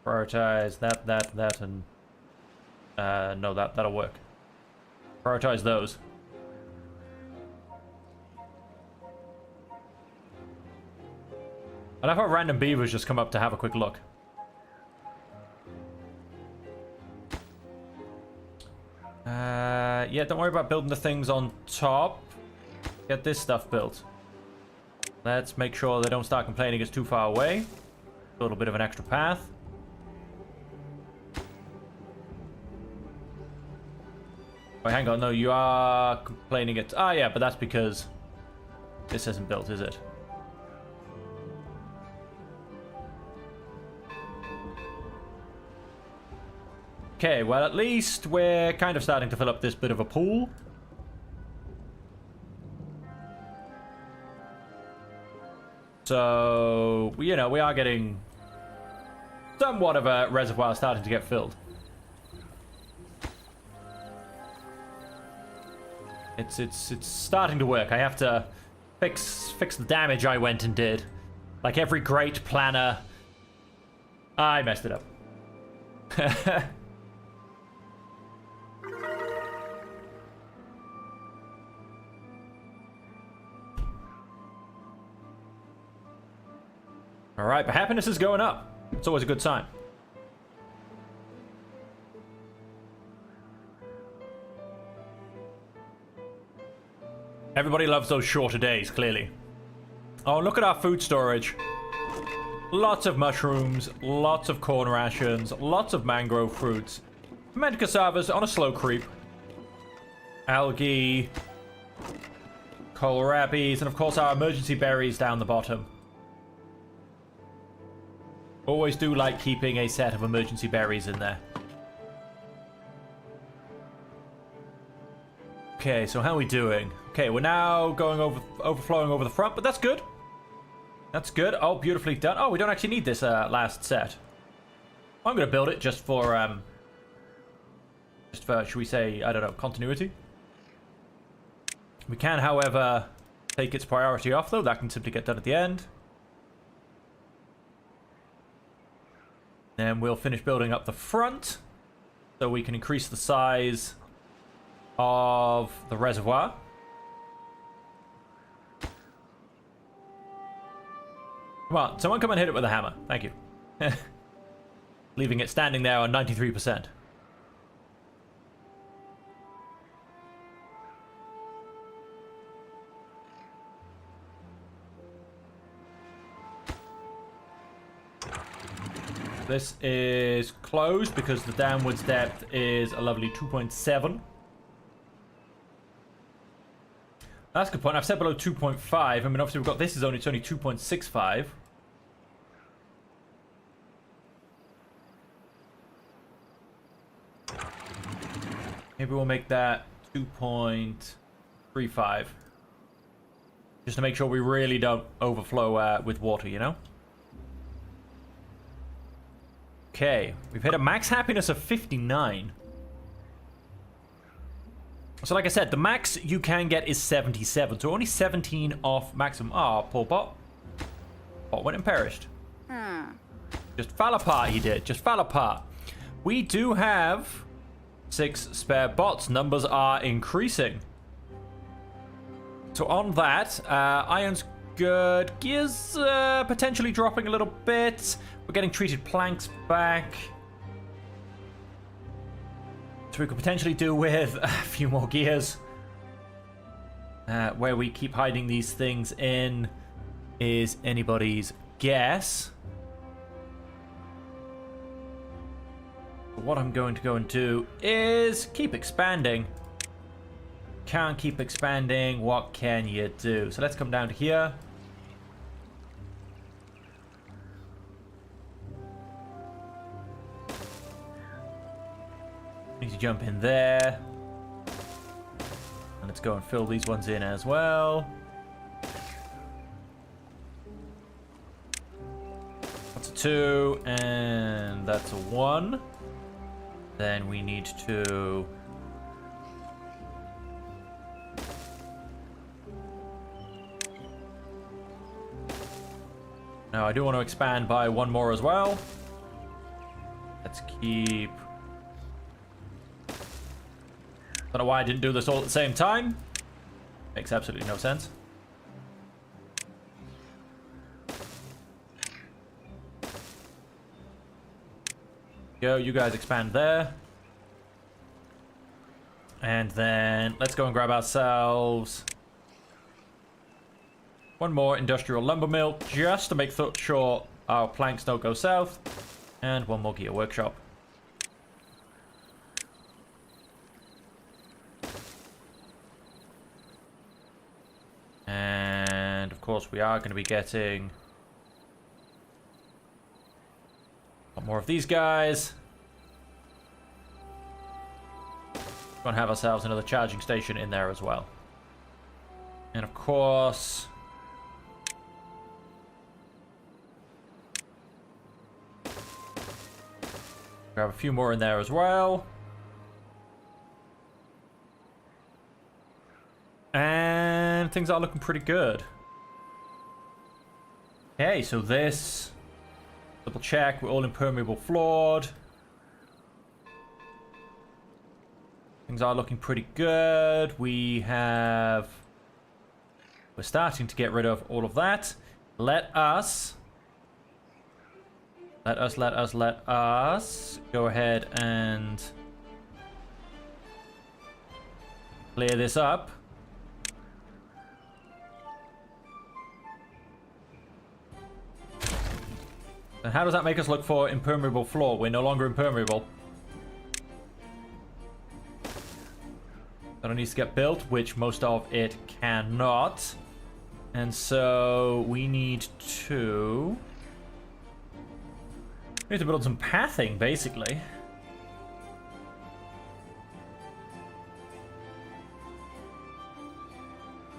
prioritize that, and no, that'll work. Prioritize those. I love how random beavers just come up to have a quick look. Yeah, don't worry about building the things on top. Get this stuff built. Let's make sure they don't start complaining it's too far away. A little bit of an extra path. Wait, hang on. No, you are complaining it's... Ah, yeah, but that's because this isn't built, is it? Okay, well, at least we're kind of starting to fill up this bit of a pool. So, you know, we are getting somewhat of a reservoir starting to get filled. It's starting to work. I have to fix the damage I went and did. Like every great planner, I messed it up. Alright, but happiness is going up. It's always a good sign. Everybody loves those shorter days, clearly. Oh, look at our food storage. Lots of mushrooms, lots of corn rations, lots of mangrove fruits. Fermented cassavas on a slow creep. Algae. Kohlrabies, and of course our emergency berries down the bottom. Always do like keeping a set of emergency berries in there. Okay, so how are we doing? Okay, we're now going overflowing over the front, but that's good. That's good. Oh, beautifully done. Oh, we don't actually need this last set. I'm going to build it just for, should we say, I don't know, continuity? We can, however, take its priority off, though. That can simply get done at the end. Then we'll finish building up the front, so we can increase the size of the reservoir. Come on, someone come and hit it with a hammer. Thank you. Leaving it standing there on 93%. This is closed because the downwards depth is a lovely 2.7. That's a good point. I've said below 2.5. I mean, obviously we've got this is only, it's only 2.65. Maybe we'll make that 2.35. Just to make sure we really don't overflow with water, you know? Okay, we've hit a max happiness of 59. So like I said, the max you can get is 77. So only 17 off maximum. Ah, poor bot. Bot went and perished. Just fell apart, he did. Just fell apart. We do have 6 spare bots. Numbers are increasing. So on that, iron's good. Gears potentially dropping a little bit. We're getting treated planks back. So we could potentially do with a few more gears. Where we keep hiding these things in is anybody's guess. But what I'm going to go and do is keep expanding. Can't keep expanding. What can you do? So let's come down to here. Need to jump in there. And let's go and fill these ones in as well. That's a 2, and that's a 1. Then we need to... Now I do want to expand by 1 more as well. Let's keep... Don't know why I didn't do this all at the same time. Makes absolutely no sense. Go, you guys expand there. And then let's go and grab ourselves 1 more industrial lumber mill, just to make sure our planks don't go south. And 1 more gear workshop. And of course we are going to be getting a lot more of these guys. We're going to have ourselves another charging station in there as well. And of course... grab a few more in there as well. And things are looking pretty good. Okay, so this... double check, we're all impermeable floored. Things are looking pretty good. We're starting to get rid of all of that. Let us go ahead and clear this up. And how does that make us look for impermeable floor? We're no longer impermeable. That needs to get built, which most of it cannot. And so we need to... we need to build some pathing, basically.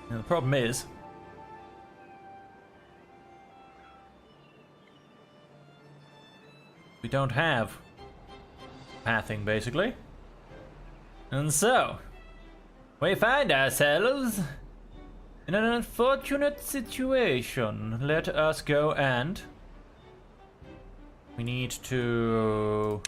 And the problem is... we don't have pathing, basically. And so... we find ourselves in an unfortunate situation. Let us go and... we need to...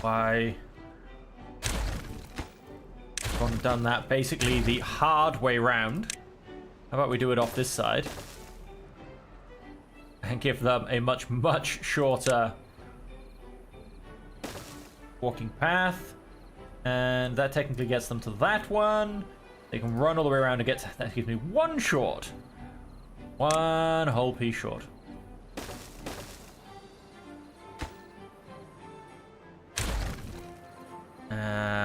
why... gone and done that basically the hard way round. How about we do it off this side? And give them a much, much shorter walking path. And that technically gets them to that one. They can run all the way around and get... that gives me 1 short. 1 whole piece short.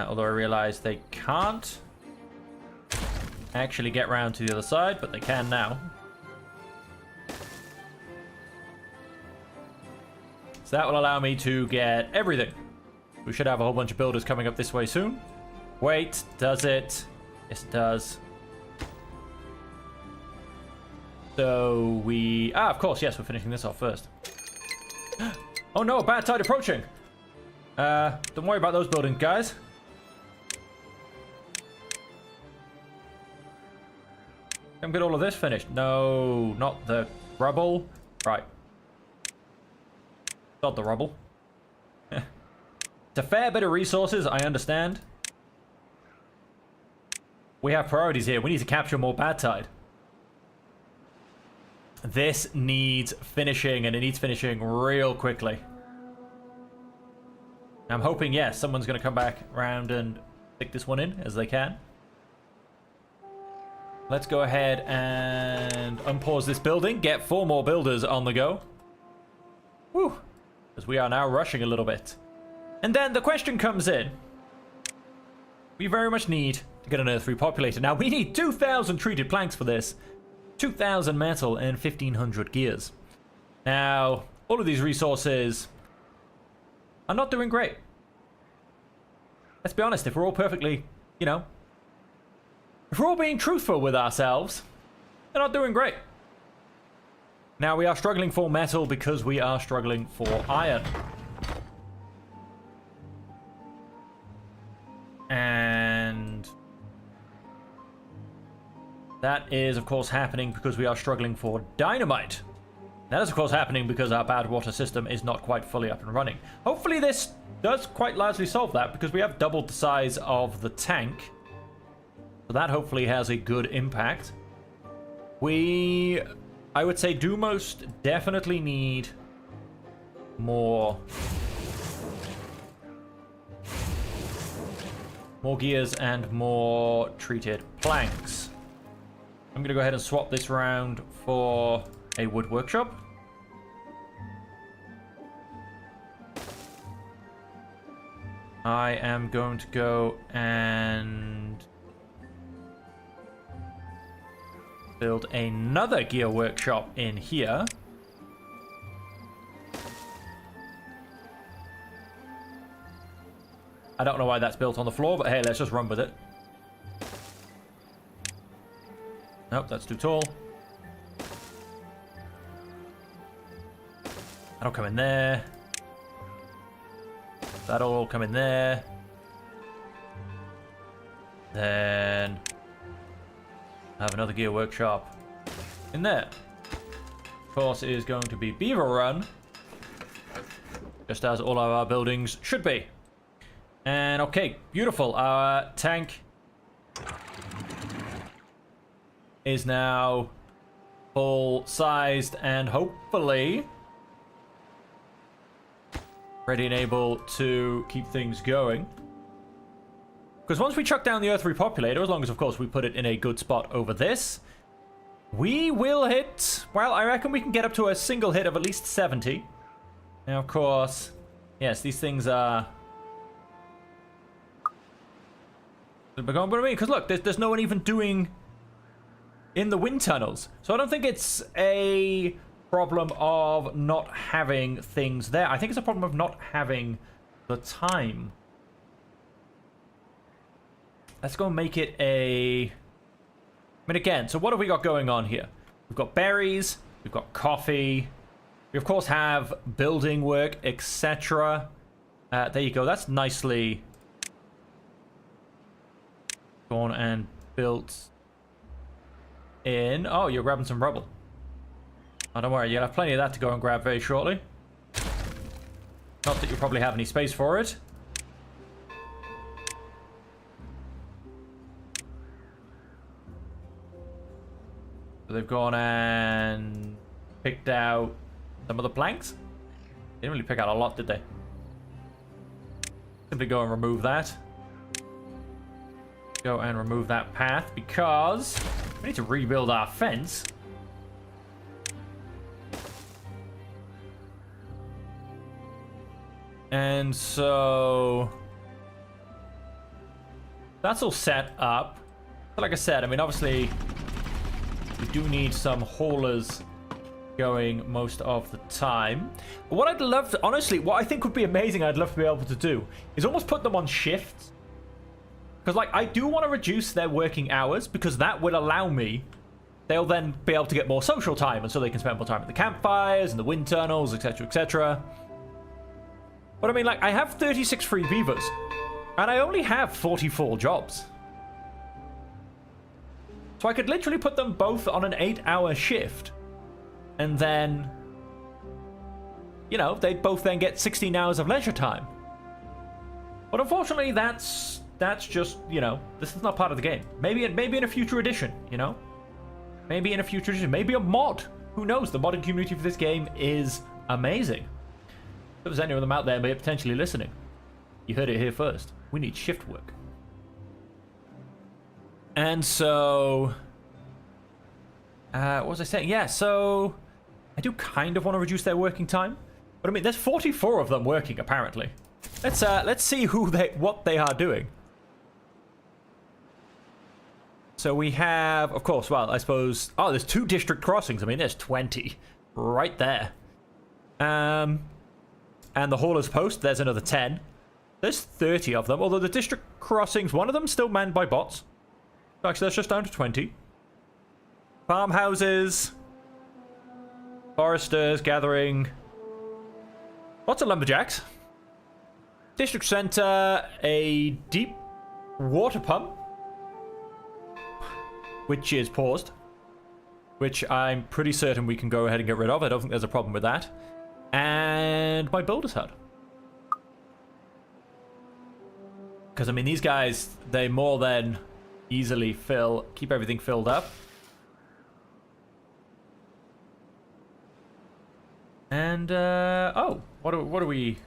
Although I realize they can't actually get round to the other side, but they can now. So that will allow me to get everything. We should have a whole bunch of builders coming up this way soon. Wait, does it? Yes, it does. So we... of course, yes, we're finishing this off first. Oh no, bad tide approaching. Don't worry about those buildings, guys. Come get all of this finished. No, not the rubble. Right. Not the rubble. It's a fair bit of resources, I understand. We have priorities here. We need to capture more bad tide. This needs finishing, and it needs finishing real quickly. I'm hoping, yes, someone's going to come back around and stick this one in as they can. Let's go ahead and unpause this building. Get 4 more builders on the go. Woo! Because we are now rushing a little bit. And then the question comes in. We very much need to get an Earth repopulated. Now, we need 2,000 treated planks for this. 2,000 metal and 1,500 gears. Now, all of these resources are not doing great. Let's be honest, if we're all perfectly, you know, if we're all being truthful with ourselves, they're not doing great. Now, we are struggling for metal because we are struggling for iron. And that is, of course, happening because we are struggling for dynamite. That is, of course, happening because our bad water system is not quite fully up and running. Hopefully this does quite largely solve that because we have doubled the size of the tank. So that hopefully has a good impact. We, I would say, do most definitely need more gears and more treated planks. I'm going to go ahead and swap this round for a wood workshop. I am going to go and build another gear workshop in here. I don't know why that's built on the floor, but hey, let's just run with it. Nope, that's too tall. That'll come in there. That'll all come in there. Then I have another gear workshop in there. Of course, it is going to be Beaver run, just as all of our buildings should be. And okay, beautiful. Our tank is now full-sized and hopefully ready and able to keep things going. Because once we chuck down the Earth repopulator, as long as, of course, we put it in a good spot over this, we will hit... Well, I reckon we can get up to a single hit of at least 70. Now, of course, yes, these things are... But I mean, because look, there's no one even doing in the wind tunnels. So I don't think it's a problem of not having things there. I think it's a problem of not having the time. Let's go make it a... I mean, again, so what have we got going on here? We've got berries, we've got coffee, we of course have building work, etc. There you go, that's nicely gone and built in. Oh, you're grabbing some rubble. Oh, don't worry, you'll have plenty of that to go and grab very shortly. Not that you'll probably have any space for it. So they've gone and picked out some of the planks. They didn't really pick out a lot, did they? Simply go and remove that. Go and remove that path because we need to rebuild our fence. And so that's all set up. But like I said, I mean, obviously we do need some haulers going most of the time. But what I'd love to, honestly, what I think would be amazing, I'd love to be able to do is almost put them on shifts. Because, like, I do want to reduce their working hours because that would allow me... They'll then be able to get more social time, and so they can spend more time at the campfires and the wind tunnels, etc., etc. But I mean, like, I have 36 free beavers, and I only have 44 jobs. So I could literally put them both on an 8-hour shift, and then, you know, they'd both then get 16 hours of leisure time. But unfortunately, that's just, you know, this is not part of the game. Maybe in a future edition, you know? Maybe in a future edition. Maybe a mod. Who knows? The modding community for this game is amazing. If there's any of them out there potentially listening, you heard it here first. We need shift work. And so... what was I saying? Yeah, so... I do kind of want to reduce their working time. But I mean, there's 44 of them working, apparently. Let's see what they are doing. So we have, of course, well, I suppose... Oh, there's 2 district crossings. I mean, there's 20 right there. And the Hauler's Post, there's another 10. There's 30 of them, although the district crossings, one of them still manned by bots. Actually, that's just down to 20. Farmhouses. Foresters gathering. Lots of lumberjacks. District center, a deep water pump, which is paused, which I'm pretty certain we can go ahead and get rid of. I don't think there's a problem with that. And my builder's hut. Because, I mean, these guys, they more than easily keep everything filled up. And, oh, what are we...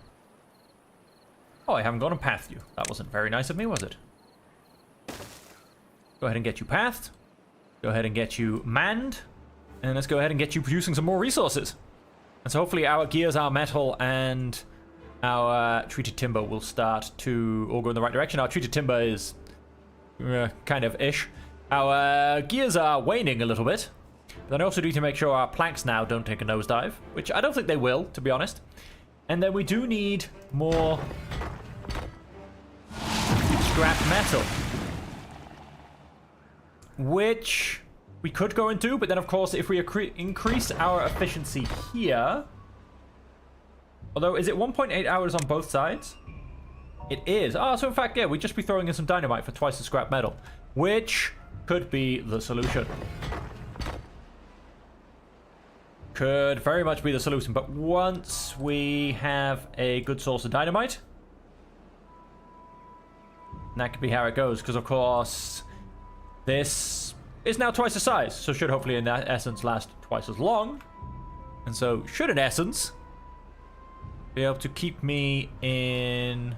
Oh, I haven't gone and pathed you. That wasn't very nice of me, was it? Go ahead and get you pathed. Go ahead and get you manned. And let's go ahead and get you producing some more resources. And so hopefully our gears, our metal, and our treated timber will start to all go in the right direction. Our treated timber is kind of ish. Our gears are waning a little bit. But then I also need to make sure our planks now don't take a nosedive, which I don't think they will, to be honest. And then we do need more scrap metal, which we could go and do, but then of course if we increase our efficiency here, although is it 1.8 hours on both sides? It is. Oh, so in fact, yeah, we'd just be throwing in some dynamite for twice the scrap metal, which could be the solution. Could very much be the solution, but once we have a good source of dynamite, that could be how it goes, because of course this is now twice the size, so should hopefully in that essence last twice as long, and so should in essence be able to keep me in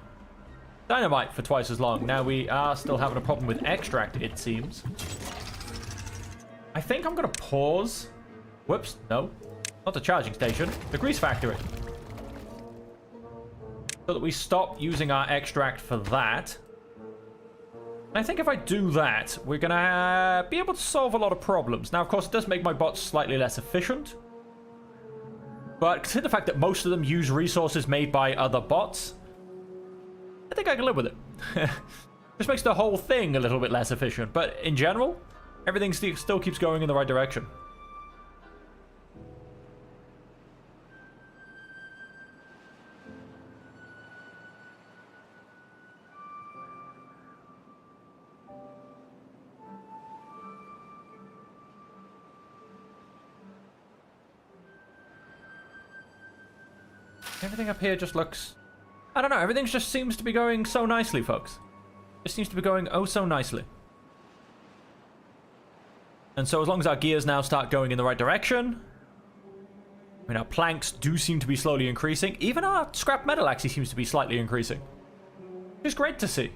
dynamite for twice as long. Now we are still having a problem with extract, it seems. I think I'm gonna pause. Whoops, no. Not the charging station. The grease factory. So that we stop using our extract for that. And I think if I do that, we're going to be able to solve a lot of problems. Now, of course, it does make my bots slightly less efficient. But consider the fact that most of them use resources made by other bots. I think I can live with it. Just makes the whole thing a little bit less efficient. But in general, everything still keeps going in the right direction. Everything up here just looks... I don't know, everything just seems to be going so nicely, folks. It seems to be going oh so nicely. And so as long as our gears now start going in the right direction... I mean, our planks do seem to be slowly increasing. Even our scrap metal actually seems to be slightly increasing. It's great to see.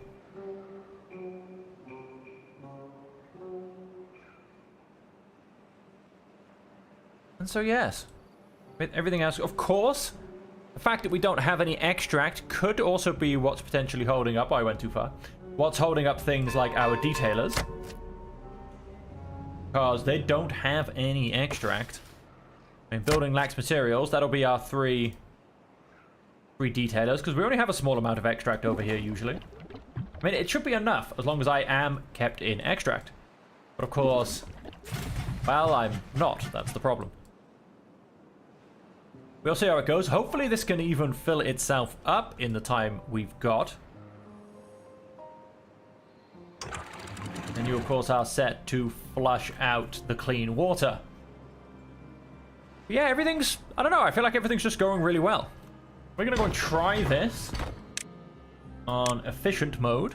And so, yes. With everything else, of course... The fact that we don't have any extract could also be what's potentially holding up... Oh, I went too far. What's holding up things like our detailers. Because they don't have any extract. I mean, building lacks materials. That'll be our three detailers. Because we only have a small amount of extract over here, usually. I mean, it should be enough as long as I am kept in extract. But of course, well, I'm not. That's the problem. We'll see how it goes. Hopefully this can even fill itself up in the time we've got. And you, of course, are set to flush out the clean water. But yeah, everything's... I don't know. I feel like everything's just going really well. We're going to go and try this on efficient mode.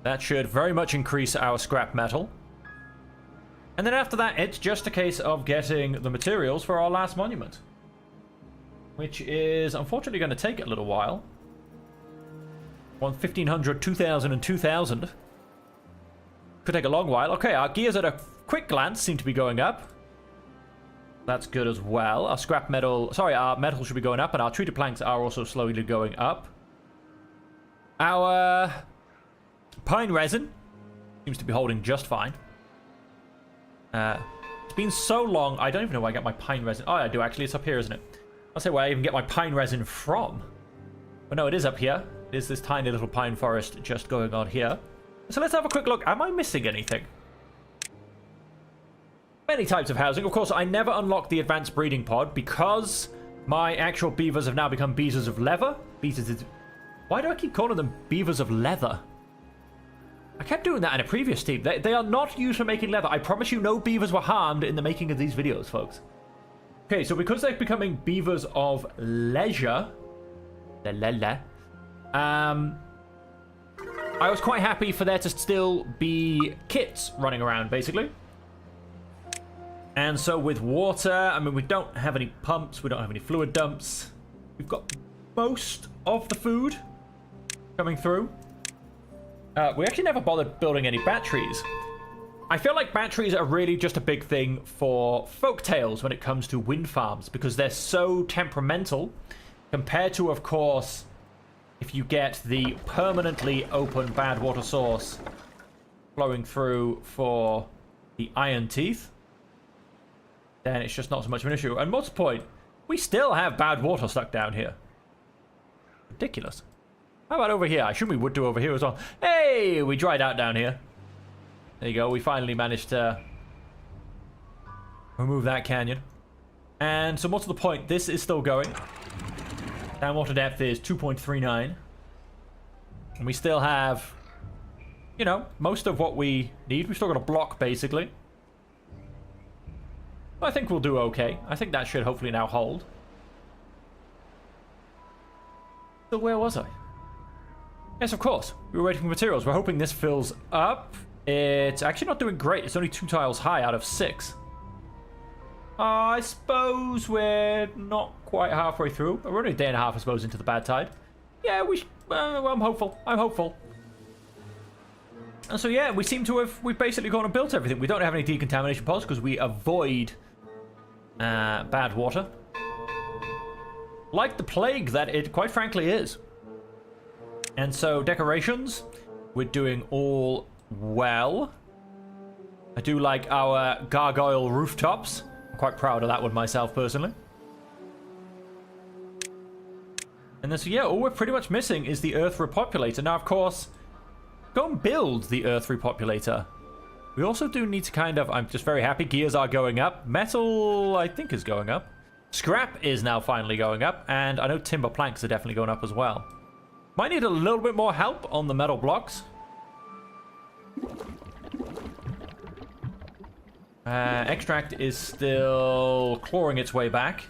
That should very much increase our scrap metal. And then after that, it's just a case of getting the materials for our last monument. Which is unfortunately going to take a little while. 1,500, 2,000, and 2,000. Could take a long while. Okay, our gears at a quick glance seem to be going up. That's good as well. Our scrap metal... Sorry, our metal should be going up, and our treated planks are also slowly going up. Our pine resin seems to be holding just fine. It's been so long, I don't even know where I get my pine resin. Oh, I do actually. It's up here, isn't it? I'll say where I even get my pine resin from. But no, it is up here. It is this tiny little pine forest just going on here. So let's have a quick look. Am I missing anything? Many types of housing. Of course, I never unlocked the advanced breeding pod because my actual beavers have now become beavers of leather. Why do I keep calling them beavers of leather? I kept doing that in a previous team. They are not used for making leather. I promise you no beavers were harmed in the making of these videos, folks. Okay, so because they're becoming beavers of leisure... I was quite happy for there to still be kits running around, basically. And so with water, I mean, we don't have any pumps. We don't have any fluid dumps. We've got most of the food coming through. We actually never bothered building any batteries. I feel like batteries are really just a big thing for folktales when it comes to wind farms, because they're so temperamental compared to, of course, if you get the permanently open bad water source flowing through for the iron teeth, then it's just not so much of an issue. And most point, we still have bad water stuck down here. Ridiculous. How about over here? I assume we would do over here as well. Hey, we dried out down here. There you go. We finally managed to remove that canyon. And so what's the point? This is still going. Down water depth is 2.39. And we still have, you know, most of what we need. We've still got a block, basically. I think we'll do okay. I think that should hopefully now hold. So where was I? Yes, of course. We were waiting for materials. We're hoping this fills up. It's actually not doing great. It's only 2 tiles high out of 6. I suppose we're not quite halfway through. But we're only a day and a half, I suppose, into the bad tide. Yeah, well, I'm hopeful. I'm hopeful. And so, yeah, we seem to have... We've basically gone and built everything. We don't have any decontamination pods because we avoid bad water. Like the plague that it, quite frankly, is. And so, decorations, we're doing all well. I do like our gargoyle rooftops. I'm quite proud of that one myself, personally. And then, so yeah, all we're pretty much missing is the Earth Repopulator. Now, of course, go and build the Earth Repopulator. We also do need to kind of... I'm just very happy. Gears are going up. Metal, I think, is going up. Scrap is now finally going up. And I know timber planks are definitely going up as well. Might need a little bit more help on the metal blocks. Extract is still clawing its way back.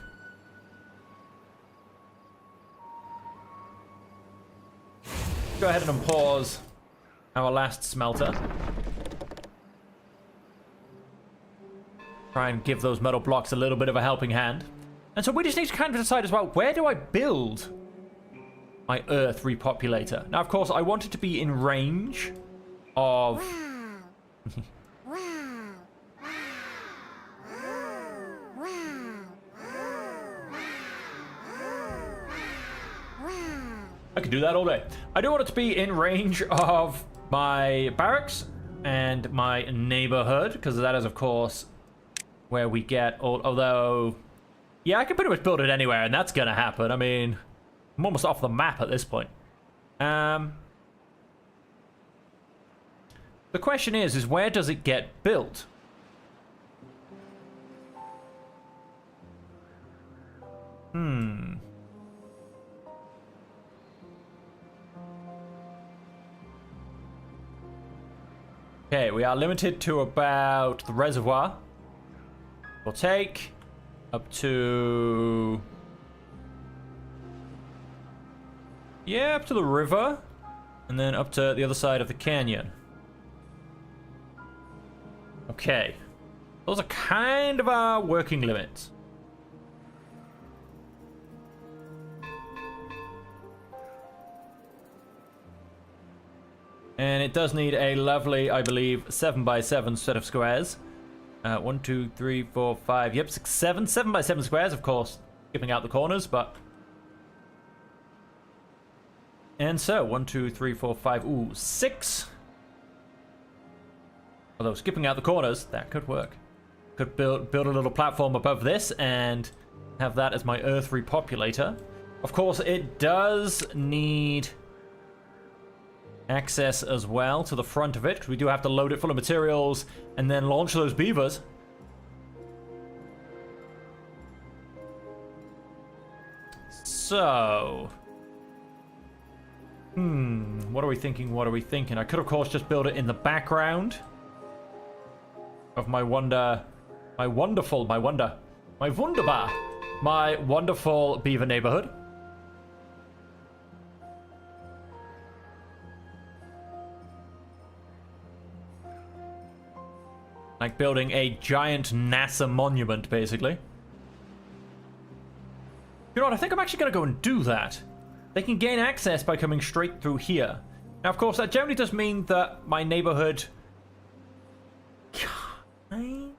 Go ahead and pause our last smelter. Try and give those metal blocks a little bit of a helping hand. And so we just need to kind of decide as well, where do I build my Earth Repopulator? Now, of course, I want it to be in range of... I could do that all day. I do want it to be in range of my barracks and my neighborhood, because that is, of course, where we get all... Although, yeah, I can pretty much build it anywhere, and that's going to happen. I mean, I'm almost off the map at this point. The question is where does it get built? Okay, we are limited to about the reservoir. We'll take up to... yeah, up to the river. And then up to the other side of the canyon. Okay. Those are kind of our working limits. And it does need a lovely, I believe, 7x7 set of squares. 1, 2, 3, 4, 5, yep, 6, 7. 7x7 squares, of course, skipping out the corners, but... and so, 1, 2, 3, 4, 5, ooh, 6. Although, skipping out the corners, that could work. Could build a little platform above this and have that as my Earth repopulator. Of course, it does need access as well to the front of it, because we do have to load it full of materials and then launch those beavers. So... what are we thinking? What are we thinking? I could, of course, just build it in the background of my wonderbar, my wonderful beaver neighborhood. Like building a giant NASA monument, basically. You know what? I think I'm actually going to go and do that. They can gain access by coming straight through here. Now, of course, that generally does mean that my neighborhood... kind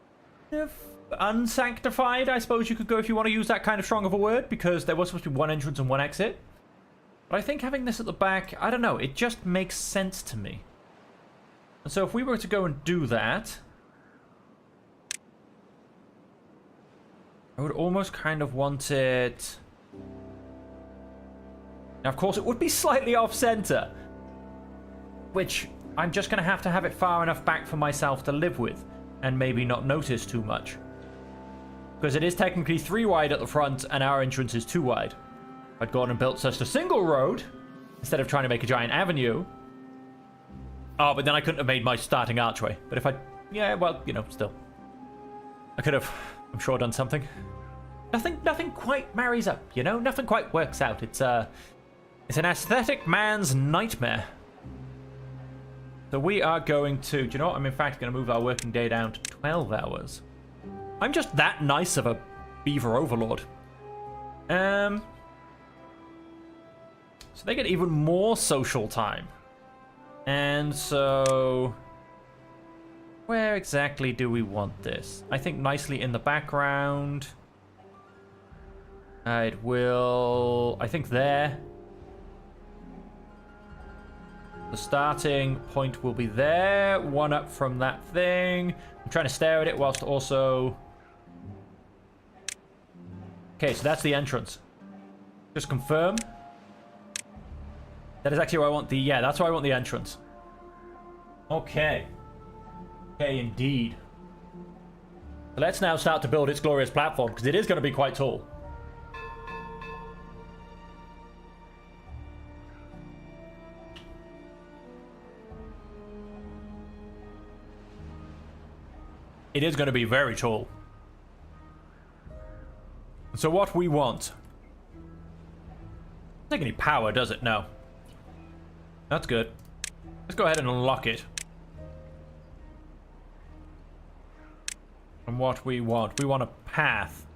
of unsanctified, I suppose you could go if you want to use that kind of strong of a word, because there was supposed to be one entrance and one exit. But I think having this at the back, I don't know, it just makes sense to me. And so if we were to go and do that... I would almost kind of want it... now, of course, it would be slightly off-center, which I'm just going to have it far enough back for myself to live with, and maybe not notice too much. Because it is technically 3 wide at the front, and our entrance is 2 wide. If I'd gone and built just a single road, instead of trying to make a giant avenue... oh, but then I couldn't have made my starting archway. But if I... yeah, well, you know, still. I could have, I'm sure, done something. Nothing quite marries up, you know? Nothing quite works out. It's an aesthetic man's nightmare. So we are going to... do you know what? I'm in fact going to move our working day down to 12 hours. I'm just that nice of a beaver overlord. So they get even more social time. And so... where exactly do we want this? I think nicely in the background... it will... I think there. The starting point will be there. 1 up from that thing. I'm trying to stare at it whilst also... okay, so that's the entrance. Just confirm. That is actually where I want the... yeah, that's where I want the entrance. Okay. Okay, indeed. So let's now start to build its glorious platform, because it is going to be quite tall. It is going to be very tall. So what we want... doesn't take any power, does it? No. That's good. Let's go ahead and unlock it. And what we want a path.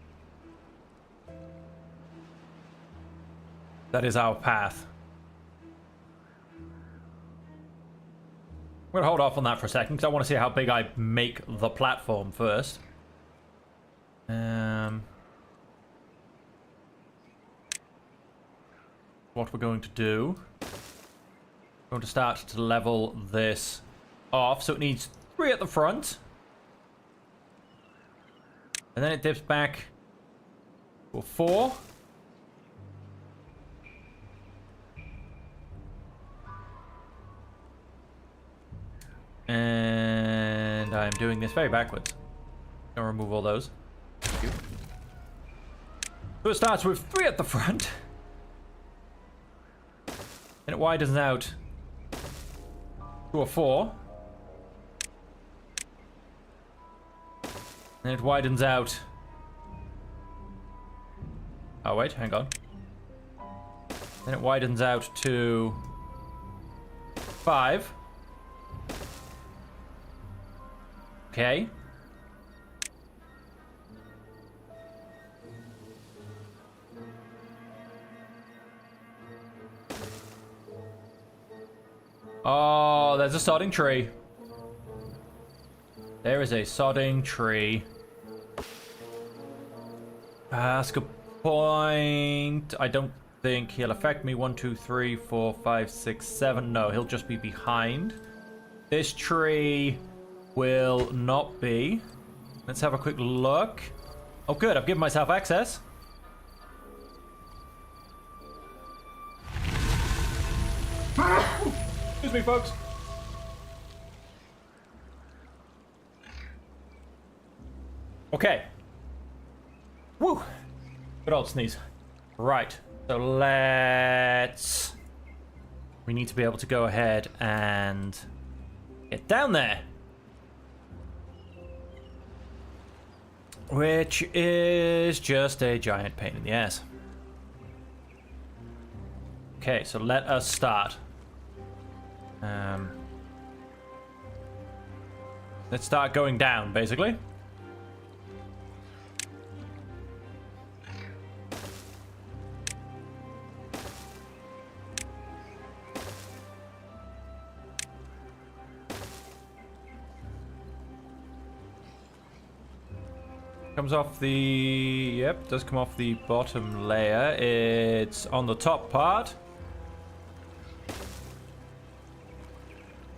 That is our path. I'm going to hold off on that for a second, because I want to see how big I make the platform first. What we're going to do... we're going to start to level this off. So it needs 3 at the front. And then it dips back to a 4. And doing this very backwards. Gonna remove all those. Thank you. So it starts with 3 at the front. And it widens out to a 4. And it widens out. Oh, wait, hang on. Then it widens out to 5. Okay. Oh, there's a sodding tree. There is a sodding tree. Ask a point. I don't think he'll affect me. 1, 2, 3, 4, 5, 6, 7. No, he'll just be behind. This tree will not be. Let's have a quick look. Oh, good. I've given myself access. Excuse me, folks. Okay. Woo. Good old sneeze. Right. So let's... We need to be able to go ahead and get down there. Which is just a giant pain in the ass. Okay, so let us start. Let's start going down, basically. Comes off the... Yep, does come off the bottom layer. It's on the top part.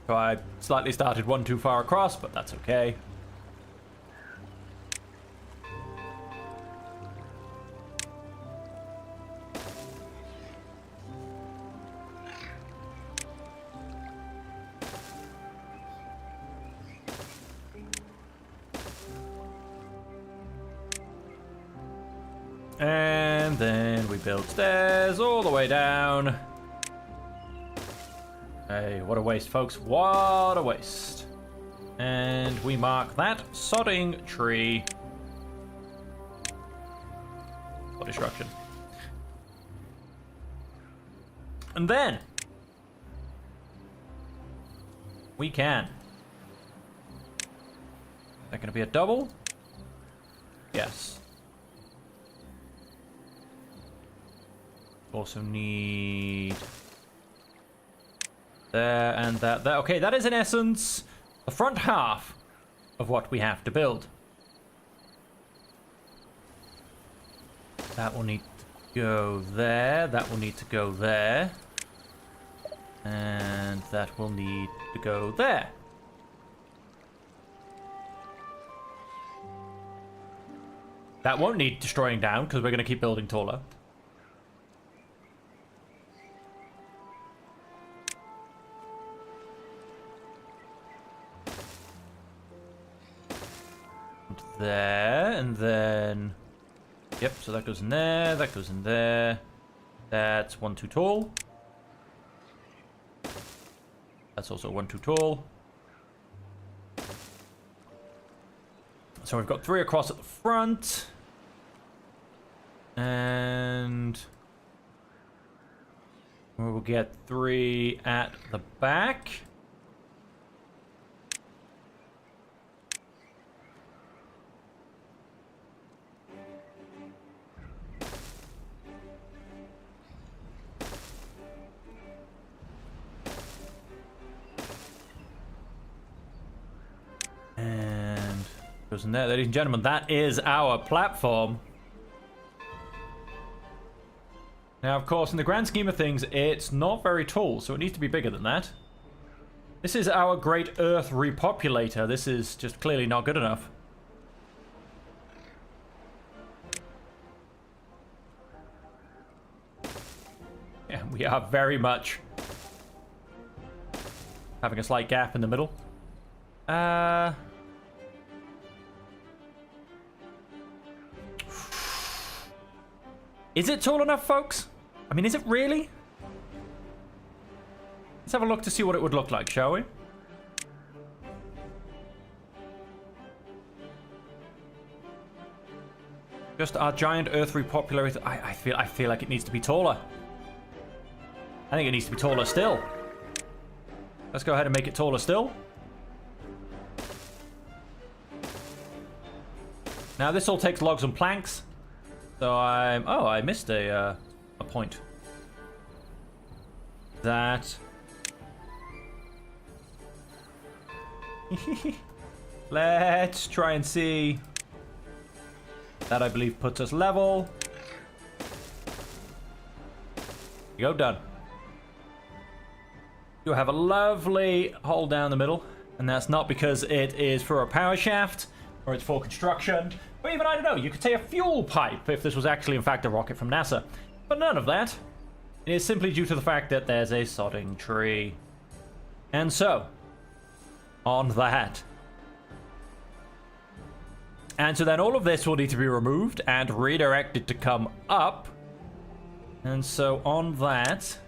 So I slightly started one too far across, but that's okay. And then we build stairs all the way down. Hey, what a waste, folks. What a waste. And we mark that sodding tree for destruction. And then we can. Is that going to be a double? Yes. Also need there and that there. Okay, that is in essence the front half of what we have to build. That will need to go there. That will need to go there. And that will need to go there. That won't need destroying down because we're going to keep building taller. There, and then... Yep, so that goes in there, that goes in there. That's 1 too tall. That's also 1 too tall. So we've got 3 across at the front. And... we will get 3 at the back. And goes in there, ladies and gentlemen. That is our platform. Now, of course, in the grand scheme of things, it's not very tall, so it needs to be bigger than that. This is our great Earth repopulator. This is just clearly not good enough. Yeah, we are very much having a slight gap in the middle. Is it tall enough, folks? I mean, is it really? Let's have a look to see what it would look like, shall we? Just our giant Earth repopulated. I feel like it needs to be taller. I think it needs to be taller still. Let's go ahead and make it taller still. Now this all takes logs and planks. So I missed a point. That. Let's try and see. That, I believe, puts us level. There you go, done. You have a lovely hole down the middle. And that's not because it is for a power shaft, or it's for construction, or even, I don't know, you could say a fuel pipe if this was actually, in fact, a rocket from NASA. But none of that. It is simply due to the fact that there's a sodding tree. And so, on that. And so then all of this will need to be removed and redirected to come up. And so on that,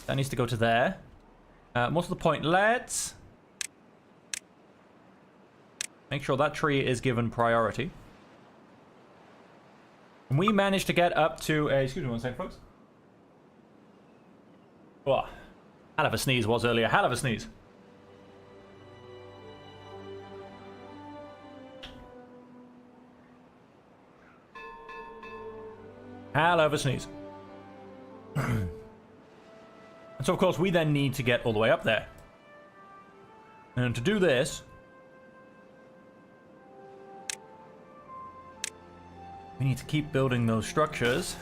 that needs to go to there. Most of the point, let's make sure that tree is given priority. And we managed to get up to a, excuse me one second, folks. Oh, hell of a sneeze was earlier, hell of a sneeze. Hell of a sneeze. And so, of course, we then need to get all the way up there. And to do this, we need to keep building those structures.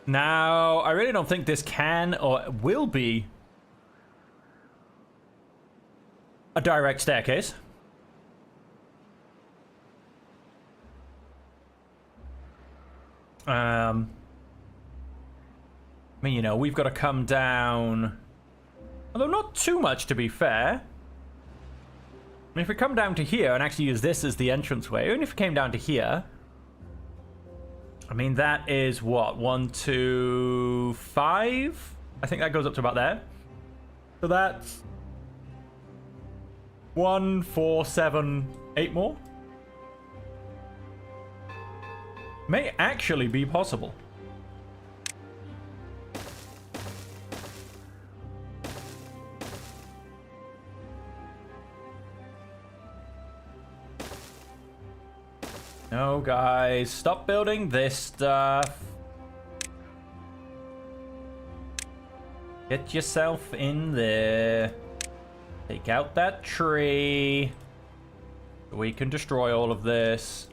Now, I really don't think this can or will be a direct staircase. I mean, you know, we've got to come down, although not too much, to be fair. I mean, if we come down to here and actually use this as the entranceway, even if we came down to here, I mean, that is what, 1, 2, 5? I think that goes up to about there. So that's 1, 4, 7, 8 more. May actually be possible. No, guys, stop building this stuff. Get yourself in there. Take out that tree. We can destroy all of this.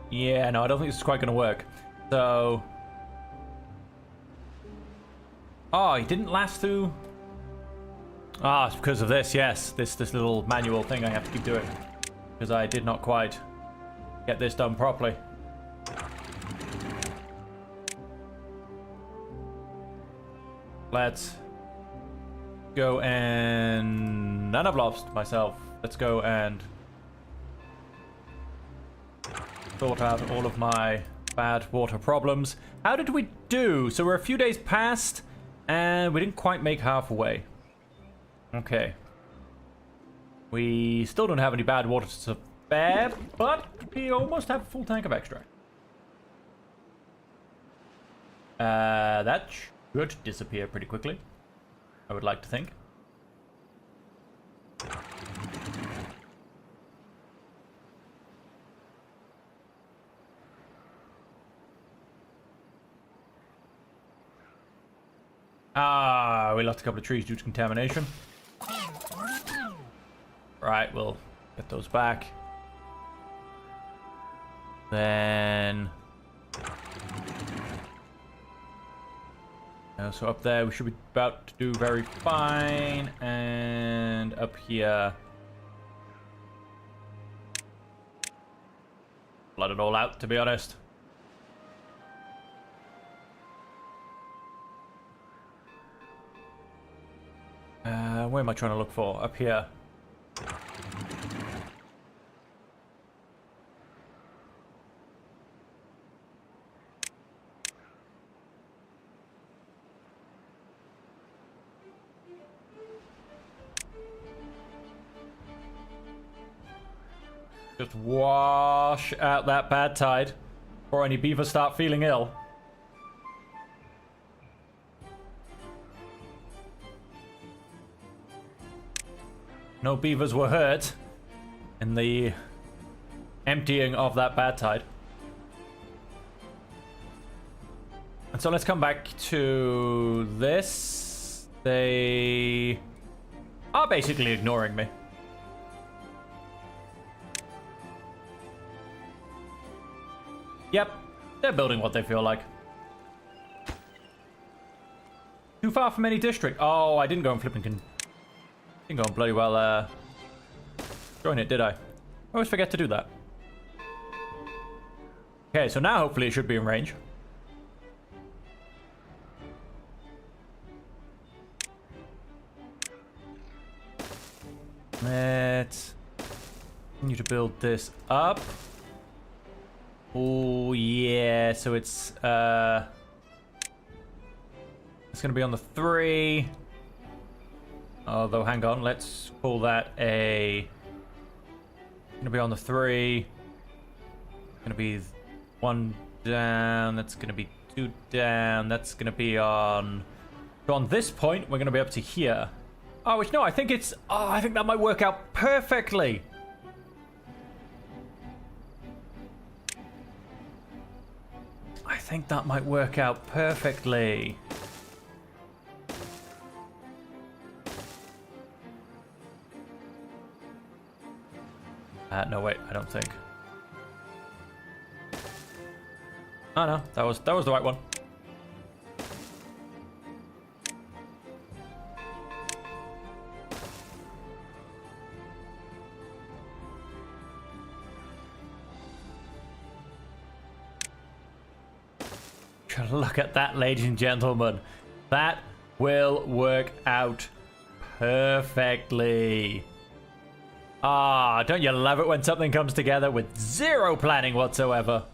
Yeah, no, I don't think this is quite going to work. So... Oh, he didn't last through... Ah, it's because of this, yes. This little manual thing I have to keep doing. Because I did not quite get this done properly. Let's go and... And I've lost myself. Let's go and sort out all of my bad water problems. How did we do? So we're a few days past, and we didn't quite make halfway. Okay. We still don't have any bad water to spare, but we almost have a full tank of extract. That should disappear pretty quickly, I would like to think. Ah, we lost a couple of trees due to contamination. Right, we'll get those back. Then... So up there we should be about to do very fine, and up here, let it all out, to be honest. Where am I trying to look for? Up here. Just wash out that bad tide before any beavers start feeling ill. No beavers were hurt in the emptying of that bad tide. And so let's come back to this. They are basically ignoring me. Yep, they're building what they feel like. Too far from any district. Oh, I didn't go and flipping didn't go and bloody well join it, did I? I always forget to do that. Okay, so now hopefully it should be in range. Let's continue to build this up. Oh yeah, so it's gonna be on the 3. Although hang on, let's call that a gonna be on the 3. Gonna be 1 down, that's gonna be 2 down, that's gonna be on. So on this point, we're gonna be up to here. Oh, which no, I think it's I think that might work out perfectly. I think that might work out perfectly. No, wait, I don't think. Oh no, that was the right one. Look at that, ladies and gentlemen. That will work out perfectly. Ah, don't you love it when something comes together with zero planning whatsoever?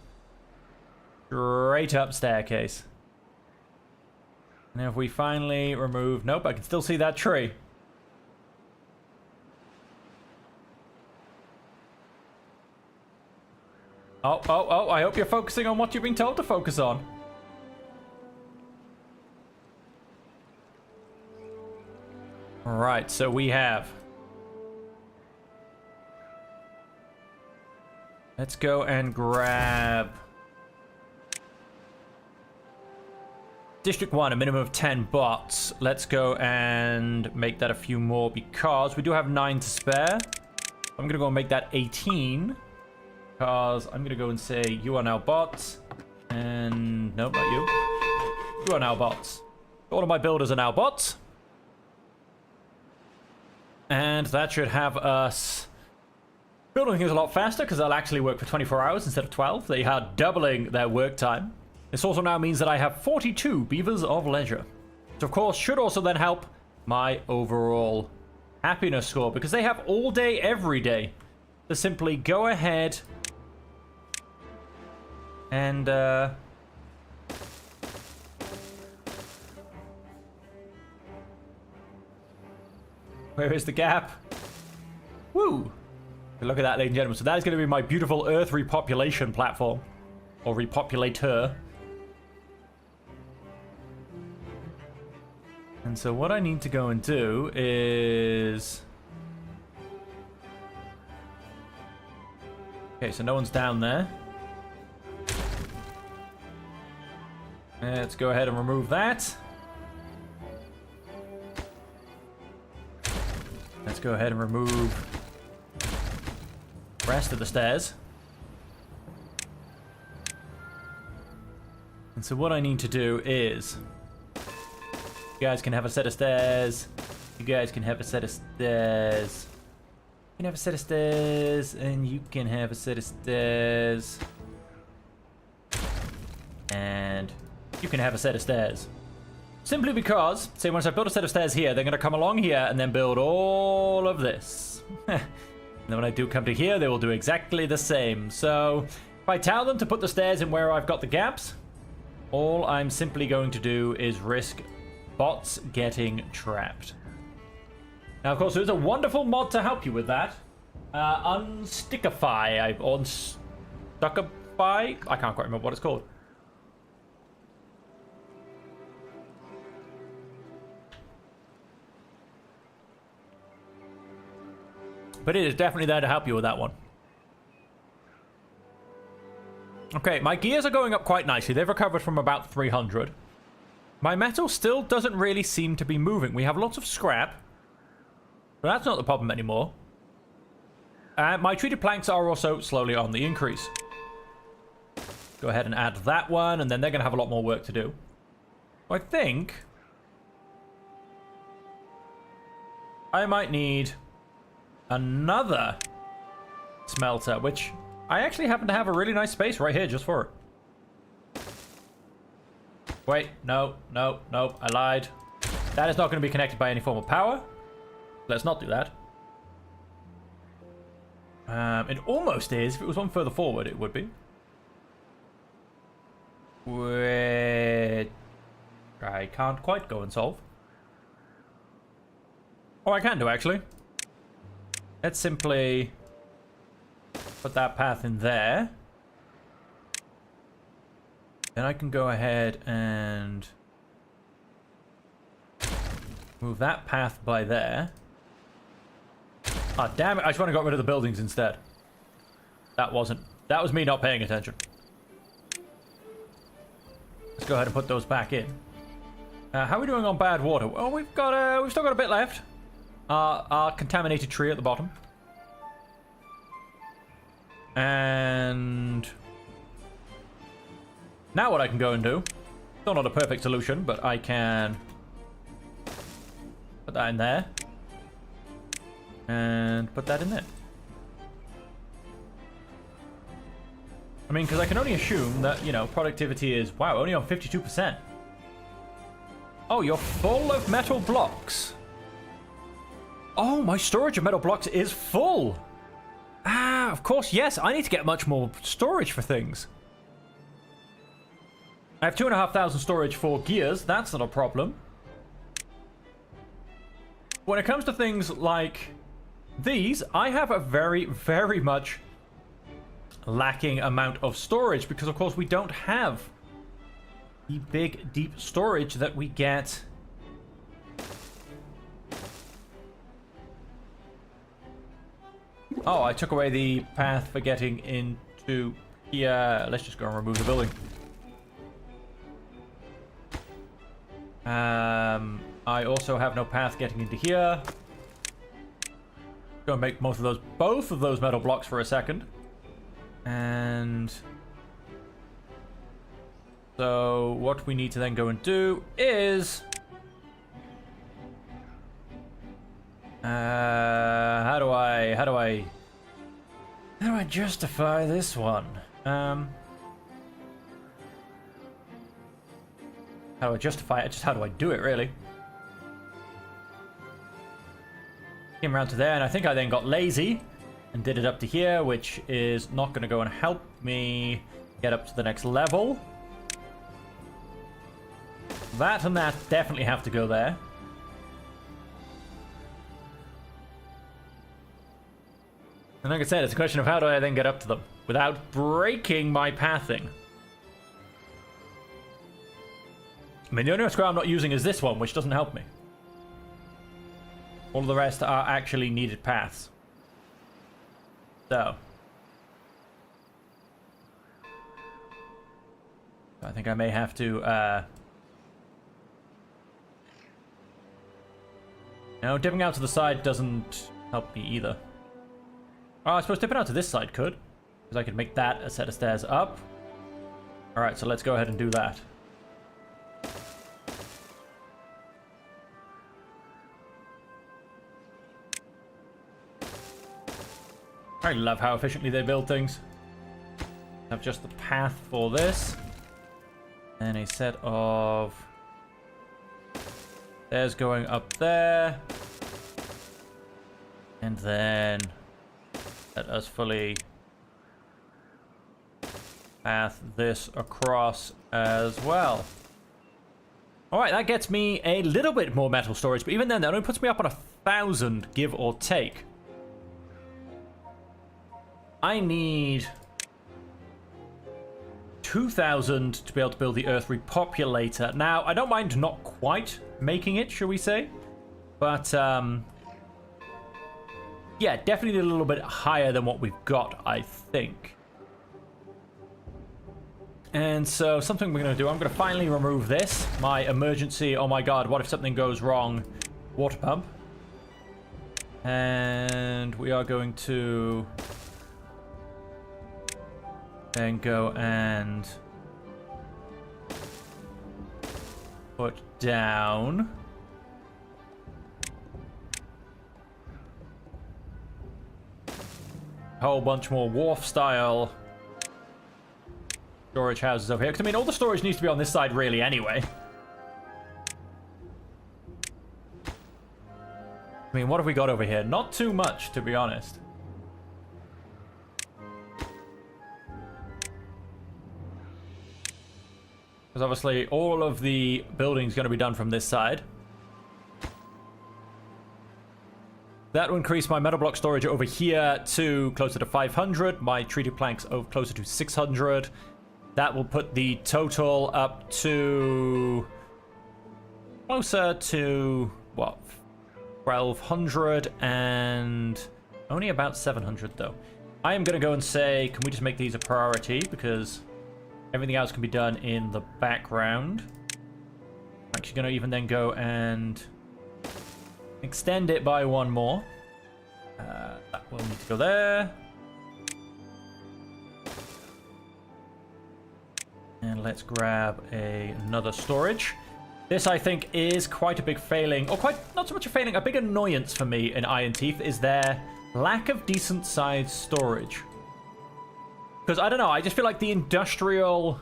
Straight up staircase. Now if we finally remove... Nope, I can still see that tree. Oh, I hope you're focusing on what you've been told to focus on. Alright, so we have... Let's go and grab... District 1, a minimum of 10 bots. Let's go and make that a few more because we do have 9 to spare. I'm going to go and make that 18. Because I'm going to go and say, you are now bots. And... Nope, not you. You are now bots. All of my builders are now bots. And that should have us building things a lot faster because they'll actually work for 24 hours instead of 12. They are doubling their work time. This also now means that I have 42 beavers of leisure. Which of course should also then help my overall happiness score because they have all day, every day to simply go ahead and where is the gap? Woo! Look at that, ladies and gentlemen. So that is going to be my beautiful Earth repopulation platform. Or repopulator. And so what I need to go and do is... Okay, so no one's down there. Let's go ahead and remove that. Let's go ahead and remove the rest of the stairs. And so what I need to do is You guys can have a set of stairs. You guys can have a set of stairs. You can have a set of stairs, and you can have a set of stairs. And you can have a set of stairs. Simply because, say once I build a set of stairs here, they're going to come along here and then build all of this. And then when I do come to here, they will do exactly the same. So, if I tell them to put the stairs in where I've got the gaps, all I'm simply going to do is risk bots getting trapped. Now, of course, there's a wonderful mod to help you with that. Unstickify. Unstuckify? I can't quite remember what it's called. But it is definitely there to help you with that one. Okay, my gears are going up quite nicely. They've recovered from about 300. My metal still doesn't really seem to be moving. We have lots of scrap. But that's not the problem anymore. And my treated planks are also slowly on the increase. Go ahead and add that one, and then they're going to have a lot more work to do. I think I might need another smelter, which I actually happen to have a really nice space right here just for it. Wait, no, I lied. That is not going to be connected by any form of power. Let's not do that. It almost is. If it was one further forward, it would be. Which I can't quite go and solve. Oh, I can do, actually. Let's simply put that path in there. Then I can go ahead and move that path by there. Ah, damn it. I just want to get rid of the buildings instead. That was me not paying attention. Let's go ahead and put those back in. How are we doing on bad water? Well, we've still got a bit left. Our contaminated tree at the bottom. And now what I can go and do, still not a perfect solution, but I can put that in there. And put that in there. I mean, because I can only assume that, you know, productivity is, wow, only on 52%. Oh, you're full of metal blocks. Oh, my storage of metal blocks is full. Ah, of course, yes, I need to get much more storage for things. I have 2,500 storage for gears. That's not a problem. When it comes to things like these, I have a very, very much lacking amount of storage because, of course, we don't have the big, deep storage that we get. Oh, I took away the path for getting into here. Let's just go and remove the building. I also have no path getting into here. Go and make both of those metal blocks for a second. And so what we need to then go and do is how do I justify this one? How do I justify it? Just how do I do it, really? Came around to there, and I think I then got lazy and did it up to here, which is not going to go and help me get up to the next level. That and that definitely have to go there. And like I said, it's a question of how do I then get up to them without breaking my pathing. I mean, the only square I'm not using is this one, which doesn't help me. All of the rest are actually needed paths. So I think I may have to, no, dipping out to the side doesn't help me either. Oh, I suppose dipping out to this side could, because I could make that a set of stairs up. Alright, so let's go ahead and do that. I love how efficiently they build things. Have just the path for this. And a set of... There's going up there. And then let us fully path this across as well. Alright, that gets me a little bit more metal storage, but even then, that only puts me up on 1,000, give or take. I need 2,000 to be able to build the Earth Repopulator. Now, I don't mind not quite making it, shall we say? But, yeah, definitely a little bit higher than what we've got, I think. And so, something we're going to do, I'm going to finally remove this. My emergency, oh my god, what if something goes wrong? Water pump. And we are going to then go and put down a whole bunch more wharf style storage houses over here. Because I mean, all the storage needs to be on this side really anyway. I mean, what have we got over here? Not too much, to be honest. Because obviously all of the building is going to be done from this side. That will increase my metal block storage over here to closer to 500. My treated planks over closer to 600. That will put the total up to closer to, what, 1,200 and only about 700 though. I am going to go and say, can we just make these a priority? Because everything else can be done in the background. I'm actually going to even then go and extend it by one more. That will need to go there. And let's grab another storage. This, I think, is quite a big failing, or quite, not so much a failing, a big annoyance for me in Iron Teeth is their lack of decent sized storage. Because, I don't know, I just feel like the industrial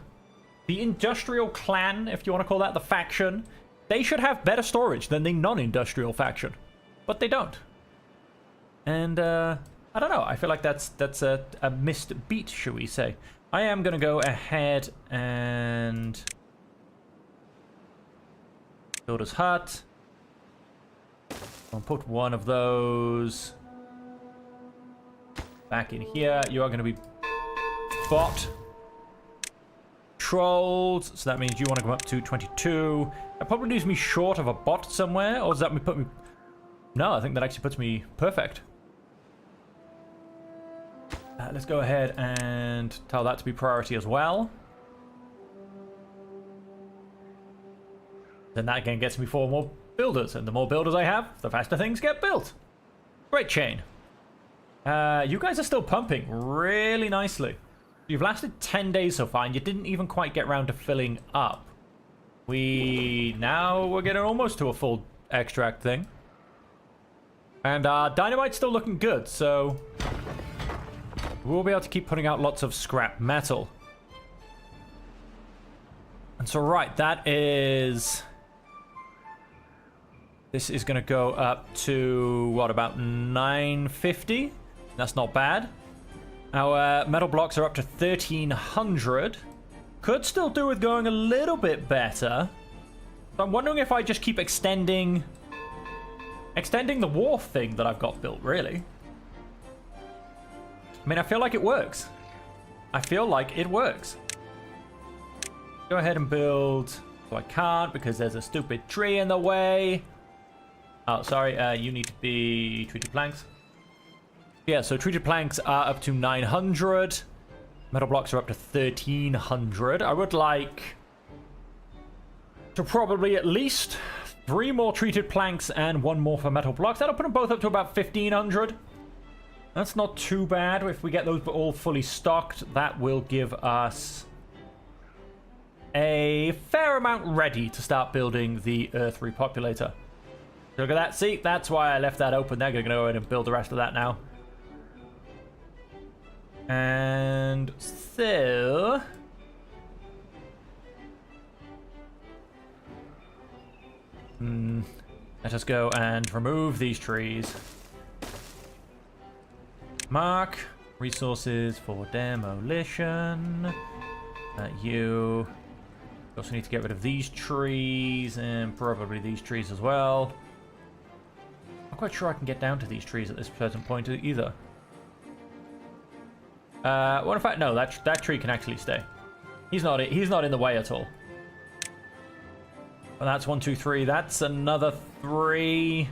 clan, if you want to call that, the faction, they should have better storage than the non-industrial faction. But they don't. And, I don't know, I feel like that's a missed beat, shall we say. I am going to go ahead and builder's hut. I'll put one of those back in here. You are going to be bot trolls, so that means you want to come up to 22. That probably leaves me short of a bot somewhere, or does that put me... No, I think that actually puts me perfect. Let's go ahead and tell that to be priority as well. Then that again gets me 4 more builders, and the more builders I have, the faster things get built. Great chain. You guys are still pumping really nicely. You've lasted 10 days so far, and you didn't even quite get around to filling up. Now we're getting almost to a full extract thing. And dynamite's still looking good, so we'll be able to keep putting out lots of scrap metal. And so, right, that is... This is going to go up to, what, about 950? That's not bad. Our metal blocks are up to 1,300. Could still do with going a little bit better. So I'm wondering if I just keep extending the wharf thing that I've got built, really. I mean, I feel like it works. I feel like it works. Go ahead and build. So I can't because there's a stupid tree in the way. Oh, sorry. You need to be treated planks. Yeah, so treated planks are up to 900. Metal blocks are up to 1,300. I would like to probably at least 3 more treated planks and 1 more for metal blocks. That'll put them both up to about 1,500. That's not too bad. If we get those all fully stocked, that will give us a fair amount ready to start building the Earth Repopulator. Look at that. See, that's why I left that open. They're going to go ahead and build the rest of that now. And so... let us go and remove these trees. Mark. Resources for demolition. You also need to get rid of these trees and probably these trees as well. I'm not quite sure I can get down to these trees at this present point either. What if I... No, that tree can actually stay. He's not in the way at all. Well, that's 1, 2, 3. That's another 3.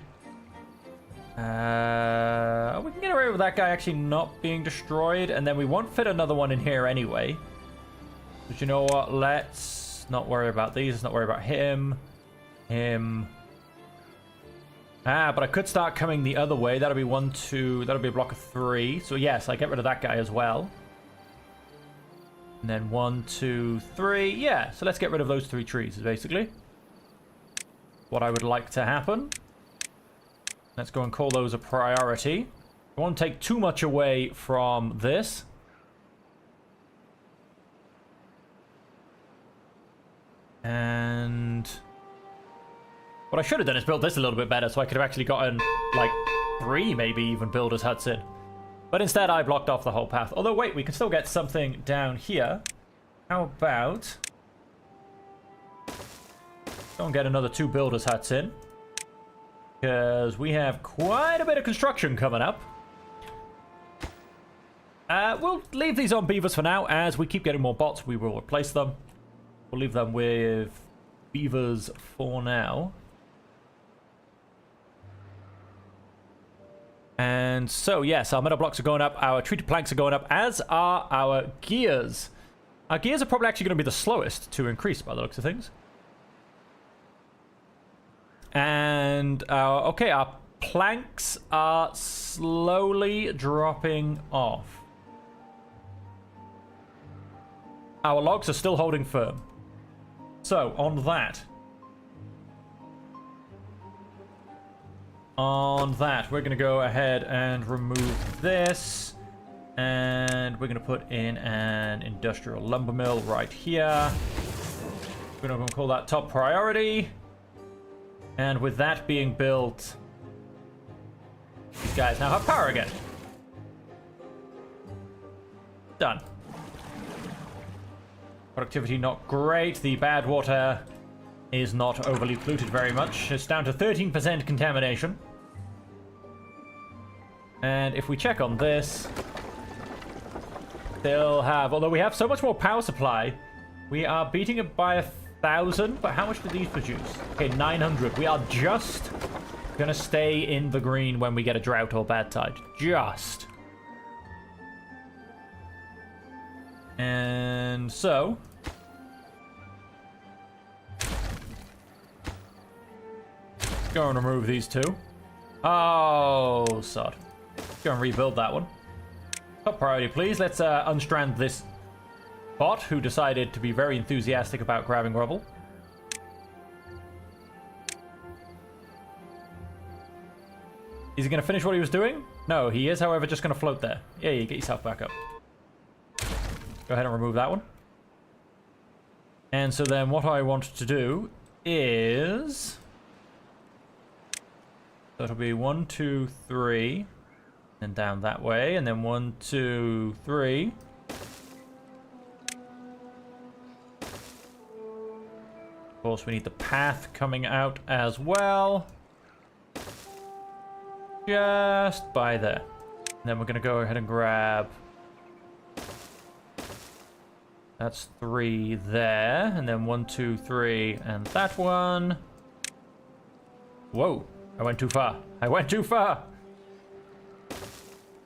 We can get away with that guy actually not being destroyed, and then we won't fit another one in here anyway. But you know what? Let's not worry about these. Let's not worry about him. But I could start coming the other way. That'll be 1, 2. That'll be a block of 3. So yes, I get rid of that guy as well. And then 1, 2, 3. Yeah, so let's get rid of those 3 trees, basically. What I would like to happen. Let's go and call those a priority. I won't take too much away from this. And what I should have done is built this a little bit better so I could have actually gotten like 3 maybe even builders huts in. But instead I blocked off the whole path. Although wait, we can still get something down here. How about go and get another 2 builders huts in. Because we have quite a bit of construction coming up. We'll leave these on beavers for now. As we keep getting more bots, we will replace them. We'll leave them with beavers for now. And so, yes, our metal blocks are going up. Our treated planks are going up, as are our gears. Our gears are probably actually going to be the slowest to increase by the looks of things. And, okay, our planks are slowly dropping off. Our logs are still holding firm. So, on that, we're going to go ahead and remove this. And we're going to put in an industrial lumber mill right here. We're going to call that top priority. And with that being built, these guys now have power again. Done. Productivity not great. The bad water is not overly polluted very much. It's down to 13% contamination. And if we check on this, they'll have, although we have so much more power supply, we are beating it by 1,000, but how much do these produce? Okay, 900. We are just gonna stay in the green when we get a drought or bad tide. Just. And so, go and remove these 2. Oh, sod. Go and rebuild that one. Top priority, please. Let's unstrand this bot who decided to be very enthusiastic about grabbing rubble. Is he going to finish what he was doing? No, he is, however, just going to float there. Yeah, you get yourself back up. Go ahead and remove that one. And so then what I want to do is... that'll be 1, 2, 3. And down that way. And then 1, 2, 3. Of course, we need the path coming out as well. Just by there. And then we're going to go ahead and grab... that's 3 there. And then 1, 2, 3, and that one. Whoa. I went too far. I went too far.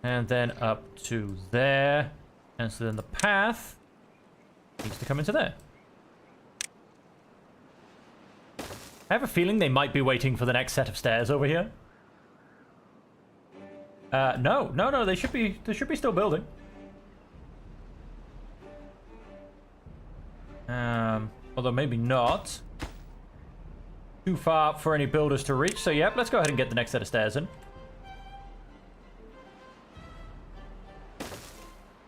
And then up to there. And so then the path needs to come into there. I have a feeling they might be waiting for the next set of stairs over here. No, they should be still building. Although maybe not. Too far for any builders to reach. So yep, let's go ahead and get the next set of stairs in.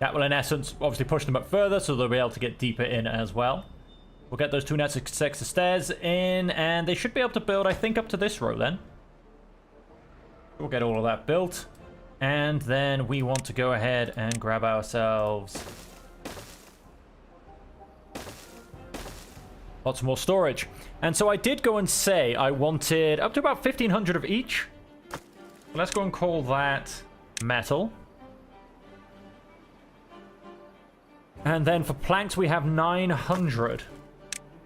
That will, in essence, obviously push them up further, so they'll be able to get deeper in as well. We'll get those 2 nets of 6 of stairs in, and they should be able to build, I think, up to this row then. We'll get all of that built. And then we want to go ahead and grab ourselves lots more storage. And so I did go and say I wanted up to about 1,500 of each. Let's go and call that metal. And then for planks, we have 900.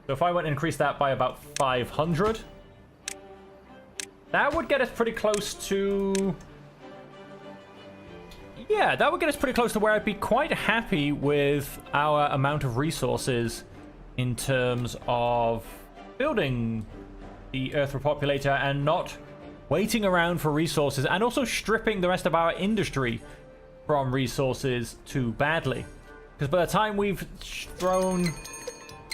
So if I went and increased that by about 500, that would get us pretty close to... Yeah, that would get us pretty close to where I'd be quite happy with our amount of resources in terms of building the Earth Repopulator and not waiting around for resources, and also stripping the rest of our industry from resources too badly. Because by the time we've thrown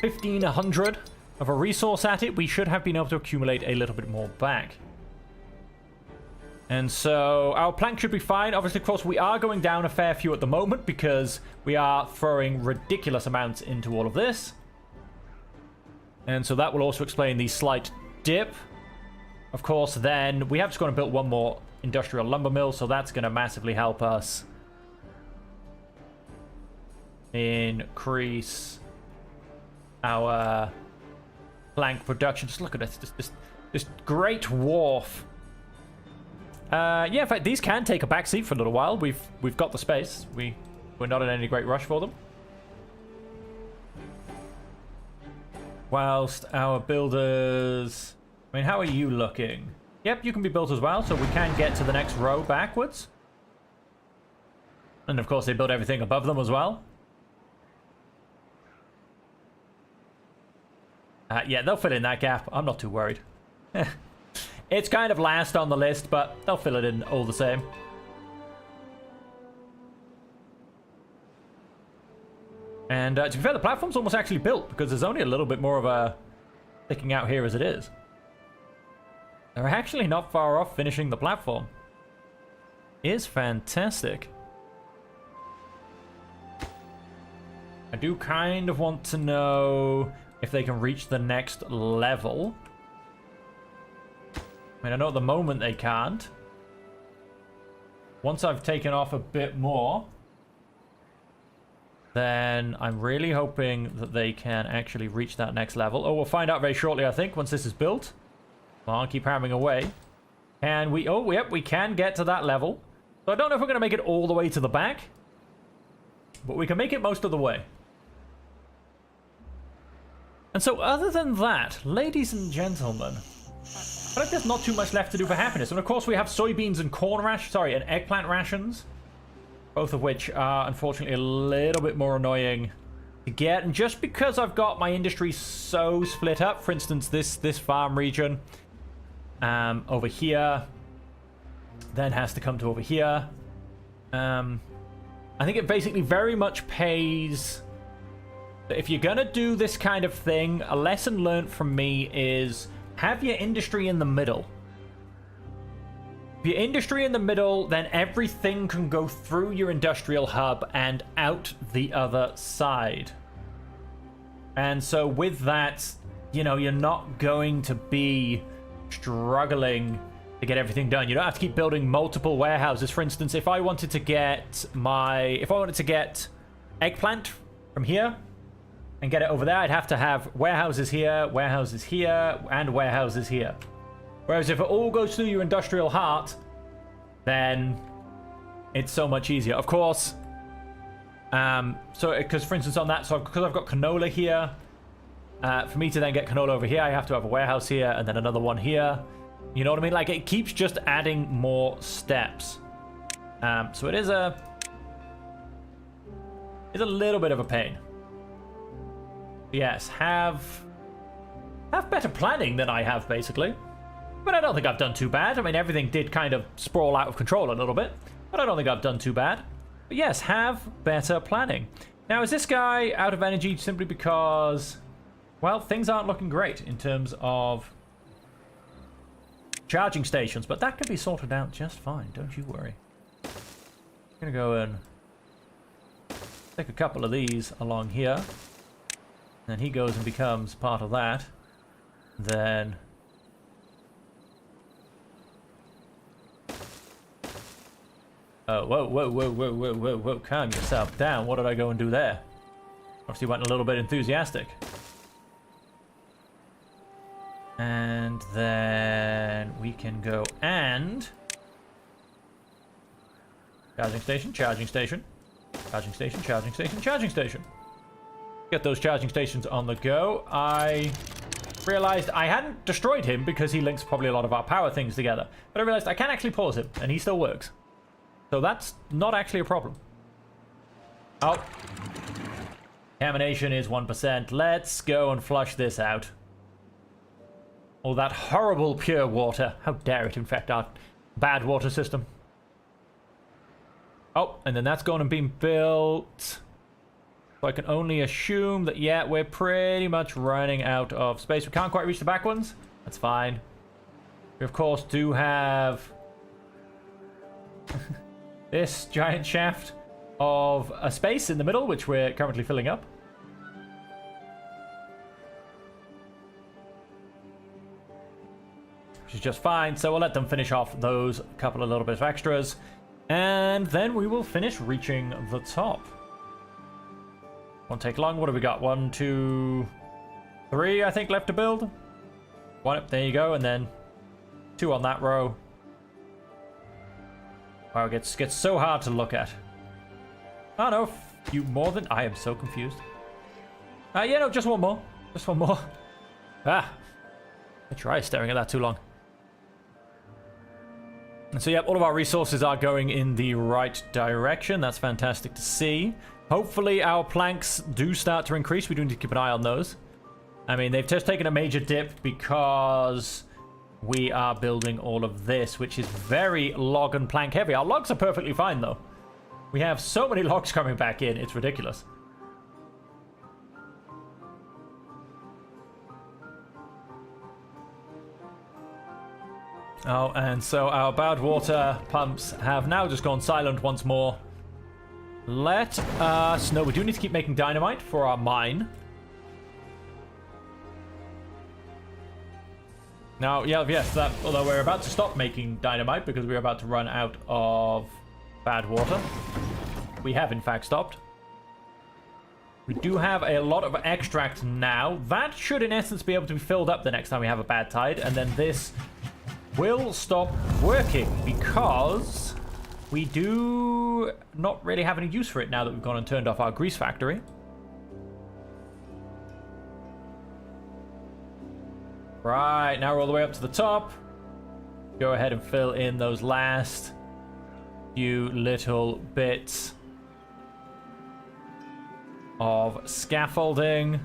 1,500 of a resource at it, we should have been able to accumulate a little bit more back. And so our plank should be fine. Obviously, of course, we are going down a fair few at the moment because we are throwing ridiculous amounts into all of this. And so that will also explain the slight dip. Of course, then we have just gone and built one more industrial lumber mill, so that's going to massively help us increase our plank production. Just look at this great wharf. Yeah, in fact, these can take a back seat for a little while. We've got the space. We're not in any great rush for them. Whilst our builders... I mean, how are you looking? Yep, you can be built as well, so we can get to the next row backwards. And of course, they build everything above them as well. Yeah, they'll fit in that gap. I'm not too worried. It's kind of last on the list, but they'll fill it in all the same. And to be fair, the platform's almost actually built, because there's only a little bit more of a sticking out here as it is. They're actually not far off finishing the platform. Is fantastic. I do kind of want to know if they can reach the next level. I mean, I know at the moment they can't. Once I've taken off a bit more, then I'm really hoping that they can actually reach that next level. Oh, we'll find out very shortly, I think, once this is built. Come on, keep hammering away. And we... Oh, yep, we can get to that level. So I don't know if we're going to make it all the way to the back, but we can make it most of the way. And so other than that, ladies and gentlemen, I feel like there's not too much left to do for happiness. And of course we have soybeans and corn and eggplant rations, both of which are unfortunately a little bit more annoying to get. And just because I've got my industry so split up, for instance, this farm region over here then has to come to over here. I think it basically very much pays... If you're gonna do this kind of thing, a lesson learned from me is have your industry in the middle. If your industry in the middle, then everything can go through your industrial hub and out the other side. And so with that, you know, you're not going to be struggling to get everything done. You don't have to keep building multiple warehouses. For instance, if I wanted to get eggplant from here and get it over there, I'd have to have warehouses here, and warehouses here. Whereas if it all goes through your industrial heart, then it's so much easier. Of course, because for instance on that, so because I've got canola here, for me to then get canola over here, I have to have a warehouse here and then another one here. You know what I mean? Like, it keeps just adding more steps. So it is a little bit of a pain. Yes, have better planning than I have, basically. But I don't think I've done too bad. I mean, everything did kind of sprawl out of control a little bit, but I don't think I've done too bad. But yes, have better planning. Now, is this guy out of energy simply because, well, things aren't looking great in terms of charging stations, but that can be sorted out just fine, don't you worry. I'm gonna go and Take a couple of these along here. Then he goes and becomes part of that. Then... oh, whoa, calm yourself down. What did I go and do there? Obviously went a little bit enthusiastic. And then we can go and... charging station, charging station. Charging station, charging station, charging station. Get those charging stations on the go. I realized I hadn't destroyed him because he links probably a lot of our power things together. But I realized I can actually pause him, and he still works. So that's not actually a problem. Oh. Contamination is 1%. Let's go and flush this out. Oh, that horrible pure water. How dare it infect our bad water system. Oh, and then that's going and being built. So I can only assume that, yeah, we're pretty much running out of space. We can't quite reach the back ones. That's fine. We, of course, do have this giant shaft of a space in the middle, which we're currently filling up. Which is just fine. So we'll let them finish off those couple of little bits of extras. And then we will finish reaching the top. Won't take long. What have we got? 1, 2, 3, I think, left to build. One up, there you go. And then 2 on that row. Wow, it gets so hard to look at. Oh no, you more than... I am so confused. Yeah, no, just one more. Just one more. Ah. I try staring at that too long. And so, yep, all of our resources are going in the right direction. That's fantastic to see. Hopefully our planks do start to increase. We do need to keep an eye on those. I mean, they've just taken a major dip because we are building all of this, which is very log and plank heavy. Our logs are perfectly fine, though. We have so many logs coming back in. It's ridiculous. Oh, and so our bad water pumps have now just gone silent once more. Let us... no, we do need to keep making dynamite for our mine. Now, yeah, yes, that... although we're about to stop making dynamite because we're about to run out of bad water. We have, in fact, stopped. We do have a lot of extract now. That should, in essence, be able to be filled up the next time we have a bad tide. And then this will stop working because we do not really have any use for it now that we've gone and turned off our grease factory. Right, now we're all the way up to the top. Go ahead and fill in those last few little bits of scaffolding.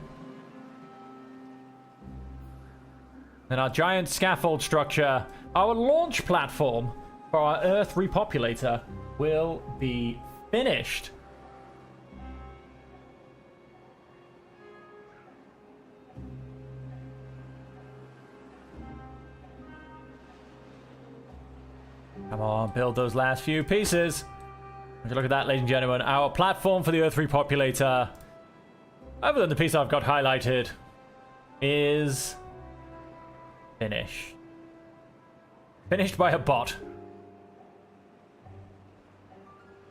And our giant scaffold structure, our launch platform for our Earth repopulator, will be finished. Come on, build those last few pieces. Would you look at that, ladies and gentlemen? Our platform for the Earth repopulator, other than the piece I've got highlighted, is finished. Finished by a bot.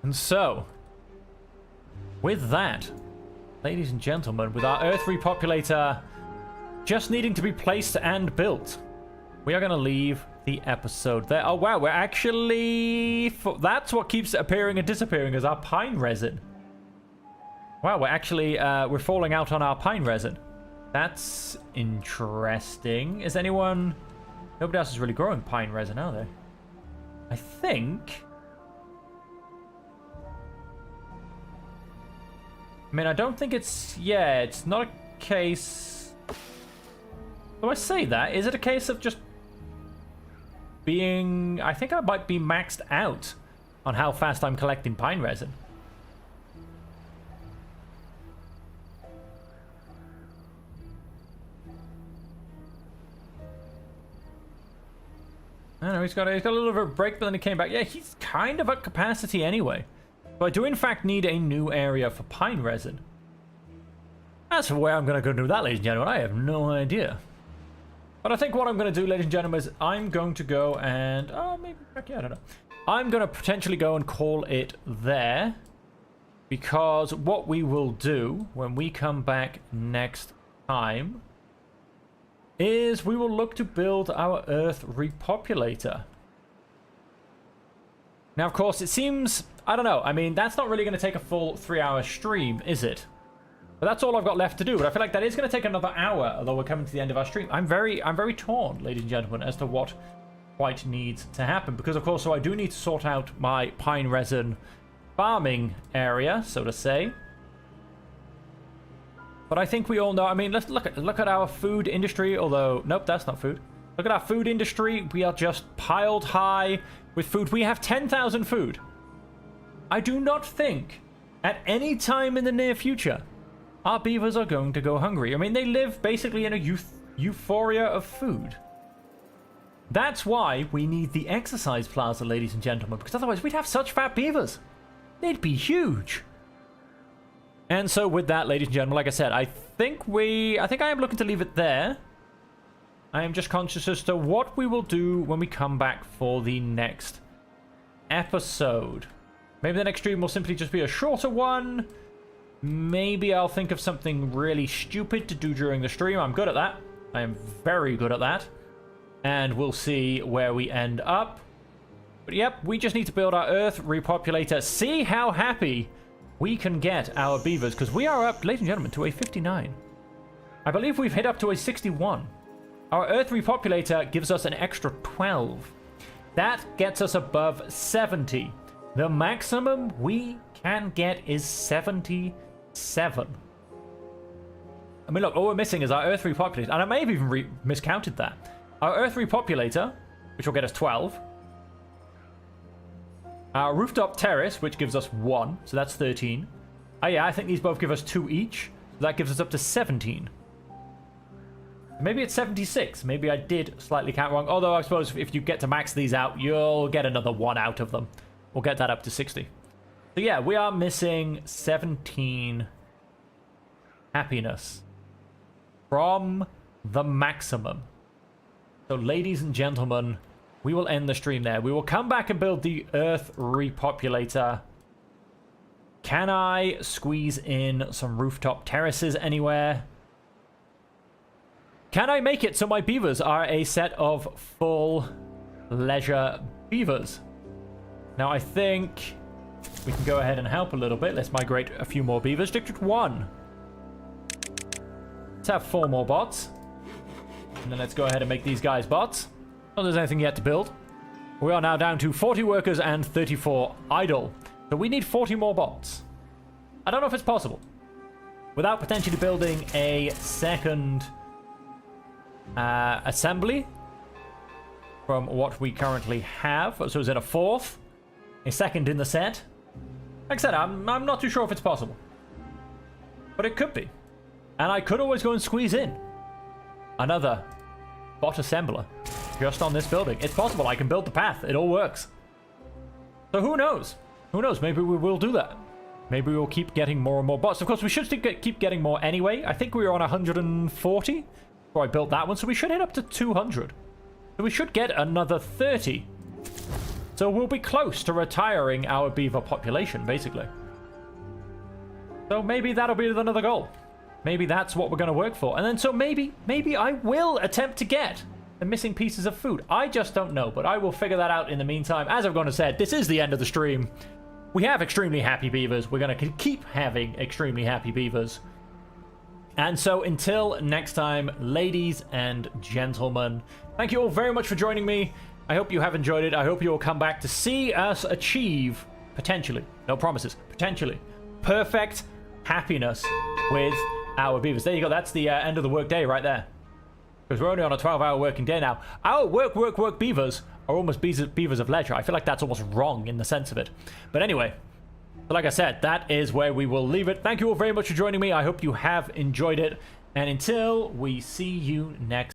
And so, with that, ladies and gentlemen, with our Earth repopulator just needing to be placed and built, we are going to leave the episode there. Oh wow, we're actually... that's what keeps appearing and disappearing as our pine resin. Wow, we're actually... we're falling out on our pine resin. That's interesting. Is anyone... nobody else is really growing pine resin, are they? I think... I mean, I don't think it's... yeah, it's not a case... do I say that? Is it a case of just being... I think I might be maxed out on how fast I'm collecting pine resin. I don't know, he's got a little bit of a break, but then he came back. Yeah, he's kind of at capacity anyway. So I do in fact need a new area for pine resin. As for where I'm going to go do that, ladies and gentlemen, I have no idea. But I think what I'm going to do, ladies and gentlemen, is I'm going to go and... Oh, maybe... Yeah, I don't know. I'm going to potentially go and call it there. Because what we will do when we come back next time is we will look to build our Earth repopulator. Now, of course, it seems... I don't know. I mean, that's not really going to take a full 3-hour stream, is it? But that's all I've got left to do. But I feel like that is going to take another hour, although we're coming to the end of our stream. I'm very torn, ladies and gentlemen, as to what quite needs to happen. Because, of course, so I do need to sort out my pine resin farming area, so to say. But I think we all know... I mean, let's look at our food industry, although... Nope, that's not food. Look at our food industry. We are just piled high with food. We have 10,000 food. I do not think at any time in the near future our beavers are going to go hungry. I mean, they live basically in a euphoria of food. That's why we need the exercise plaza, ladies and gentlemen, because otherwise we'd have such fat beavers. They'd be huge. And so with that, ladies and gentlemen, like I said, I think I am looking to leave it there. I am just conscious as to what we will do when we come back for the next episode. Maybe the next stream will simply just be a shorter one. Maybe I'll think of something really stupid to do during the stream. I'm good at that. I am very good at that. And we'll see where we end up. But yep, we just need to build our Earth repopulator. See how happy we can get our beavers. Because we are up, ladies and gentlemen, to a 59. I believe we've hit up to a 61. Our Earth repopulator gives us an extra 12. That gets us above 70. The maximum we can get is 77. I mean, look, all we're missing is our Earth repopulator. And I may have even miscounted that. Our Earth repopulator, which will get us 12. Our rooftop terrace, which gives us 1. So that's 13. Oh, yeah, I think these both give us 2 each. So that gives us up to 17. Maybe it's 76. Maybe I did slightly count wrong. Although I suppose if you get to max these out, you'll get another 1 out of them. We'll get that up to 60. So yeah, we are missing 17 happiness from the maximum. So ladies and gentlemen, we will end the stream there. We will come back and build the Earth repopulator. Can I squeeze in some rooftop terraces anywhere? Can I make it so my beavers are a set of full leisure beavers? Now, I think we can go ahead and help a little bit. Let's migrate a few more beavers. District 1. Let's have 4 more bots. And then let's go ahead and make these guys bots. Not there's anything yet to build. We are now down to 40 workers and 34 idle. So we need 40 more bots. I don't know if it's possible. Without potentially building a second assembly from what we currently have. So it's in a 4th. A 2nd in the set. Like I said, I'm not too sure if it's possible. But it could be. And I could always go and squeeze in another bot assembler just on this building. It's possible. I can build the path. It all works. So who knows? Who knows? Maybe we will do that. Maybe we'll keep getting more and more bots. Of course, we should keep getting more anyway. I think we were on 140 before I built that one. So we should hit up to 200. So we should get another 30. So we'll be close to retiring our beaver population, basically. So maybe that'll be another goal. Maybe that's what we're going to work for. And then so maybe I will attempt to get the missing pieces of food. I just don't know, but I will figure that out in the meantime. As I've gone and said, this is the end of the stream. We have extremely happy beavers. We're going to keep having extremely happy beavers. And so until next time, ladies and gentlemen, thank you all very much for joining me. I hope you have enjoyed it. I hope you will come back to see us achieve, potentially, no promises, potentially, perfect happiness with our beavers. There you go. That's the end of the work day right there. Because we're only on a 12-hour working day now. Our work beavers are almost beavers of leisure. I feel like that's almost wrong in the sense of it. But anyway, like I said, that is where we will leave it. Thank you all very much for joining me. I hope you have enjoyed it. And until we see you next